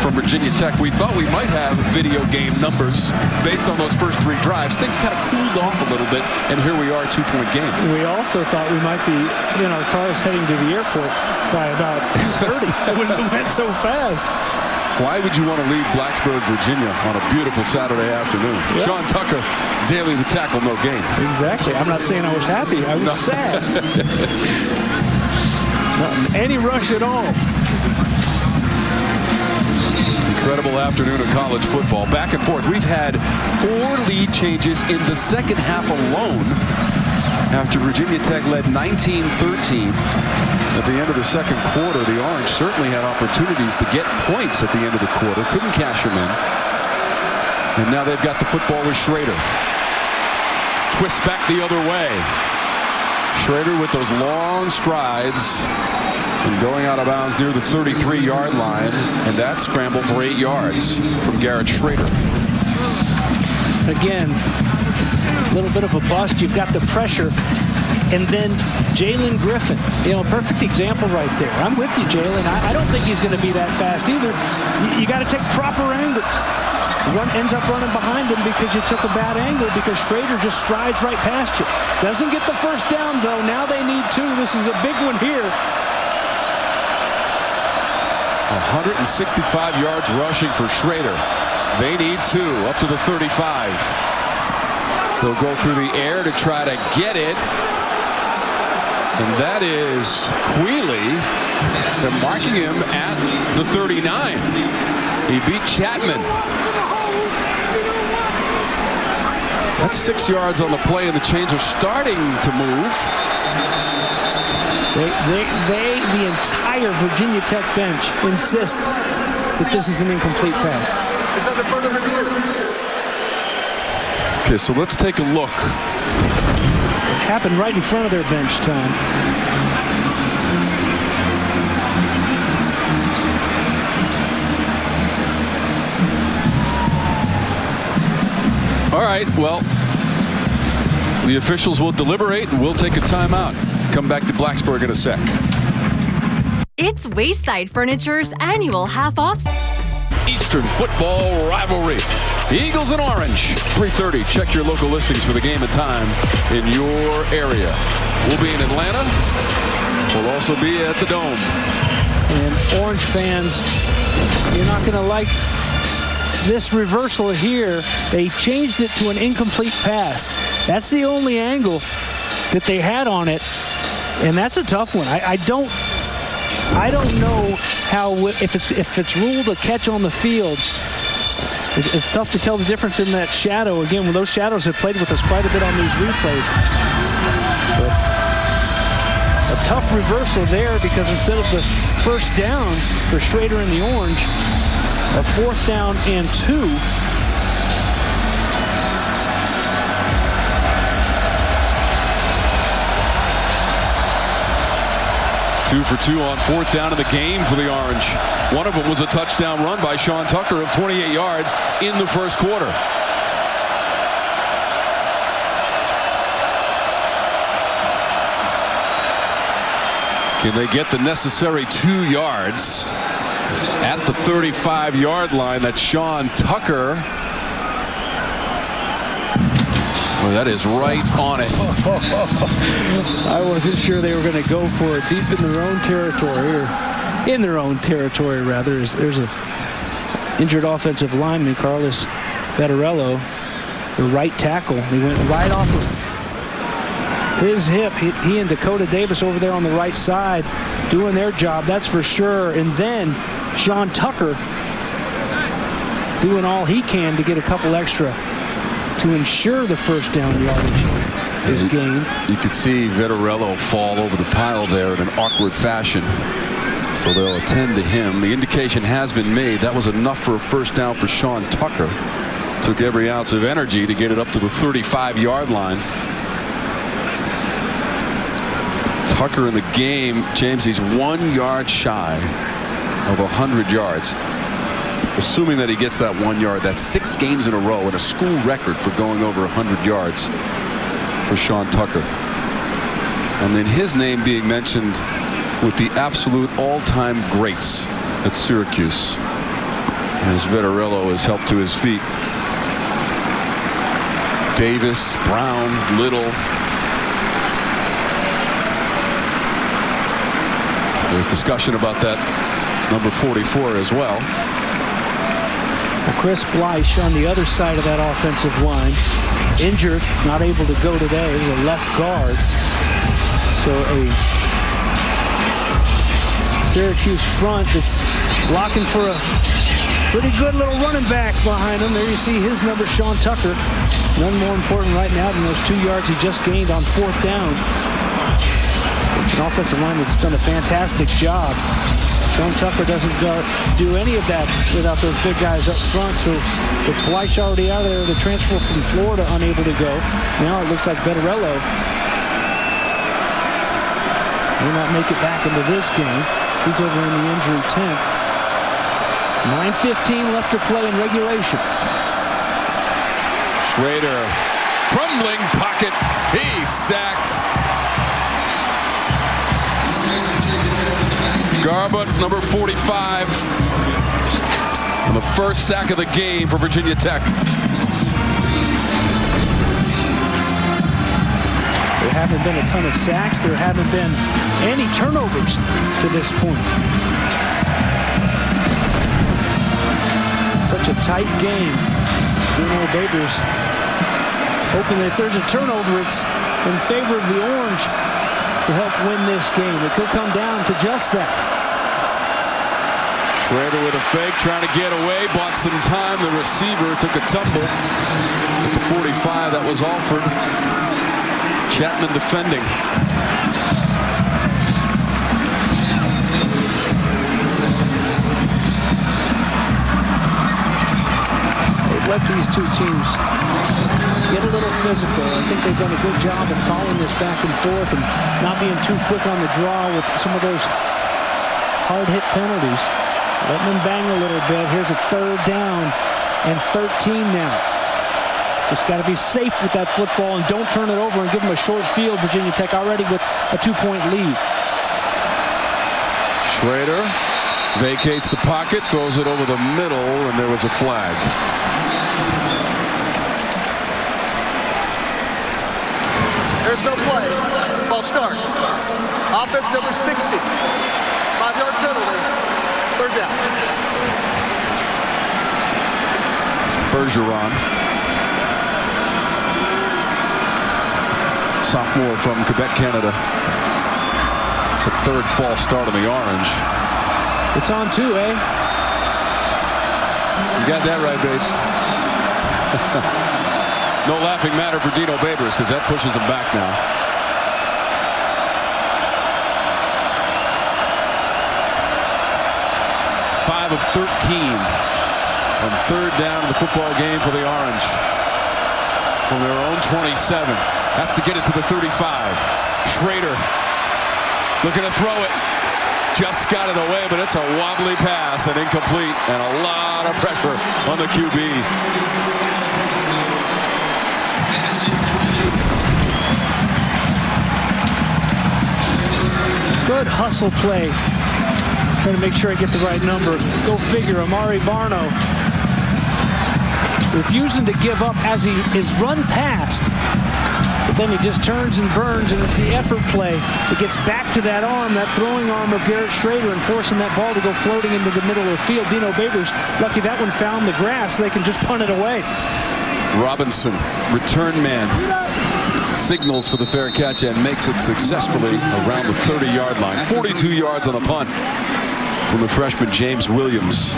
from Virginia Tech, we thought we might have video game numbers based on those first 3 drives. Things kind of cooled off a little bit, and here we are, 2-point game. We also thought we might be in our cars heading to the airport by about 2:30. It went so fast. Why would you want to leave Blacksburg, Virginia on a beautiful Saturday afternoon? Yep. Sean Tucker, daily the tackle, no gain. Exactly. I'm not saying I was happy. I was sad. Not any rush at all. Incredible afternoon of college football. Back and forth. We've had 4 lead changes in the second half alone after Virginia Tech led 19-13. At the end of the second quarter, the Orange certainly had opportunities to get points at the end of the quarter. Couldn't cash them in. And now they've got the football with Shrader. Twists back the other way. Shrader with those long strides and going out of bounds near the 33-yard line. And that scramble for 8 yards from Garrett Shrader. Again, a little bit of a bust. You've got the pressure. And then Jalen Griffin, perfect example right there. I'm with you, Jalen. I don't think he's going to be that fast either. You got to take proper angles. Ends up running behind him because you took a bad angle because Shrader just strides right past you. Doesn't get the first down, though. Now they need 2. This is a big one here. 165 yards rushing for Shrader. They need 2 up to the 35. They'll go through the air to try to get it. And that is Quealy. They're marking him at the 39. He beat Chapman That's 6 yards on the play, and the chains are starting to move. The entire Virginia Tech bench insists that this is an incomplete pass. Is that the further review? Okay, so let's take a look. It happened right in front of their bench, Tom. All right, well, the officials will deliberate, and we'll take a timeout. Come back to Blacksburg in a sec. It's Wayside Furniture's annual half-off Eastern football rivalry. Eagles and Orange, 3:30. Check your local listings for the game and time in your area. We'll be in Atlanta. We'll also be at the Dome. And Orange fans, you're not going to like this reversal here. They changed it to an incomplete pass. That's the only angle that they had on it, and that's a tough one. I don't know how, if it's ruled a catch on the field. It's tough to tell the difference in that shadow. Again, when those shadows have played with us quite a bit on these replays. But a tough reversal there, because instead of the first down for Shrader in the Orange, a 4th down and 2. 2 for 2 on 4th down in the game for the Orange. One of them was a touchdown run by Sean Tucker of 28 yards in the first quarter. Can they get the necessary 2 yards at the 35-yard line? That's Sean Tucker. Well, that is right on it. I wasn't sure they were going to go for it deep in their own territory, or in their own territory, rather. There's a injured offensive lineman, Carlos Vettorello, the right tackle. He went right off of his hip. He and Dakota Davis over there on the right side doing their job, that's for sure. And then Sean Tucker doing all he can to get a couple extra to ensure the first down yardage is gained. You could see Vettorello fall over the pile there in an awkward fashion. So they'll attend to him. The indication has been made. That was enough for a first down for Sean Tucker. Took every ounce of energy to get it up to the 35-yard line. Tucker in the game, James, he's 1 yard shy of 100 yards. Assuming that he gets that 1 yard, that's 6 games in a row and a school record for going over 100 yards for Sean Tucker. And then his name being mentioned with the absolute all-time greats at Syracuse, as Vettorello is helped to his feet. Davis, Brown, Little. There's discussion about that number 44 as well. Chris Bleich on the other side of that offensive line, injured, not able to go today, the left guard. So a Syracuse front that's blocking for a pretty good little running back behind him. There you see his number, Sean Tucker. None more important right now than those 2 yards he just gained on 4th down. It's an offensive line that's done a fantastic job. Sean Tucker doesn't do any of that without those big guys up front. So with Bleich already out of there, the transfer from Florida unable to go. Now it looks like Vettorello will not make it back into this game. He's over in the injury tent. 9:15 left to play in regulation. Shrader, crumbling pocket. He's sacked. Garbutt, number 45, on the first sack of the game for Virginia Tech. There haven't been a ton of sacks. There haven't been any turnovers to this point. Such a tight game. Dino Babers hoping that if there's a turnover, it's in favor of the Orange to help win this game. It could come down to just that. Shrader with a fake, trying to get away, bought some time. The receiver took a tumble. At the 45, that was Alford. Chapman defending. They've let these two teams get a little physical. I think they've done a good job of calling this back and forth and not being too quick on the draw with some of those hard-hit penalties. Letting them bang a little bit. Here's a 3rd down and 13 now. Just got to be safe with that football and don't turn it over and give them a short field. Virginia Tech already with a 2-point lead. Shrader vacates the pocket, throws it over the middle, and there was a flag. There's no play. Ball starts. Offense number 60. 5-yard penalty. 3rd down. It's Bergeron. Sophomore from Quebec, Canada. It's a 3rd false start on the Orange. It's on 2, eh? You got that right, Bates. No laughing matter for Dino Babers because that pushes him back now. Five of 13 on 3rd down in the football game for the Orange. From their own 27. Have to get it to the 35. Shrader looking to throw it. Just got it away, but it's a wobbly pass and incomplete, and a lot of pressure on the QB. Good hustle play. Trying to make sure I get the right number. Go figure. Amari Barno refusing to give up as he is run past. But then he just turns and burns, and it's the effort play. It gets back to that arm, that throwing arm of Garrett Shrader, and forcing that ball to go floating into the middle of the field. Dino Babers, lucky that one found the grass. They can just punt it away. Robinson, return man, signals for the fair catch and makes it successfully around the 30-yard line. 42 yards on the punt from the freshman James Williams.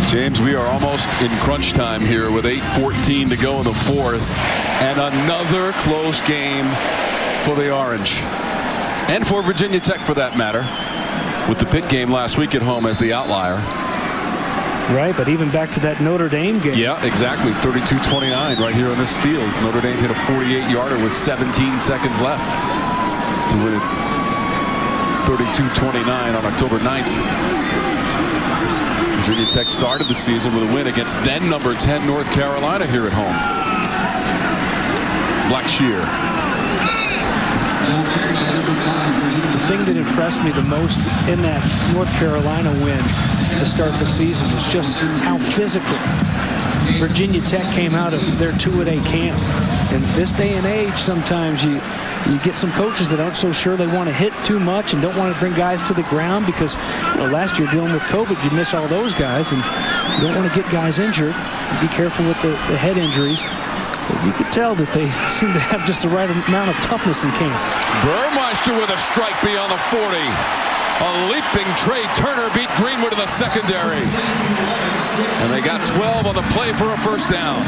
James, we are almost in crunch time here with 8:14 to go in the 4th, and another close game for the Orange, and for Virginia Tech for that matter, with the Pitt game last week at home as the outlier. Right, but even back to that Notre Dame game. Yeah, exactly. 32-29 right here on this field. Notre Dame hit a 48-yarder with 17 seconds left to win it 32-29 on October 9th. Virginia Tech started the season with a win against then number 10 North Carolina here at home. Blackshear. The thing that impressed me the most in that North Carolina win to start the season was just how physical Virginia Tech came out of their 2-a-day camp. In this day and age, sometimes you get some coaches that aren't so sure they want to hit too much and don't want to bring guys to the ground because, you know, last year dealing with COVID, you miss all those guys and you don't want to get guys injured. Be careful with the head injuries. But you could tell that they seem to have just the right amount of toughness in camp. Burmeister with a strike beyond the 40. A leaping Trey Turner beat Greenwood in the secondary. And they got 12 on the play for a 1st down.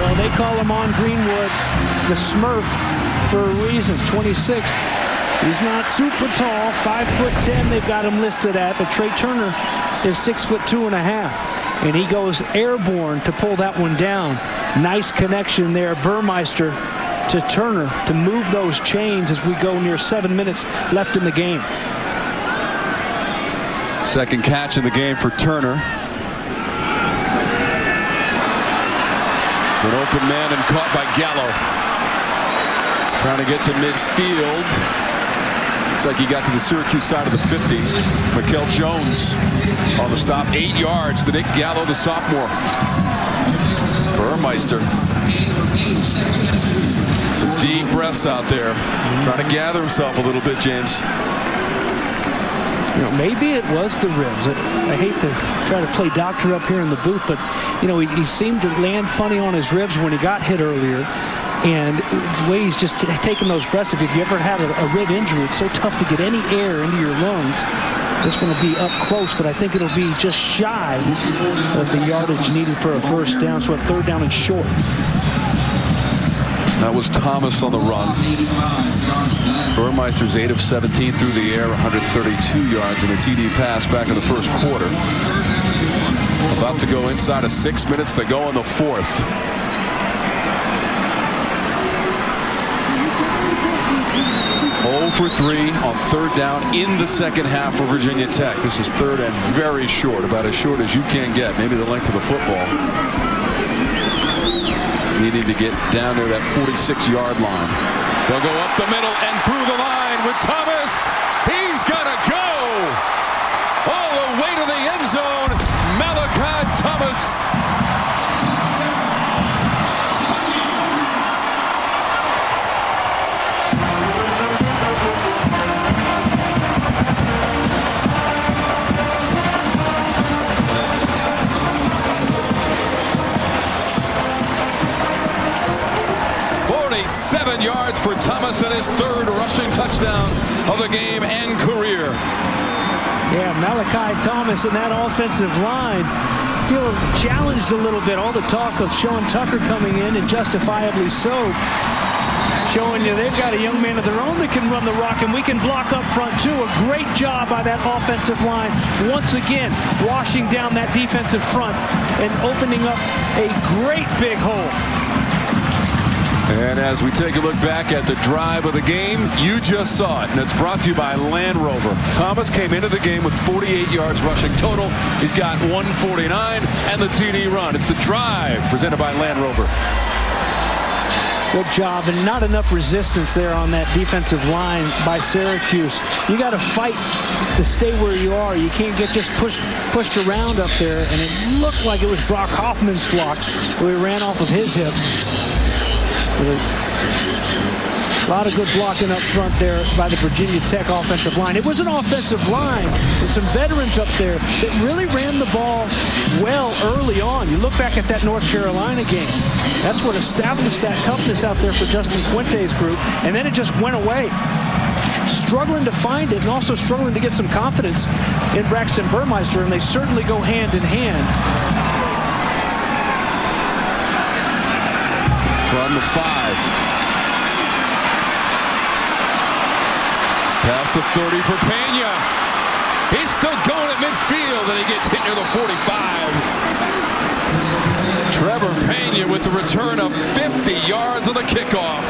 Well, they call him on Greenwood the Smurf for a reason. 26. He's not super tall. 5'10" they've got him listed at, but Trey Turner is 6'2.5". And he goes airborne to pull that one down. Nice connection there. Burmeister to Turner to move those chains as we go near 7 minutes left in the game. Second catch in the game for Turner. It's an open man and caught by Gallo. Trying to get to midfield. Looks like he got to the Syracuse side of the 50. Mikel Jones on the stop. 8 yards to Nick Gallo, the sophomore. Burmeister. Some deep breaths out there. Trying to gather himself a little bit, James. You know, maybe it was the ribs. I hate to try to play doctor up here in the booth, but, you know, he seemed to land funny on his ribs when he got hit earlier. And the way he's just taking those breaths, if you've ever had a rib injury, it's so tough to get any air into your lungs. This one will be up close, but I think it'll be just shy of the yardage needed for a first down, so a 3rd down and short. That was Thomas on the run. Burmeister's 8 of 17 through the air, 132 yards, and a TD pass back in the first quarter. About to go inside of 6 minutes to go in the 4th. For 3 on 3rd down in the second half for Virginia Tech. This is 3rd and very short, about as short as you can get, maybe the length of the football. Needing to get down there that 46-yard line. They'll go up the middle and through the line with Thomas. He's gonna go all the way to the end zone. Malachi Thomas. 7 yards for Thomas and his 3rd rushing touchdown of the game and career. Yeah, Malachi Thomas and that offensive line feel challenged a little bit. All the talk of Sean Tucker coming in, and justifiably so, showing you they've got a young man of their own that can run the rock, and we can block up front too. A great job by that offensive line, once again washing down that defensive front and opening up a great big hole. And as we take a look back at the drive of the game, you just saw it, and it's brought to you by Land Rover. Thomas came into the game with 48 yards rushing total. He's got 149 and the TD run. It's the drive presented by Land Rover. Good job, and not enough resistance there on that defensive line by Syracuse. You got to fight to stay where you are. You can't get just pushed around up there, and it looked like it was Brock Hoffman's block where he ran off of his hip. A lot of good blocking up front there by the Virginia Tech offensive line. It was an offensive line with some veterans up there that really ran the ball well early on. You look back at that North Carolina game. That's what established that toughness out there for Justin Fuente's group, and then it just went away. Struggling to find it and also struggling to get some confidence in Braxton Burmeister, and they certainly go hand in hand. From the 5. Past the 30 for Pena. He's still going at midfield, and he gets hit near the 45. Trevor Pena with the return of 50 yards on the kickoff.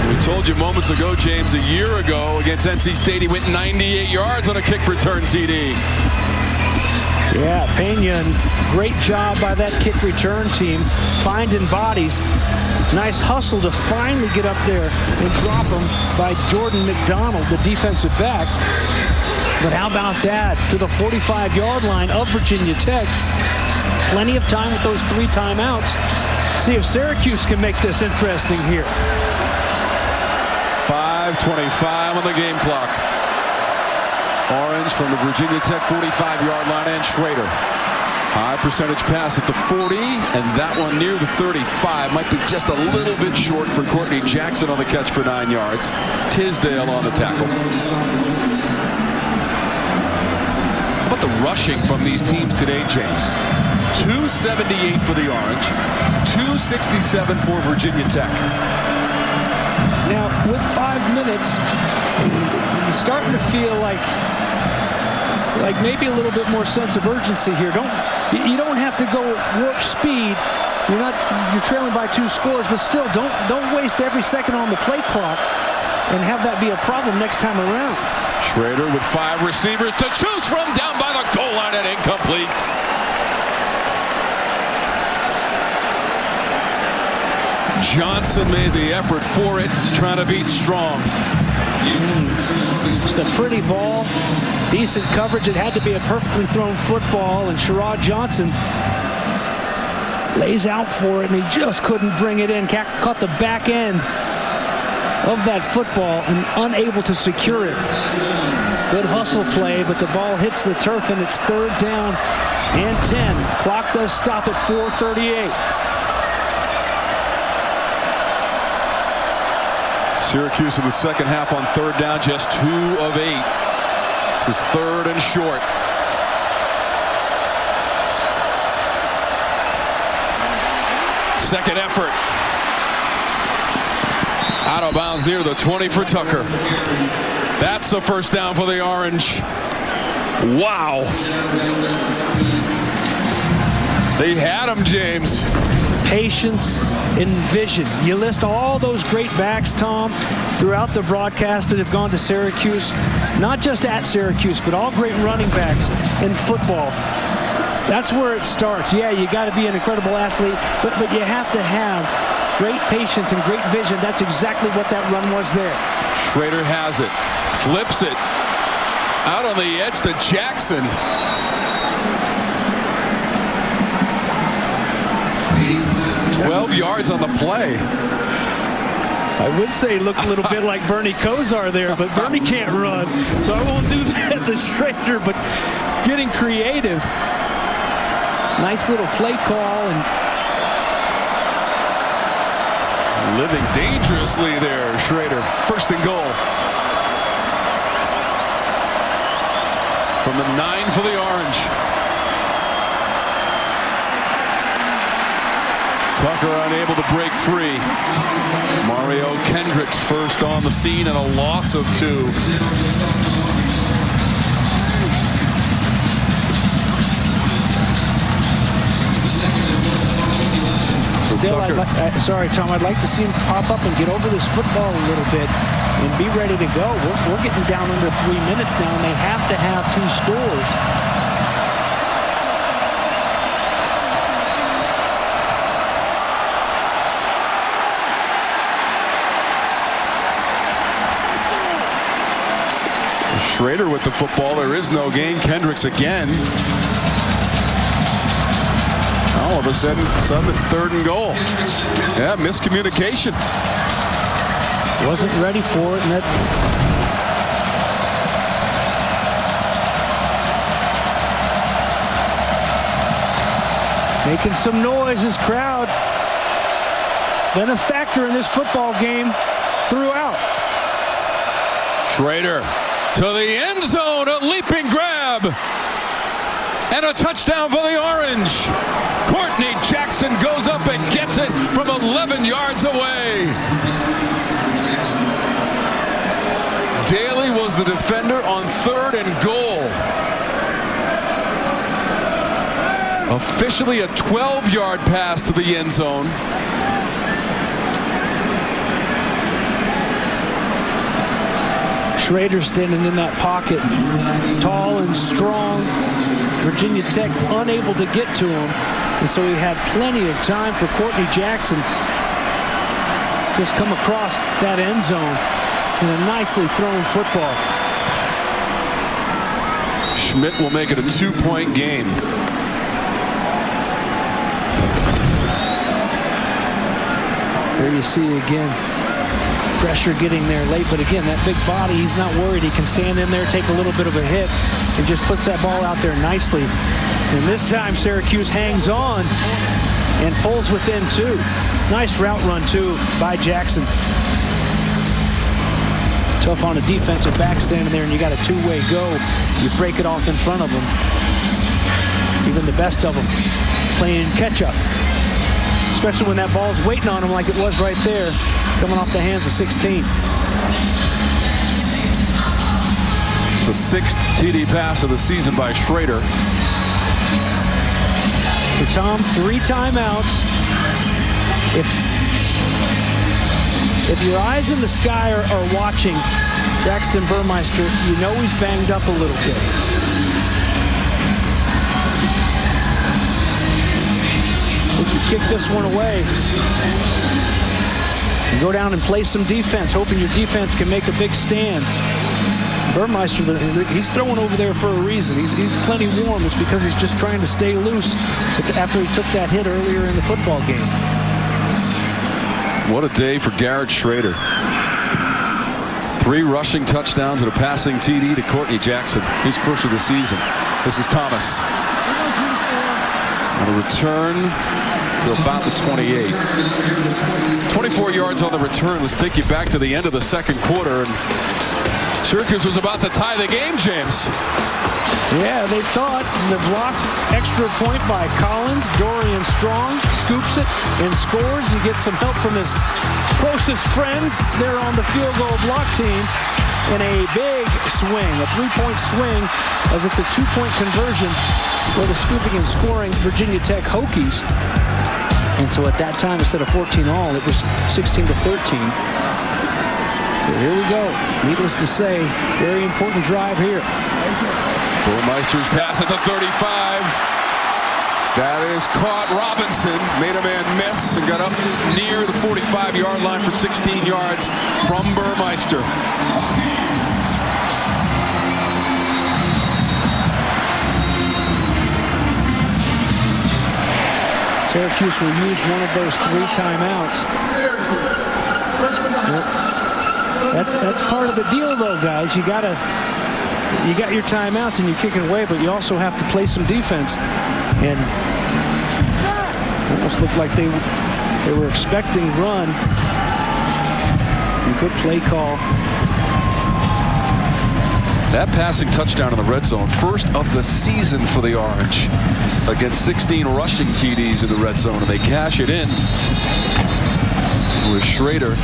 We told you moments ago, James, a year ago against NC State, he went 98 yards on a kick return TD. Yeah, Pena, great job by that kick return team, finding bodies. Nice hustle to finally get up there and drop them by Jordan McDonald, the defensive back. But how about that? To the 45-yard line of Virginia Tech. Plenty of time with those 3 timeouts. See if Syracuse can make this interesting here. 5:25 on the game clock. Orange from the Virginia Tech 45-yard line, and Shrader. High percentage pass at the 40, and that one near the 35. Might be just a little bit short for Courtney Jackson on the catch for 9 yards. Tisdale on the tackle. How about the rushing from these teams today, James? 278 for the Orange, 267 for Virginia Tech. Now, with 5 minutes, you're starting to feel like maybe a little bit more sense of urgency here. You don't have to go warp speed. You're trailing by 2 scores, but still don't waste every second on the play clock and have that be a problem next time around. Shrader with 5 receivers to choose from, down by the goal line and incomplete. Johnson made the effort for it, trying to beat Strong. Just a pretty ball, decent coverage. It had to be a perfectly thrown football, and Sherrod Johnson lays out for it, and he just couldn't bring it in. Caught the back end of that football and unable to secure it. Good hustle play, but the ball hits the turf, and it's 3rd down and 10. Clock does stop at 4:38. Syracuse in the second half on third down, just 2 of 8. This is third and short. Second effort. Out of bounds near the 20 for Tucker. That's a first down for the Orange. Wow. They had him, James. Patience and vision. You list all those great backs, Tom, throughout the broadcast that have gone to Syracuse. Not just at Syracuse, but all great running backs in football. That's where it starts. Yeah, you got to be an incredible athlete, but you have to have great patience and great vision. That's exactly what that run was there. Shrader has it. Flips it. Out on the edge to Jackson. 12 yards on the play. I would say look a little bit like Bernie Kosar there, but Bernie can't run, so I won't do that to Shrader, but getting creative. Nice little play call and living dangerously there, Shrader. First and goal. From the 9 for the Orange. Tucker unable to break free. Mario Kendricks first on the scene and a loss of 2. Still, sorry, Tom, I'd like to see him pop up and get over this football a little bit and be ready to go. We're getting down under 3 minutes now, and they have to have 2 scores. Shrader with the football. There is no gain. Kendricks again. All of a sudden it's third and goal. Yeah, miscommunication. Wasn't ready for it. And that making some noise, his crowd. Been a factor in this football game throughout. Shrader to the end zone, a leaping grab, and a touchdown for the Orange. Courtney Jackson goes up and gets it from 11 yards away. Daly was the defender on third and goal. Officially a 12-yard pass to the end zone. Shrader standing in that pocket, tall and strong. Virginia Tech unable to get to him, and so he had plenty of time for Courtney Jackson just come across that end zone in a nicely thrown football. Schmidt will make it a 2-point game. There you see again. Pressure getting there late, but again, that big body, he's not worried. He can stand in there, take a little bit of a hit, and just puts that ball out there nicely. And this time, Syracuse hangs on and pulls within 2. Nice route run, too, by Jackson. It's tough on a defensive back standing there, and you got a 2-way go. You break it off in front of them. Even the best of them playing catch-up, especially when that ball's waiting on him like it was right there, coming off the hands of 16. It's the 6th TD pass of the season by Shrader. So Tom, 3 timeouts. If your eyes in the sky are watching Braxton Burmeister, you know he's banged up a little bit. We can kick this one away and go down and play some defense, hoping your defense can make a big stand. Burmeister, he's throwing over there for a reason. He's plenty warm. It's because he's just trying to stay loose after he took that hit earlier in the football game. What a day for Garrett Shrader. 3 rushing touchdowns and a passing TD to Courtney Jackson, his first of the season. This is Thomas. And a return to about the 28. 24 yards on the return. Let's take you back to the end of the second quarter. And Syracuse was about to tie the game, James. Yeah, they thought. The block, extra point by Collins. Dorian Strong scoops it and scores. He gets some help from his closest friends there on the field goal block team. And a big swing, a 3-point swing, as it's a 2-point conversion for the scooping and scoring Virginia Tech Hokies. And so at that time, instead of 14-all, it was 16-13. So here we go. Needless to say, very important drive here. Burmeister's pass at the 35. That is caught. Robinson made a man miss and got up near the 45-yard line for 16 yards from Burmeister. Syracuse will use one of those 3 timeouts. That's part of the deal, though, guys. You got your timeouts and you kick it away, but you also have to play some defense. And it almost looked like they were expecting run. Good play call. That passing touchdown in the red zone, first of the season for the Orange, against 16 rushing TDs in the red zone, and they cash it in with Shrader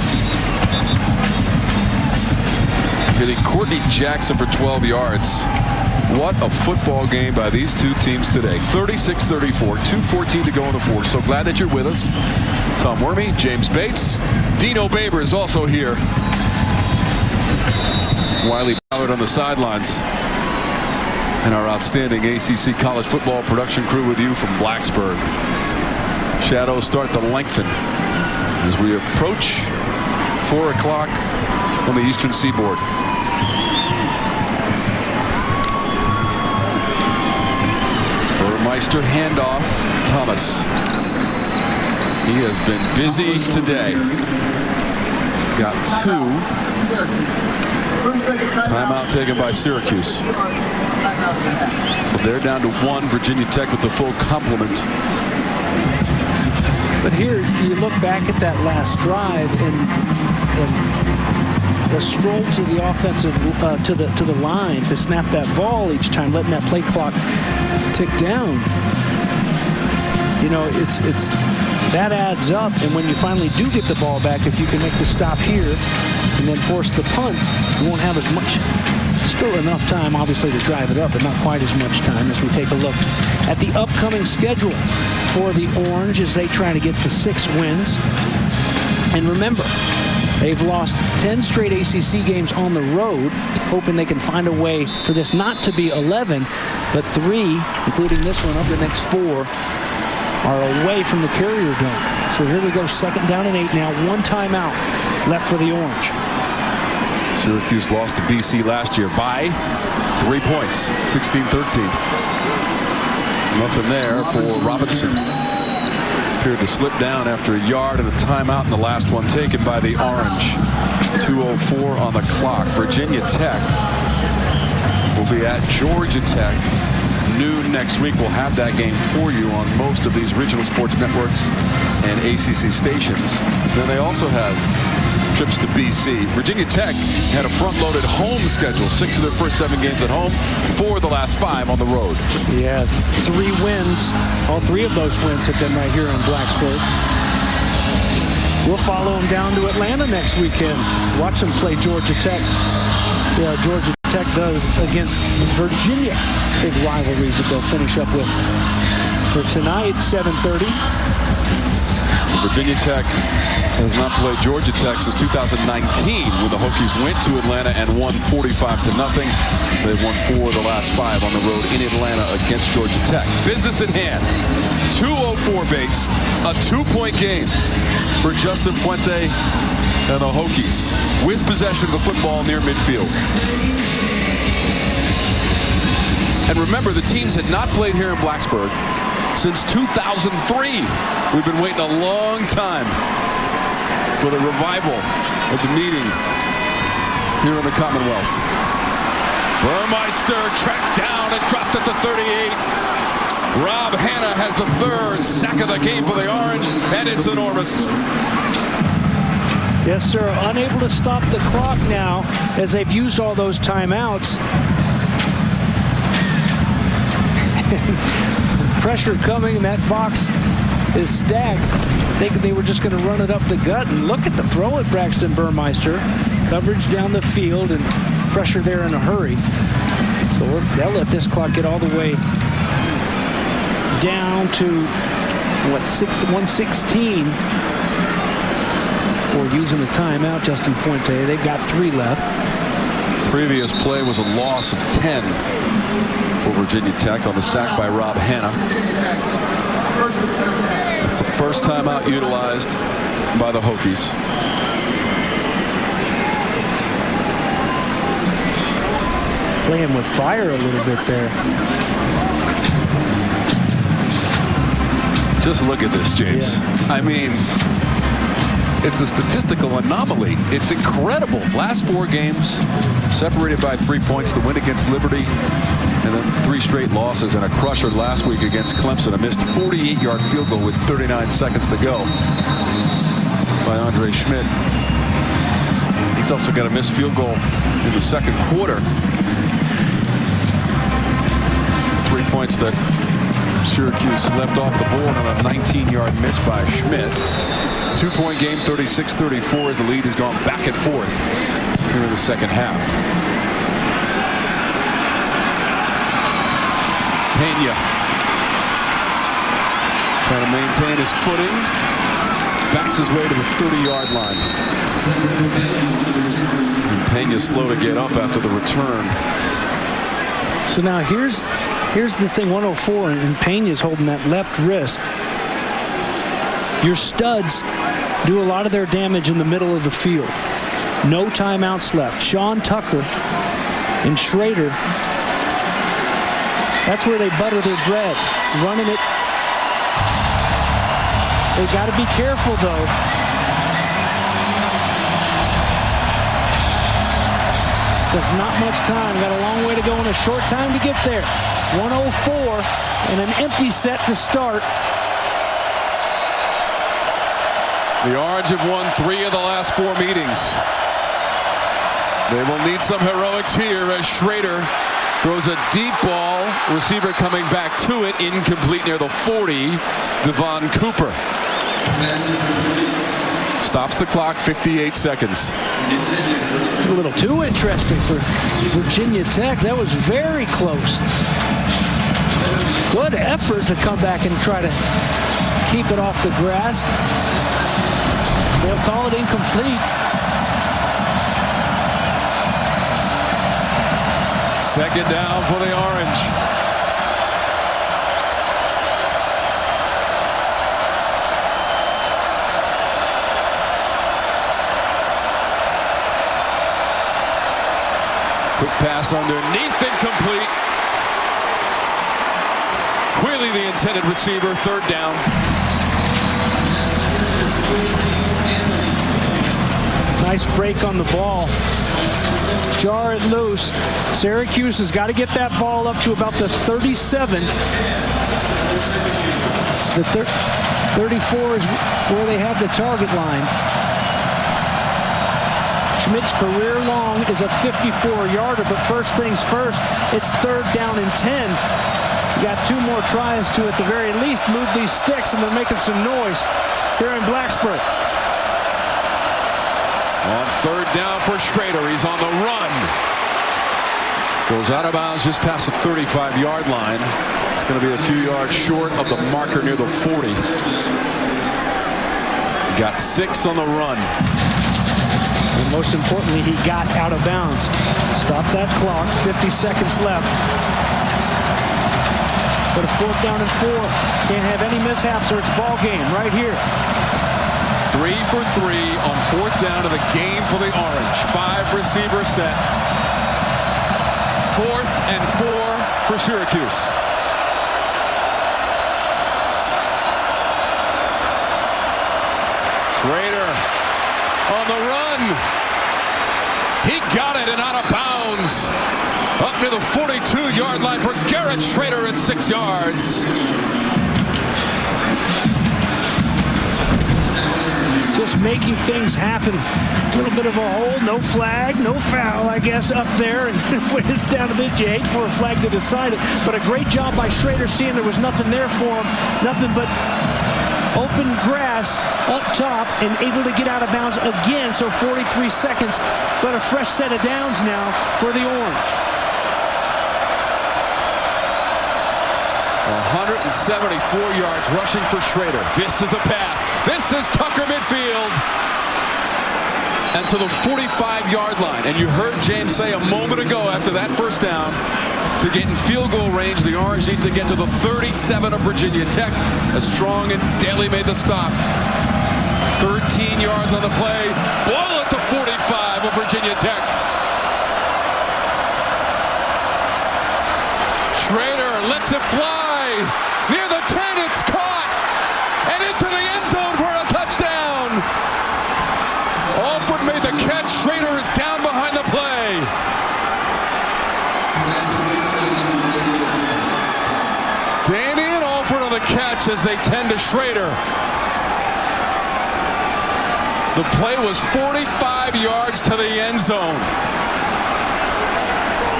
hitting Courtney Jackson for 12 yards. What a football game by these two teams today. 36-34, 2:14 to go in the fourth. So glad that you're with us. Tom Wormy, James Bates, Dino Baber is also here. Wiley Ballard on the sidelines. And our outstanding ACC college football production crew with you from Blacksburg. Shadows start to lengthen as we approach 4 o'clock on the eastern seaboard. Burmeister handoff. Thomas. He has been busy today. Got 2. Timeout taken by Syracuse. So they're down to 1. Virginia Tech with the full complement. But here you look back at that last drive and the stroll to the offensive to the line to snap that ball each time, letting that play clock tick down. You know, it's that adds up, and when you finally do get the ball back, if you can make the stop here and then force the punt, you won't have as much, still enough time obviously to drive it up, but not quite as much time. As we take a look at the upcoming schedule for the Orange as they try to get to 6 wins. And remember, they've lost 10 straight ACC games on the road, hoping they can find a way for this not to be 11, but 3, including this one, of the next 4 are away from the Carrier Dome. So here we go, 2nd down and 8 now, 1 timeout left for the Orange. Syracuse lost to BC last year by 3 points, 16-13. Nothing there for Robinson. Appeared to slip down after a yard and a timeout in the last one taken by the Orange. 2:04 on the clock. Virginia Tech will be at Georgia Tech noon next week. We'll have that game for you on most of these regional sports networks and ACC stations. Then they also have trips to BC. Virginia Tech had a front-loaded home schedule. 6 of their first 7 games at home, 4 of the last 5 on the road. Yeah, 3 wins. All 3 of those wins have been right here in Blacksburg. We'll follow them down to Atlanta next weekend. Watch them play Georgia Tech. See how Georgia Tech does against Virginia. Big rivalries that they'll finish up with. For tonight, 7:30. Virginia Tech has not played Georgia Tech since 2019 when the Hokies went to Atlanta and won 45-0. They've won 4 of the last 5 on the road in Atlanta against Georgia Tech. Business at hand. 2:04 Bates. A 2-point game for Justin Fuente and the Hokies with possession of the football near midfield. And remember, the teams had not played here in Blacksburg since 2003. We've been waiting a long time for the revival of the meeting here in the Commonwealth. Burmeister tracked down and dropped at the 38. Rob Hanna has the third sack of the game for the Orange, and it's enormous. Yes, sir. Unable to stop the clock now as they've used all those timeouts. Pressure coming, and that box is stacked. Thinking they were just going to run it up the gut, and look at the throw at Braxton Burmeister. Coverage down the field and pressure there in a hurry. So they'll let this clock get all the way down to, what, 116 for using the timeout. Justin Fuente, they've got 3 left. Previous play was a loss of 10 for Virginia Tech on the sack by Rob Hanna. It's the first timeout utilized by the Hokies. Playing with fire a little bit there. Just look at this, James. Yeah. I mean, it's a statistical anomaly. It's incredible. Last 4 games separated by 3 points. The win against Liberty, and then 3 straight losses, and a crusher last week against Clemson. A missed 48-yard field goal with 39 seconds to go by Andre Schmidt. He's also got a missed field goal in the second quarter. It's 3 points that Syracuse left off the board on a 19-yard miss by Schmidt. 2-point game, 36-34, as the lead has gone back and forth here in the second half. Pena trying to maintain his footing. Backs his way to the 30-yard line. And Pena's slow to get up after the return. So now here's the thing, 104, and Pena's holding that left wrist. Your studs do a lot of their damage in the middle of the field. No timeouts left. Sean Tucker and Shrader, that's where they butter their bread. Running it. They got to be careful, though. There's not much time. Got a long way to go and a short time to get there. 104 and an empty set to start. The Orange have won 3 of the last 4 meetings. They will need some heroics here as Shrader throws a deep ball. Receiver coming back to it. Incomplete near the 40. Devon Cooper stops the clock. 58 seconds. It's a little too interesting for Virginia Tech. That was very close. Good effort to come back and try to keep it off the grass. They'll call it incomplete. Second down for the Orange. Quick pass underneath, incomplete. Queally the intended receiver, 3rd down. Nice break on the ball. Jar it loose. Syracuse has got to get that ball up to about the 37. The 34 is where they have the target line. Schmidt's career long is a 54-yarder, but first things first, it's 3rd down and 10. You got 2 more tries to, at the very least, move these sticks, and they're making some noise here in Blacksburg. On 3rd down for Shrader. He's on the run. Goes out of bounds just past the 35-yard line. It's going to be a few yards short of the marker near the 40. Got 6 on the run. And most importantly, he got out of bounds. Stop that clock. 50 seconds left. But a 4th down and 4. Can't have any mishaps or it's ball game right here. 3 for 3 on 4th down of the game for the Orange. 5 receiver set. 4th and 4 for Syracuse. Shrader on the run. He got it and out of bounds. Up near the 42-yard line for Garrett Shrader at 6 yards. just making things happen. A little bit of a hole, no flag, no foul, I guess, up there. And when it's down to this, you hate for a flag to decide it. But a great job by Shrader, seeing there was nothing there for him, nothing but open grass up top, and able to get out of bounds again. So 43 seconds, but a fresh set of downs now for the Orange. 174 yards rushing for Shrader. This is a pass. This is Tucker midfield. And to the 45-yard line. And you heard James say a moment ago after that first down, to get in field goal range, the Orange need to get to the 37 of Virginia Tech, as Strong and Daly made the stop. 13 yards on the play. Ball at the 45 of Virginia Tech. Shrader lets it fly. Near the 10, it's caught. And into the end zone for a touchdown. Alford made the catch. Shrader is down behind the play. Damien Alford on the catch as they tend to Shrader. The play was 45 yards to the end zone.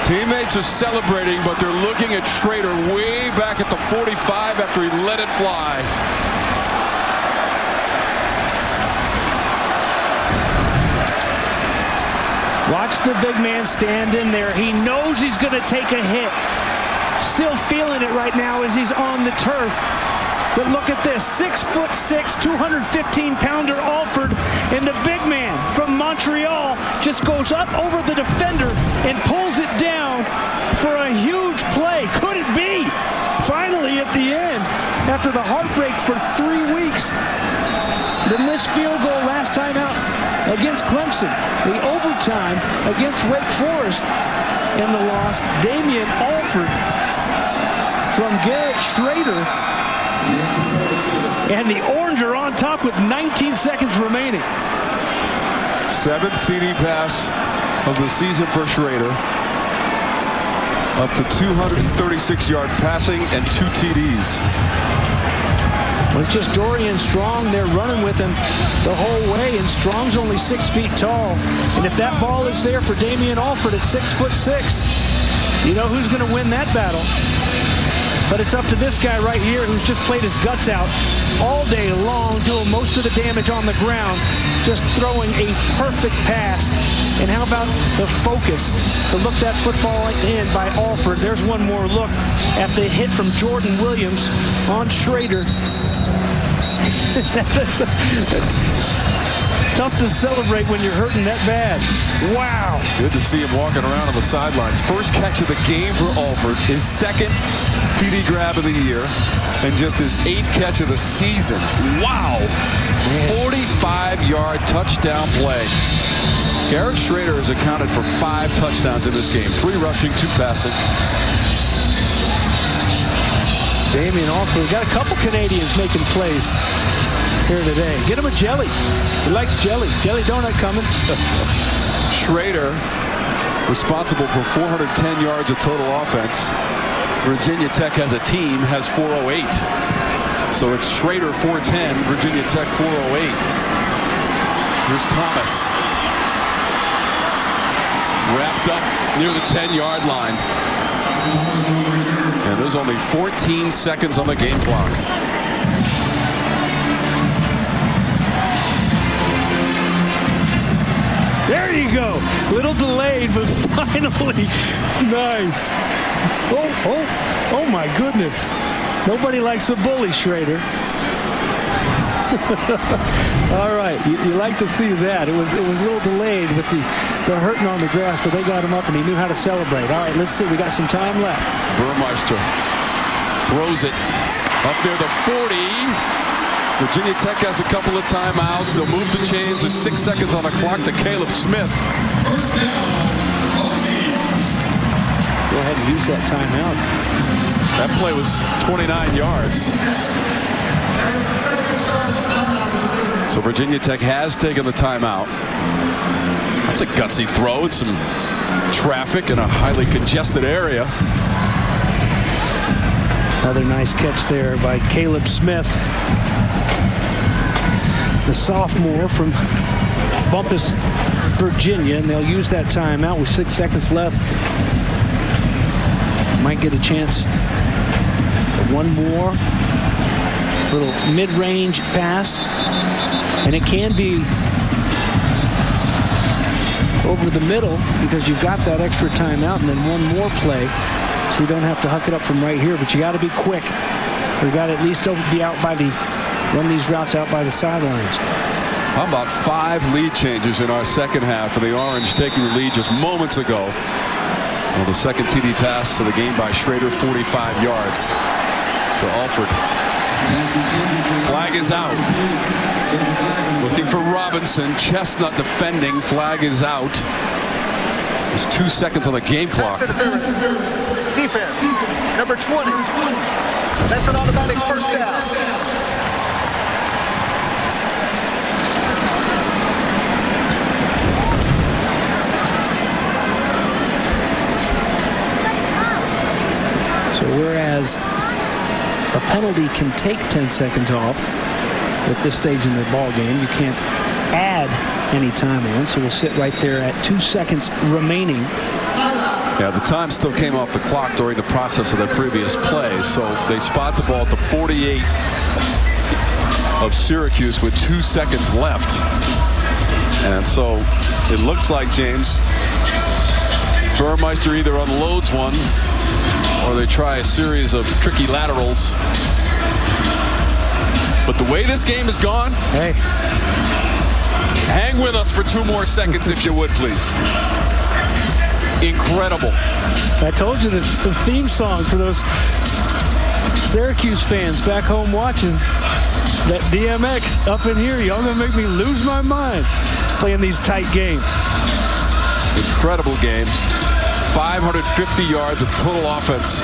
Teammates are celebrating, but they're looking at Shrader way back at the 45 after he let it fly. Watch the big man stand in there. He knows he's going to take a hit. Still feeling it right now as he's on the turf. But look at this, 6'6", 215-pounder Alford, and the big man from Montreal just goes up over the defender and pulls it down for a huge play. Could it be? Finally at the end, after the heartbreak for 3 weeks. The missed field goal last time out against Clemson. The overtime against Wake Forest. And the loss, Damien Alford from Garrett Shrader. And the Orange are on top with 19 seconds remaining. 7th TD pass of the season for Shrader. Up to 236-yard passing and 2 TDs. Well, it's just Dorian Strong. They're running with him the whole way, and Strong's only 6 feet tall. And if that ball is there for Damien Alford at 6'6", you know who's going to win that battle. But it's up to this guy right here who's just played his guts out all day long, doing most of the damage on the ground, just throwing a perfect pass. And how about the focus to look that football in by Alford. There's one more look at the hit from Jordan Williams on Shrader. That's tough to celebrate when you're hurting that bad. Wow. Good to see him walking around on the sidelines. First catch of the game for Alford, his 2nd TD grab of the year, and just his 8th catch of the season. Wow. 45-yard touchdown play. Garrett Shrader has accounted for 5 touchdowns in this game. 3 rushing, 2 passing. Damien Alford, got a couple Canadians making plays here today. Get him a jelly. He likes jelly. Jelly donut coming. Shrader responsible for 410 yards of total offense. Virginia Tech as a team has 408. So it's Shrader 410, Virginia Tech 408. Here's Thomas. Wrapped up near the 10-yard line. And there's only 14 seconds on the game clock. There you go. Little delayed, but finally nice. Oh my goodness. Nobody likes a bully, Shrader. All right, you like to see that. It was a little delayed with the hurting on the grass, but they got him up and he knew how to celebrate. All right, let's see. We got some time left. Burmeister throws it up near the 40. Virginia Tech has a couple of timeouts. They'll move the chains with 6 seconds on the clock to Caleb Smith. Go ahead and use that timeout. That play was 29 yards. So Virginia Tech has taken the timeout. That's a gutsy throw. It's some traffic in a highly congested area. Another nice catch there by Caleb Smith. the sophomore from Bumpus, Virginia, and they'll use that timeout with 6 seconds left. Might get a chance for one more little mid-range pass, and it can be over the middle because you've got that extra timeout and then one more play, so you don't have to huck it up from right here, but you got to be quick. You got to at least be out by the, run these routes out by the sidelines. How about 5 lead changes in our second half for the Orange, taking the lead just moments ago. Well, the second TD pass of the game by Shrader, 45 yards to Alford. Flag is out. Looking for Robinson. Chestnut defending. Flag is out. There's 2 seconds on the game clock. Defense, number 20. That's an automatic first down. So whereas a penalty can take 10 seconds off at this stage in the ball game, you can't add any time on, so we'll sit right there at 2 seconds remaining. Yeah, the time still came off the clock during the process of their previous play, so they spot the ball at the 48 of Syracuse with 2 seconds left. And so it looks like, James, Burmeister either unloads one or they try a series of tricky laterals. But the way this game has gone, hey, hang with us for 2 more seconds if you would, please. Incredible. I told you the theme song for those Syracuse fans back home watching, that DMX up in here, y'all gonna make me lose my mind playing these tight games. Incredible game. 550 yards of total offense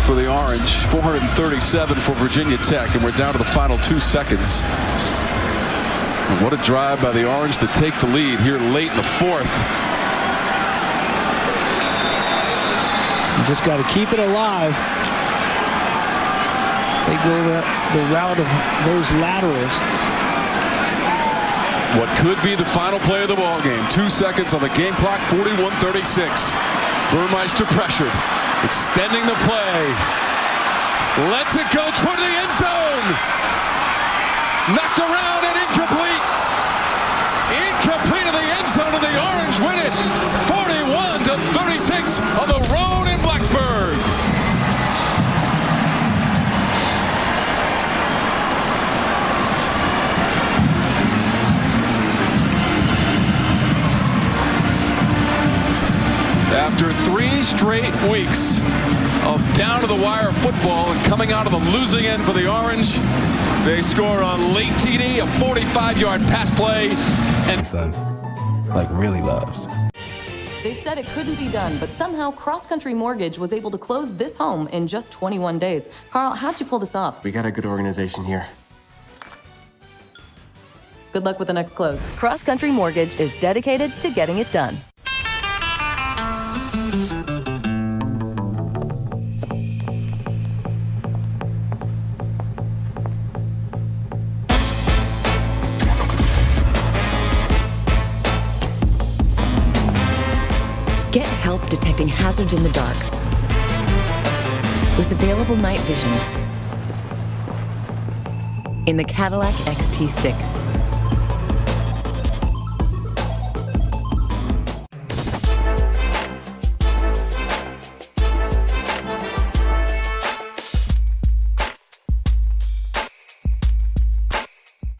for the Orange, 437 for Virginia Tech, and we're down to the final 2 seconds. And what a drive by the Orange to take the lead here late in the 4th. You just got to keep it alive. They go the route of those laterals. What could be the final play of the ball game. 2 seconds on the game clock, 41-36. Burmeister pressured, extending the play. Lets it go toward the end zone. Knocked around and incomplete. Incomplete to the end zone, and the Orange win it 41-36 on the road in Blacksburg. After 3 straight weeks of down-to-the-wire football and coming out of the losing end for the Orange, they score on late TD, a 45-yard pass play, and son, like, really loves. They said it couldn't be done, but somehow Cross Country Mortgage was able to close this home in just 21 days. Carl, how'd you pull this off? We got a good organization here. Good luck with the next close. Cross Country Mortgage is dedicated to getting it done. Get help detecting hazards in the dark with available night vision in the Cadillac XT6.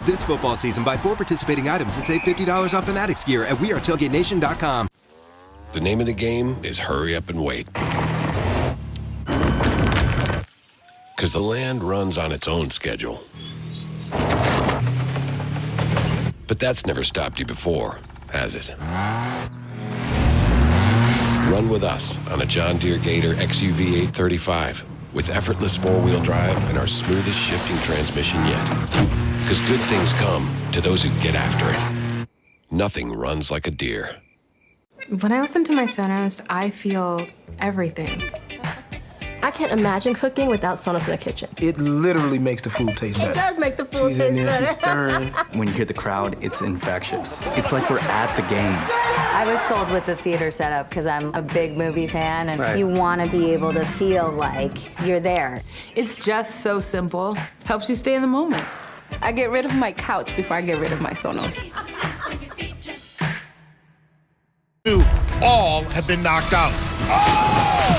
This football season, buy 4 participating items and save $50 off Fanatics gear at wearetailgatenation.com. The name of the game is hurry up and wait. Because the land runs on its own schedule. But that's never stopped you before, has it? Run with us on a John Deere Gator XUV 835 with effortless 4-wheel drive and our smoothest shifting transmission yet. Because good things come to those who get after it. Nothing runs like a Deere. When I listen to my Sonos, I feel everything. I can't imagine cooking without Sonos in the kitchen. It literally makes the food taste better. It does make the food She's in taste there, better. she's stirring. When you hear the crowd, it's infectious. It's like we're at the game. I was sold with the theater setup because I'm a big movie fan, and Right. you want to be able to feel like you're there. It's just so simple. Helps you stay in the moment. I get rid of my couch before I get rid of my Sonos. All have been knocked out.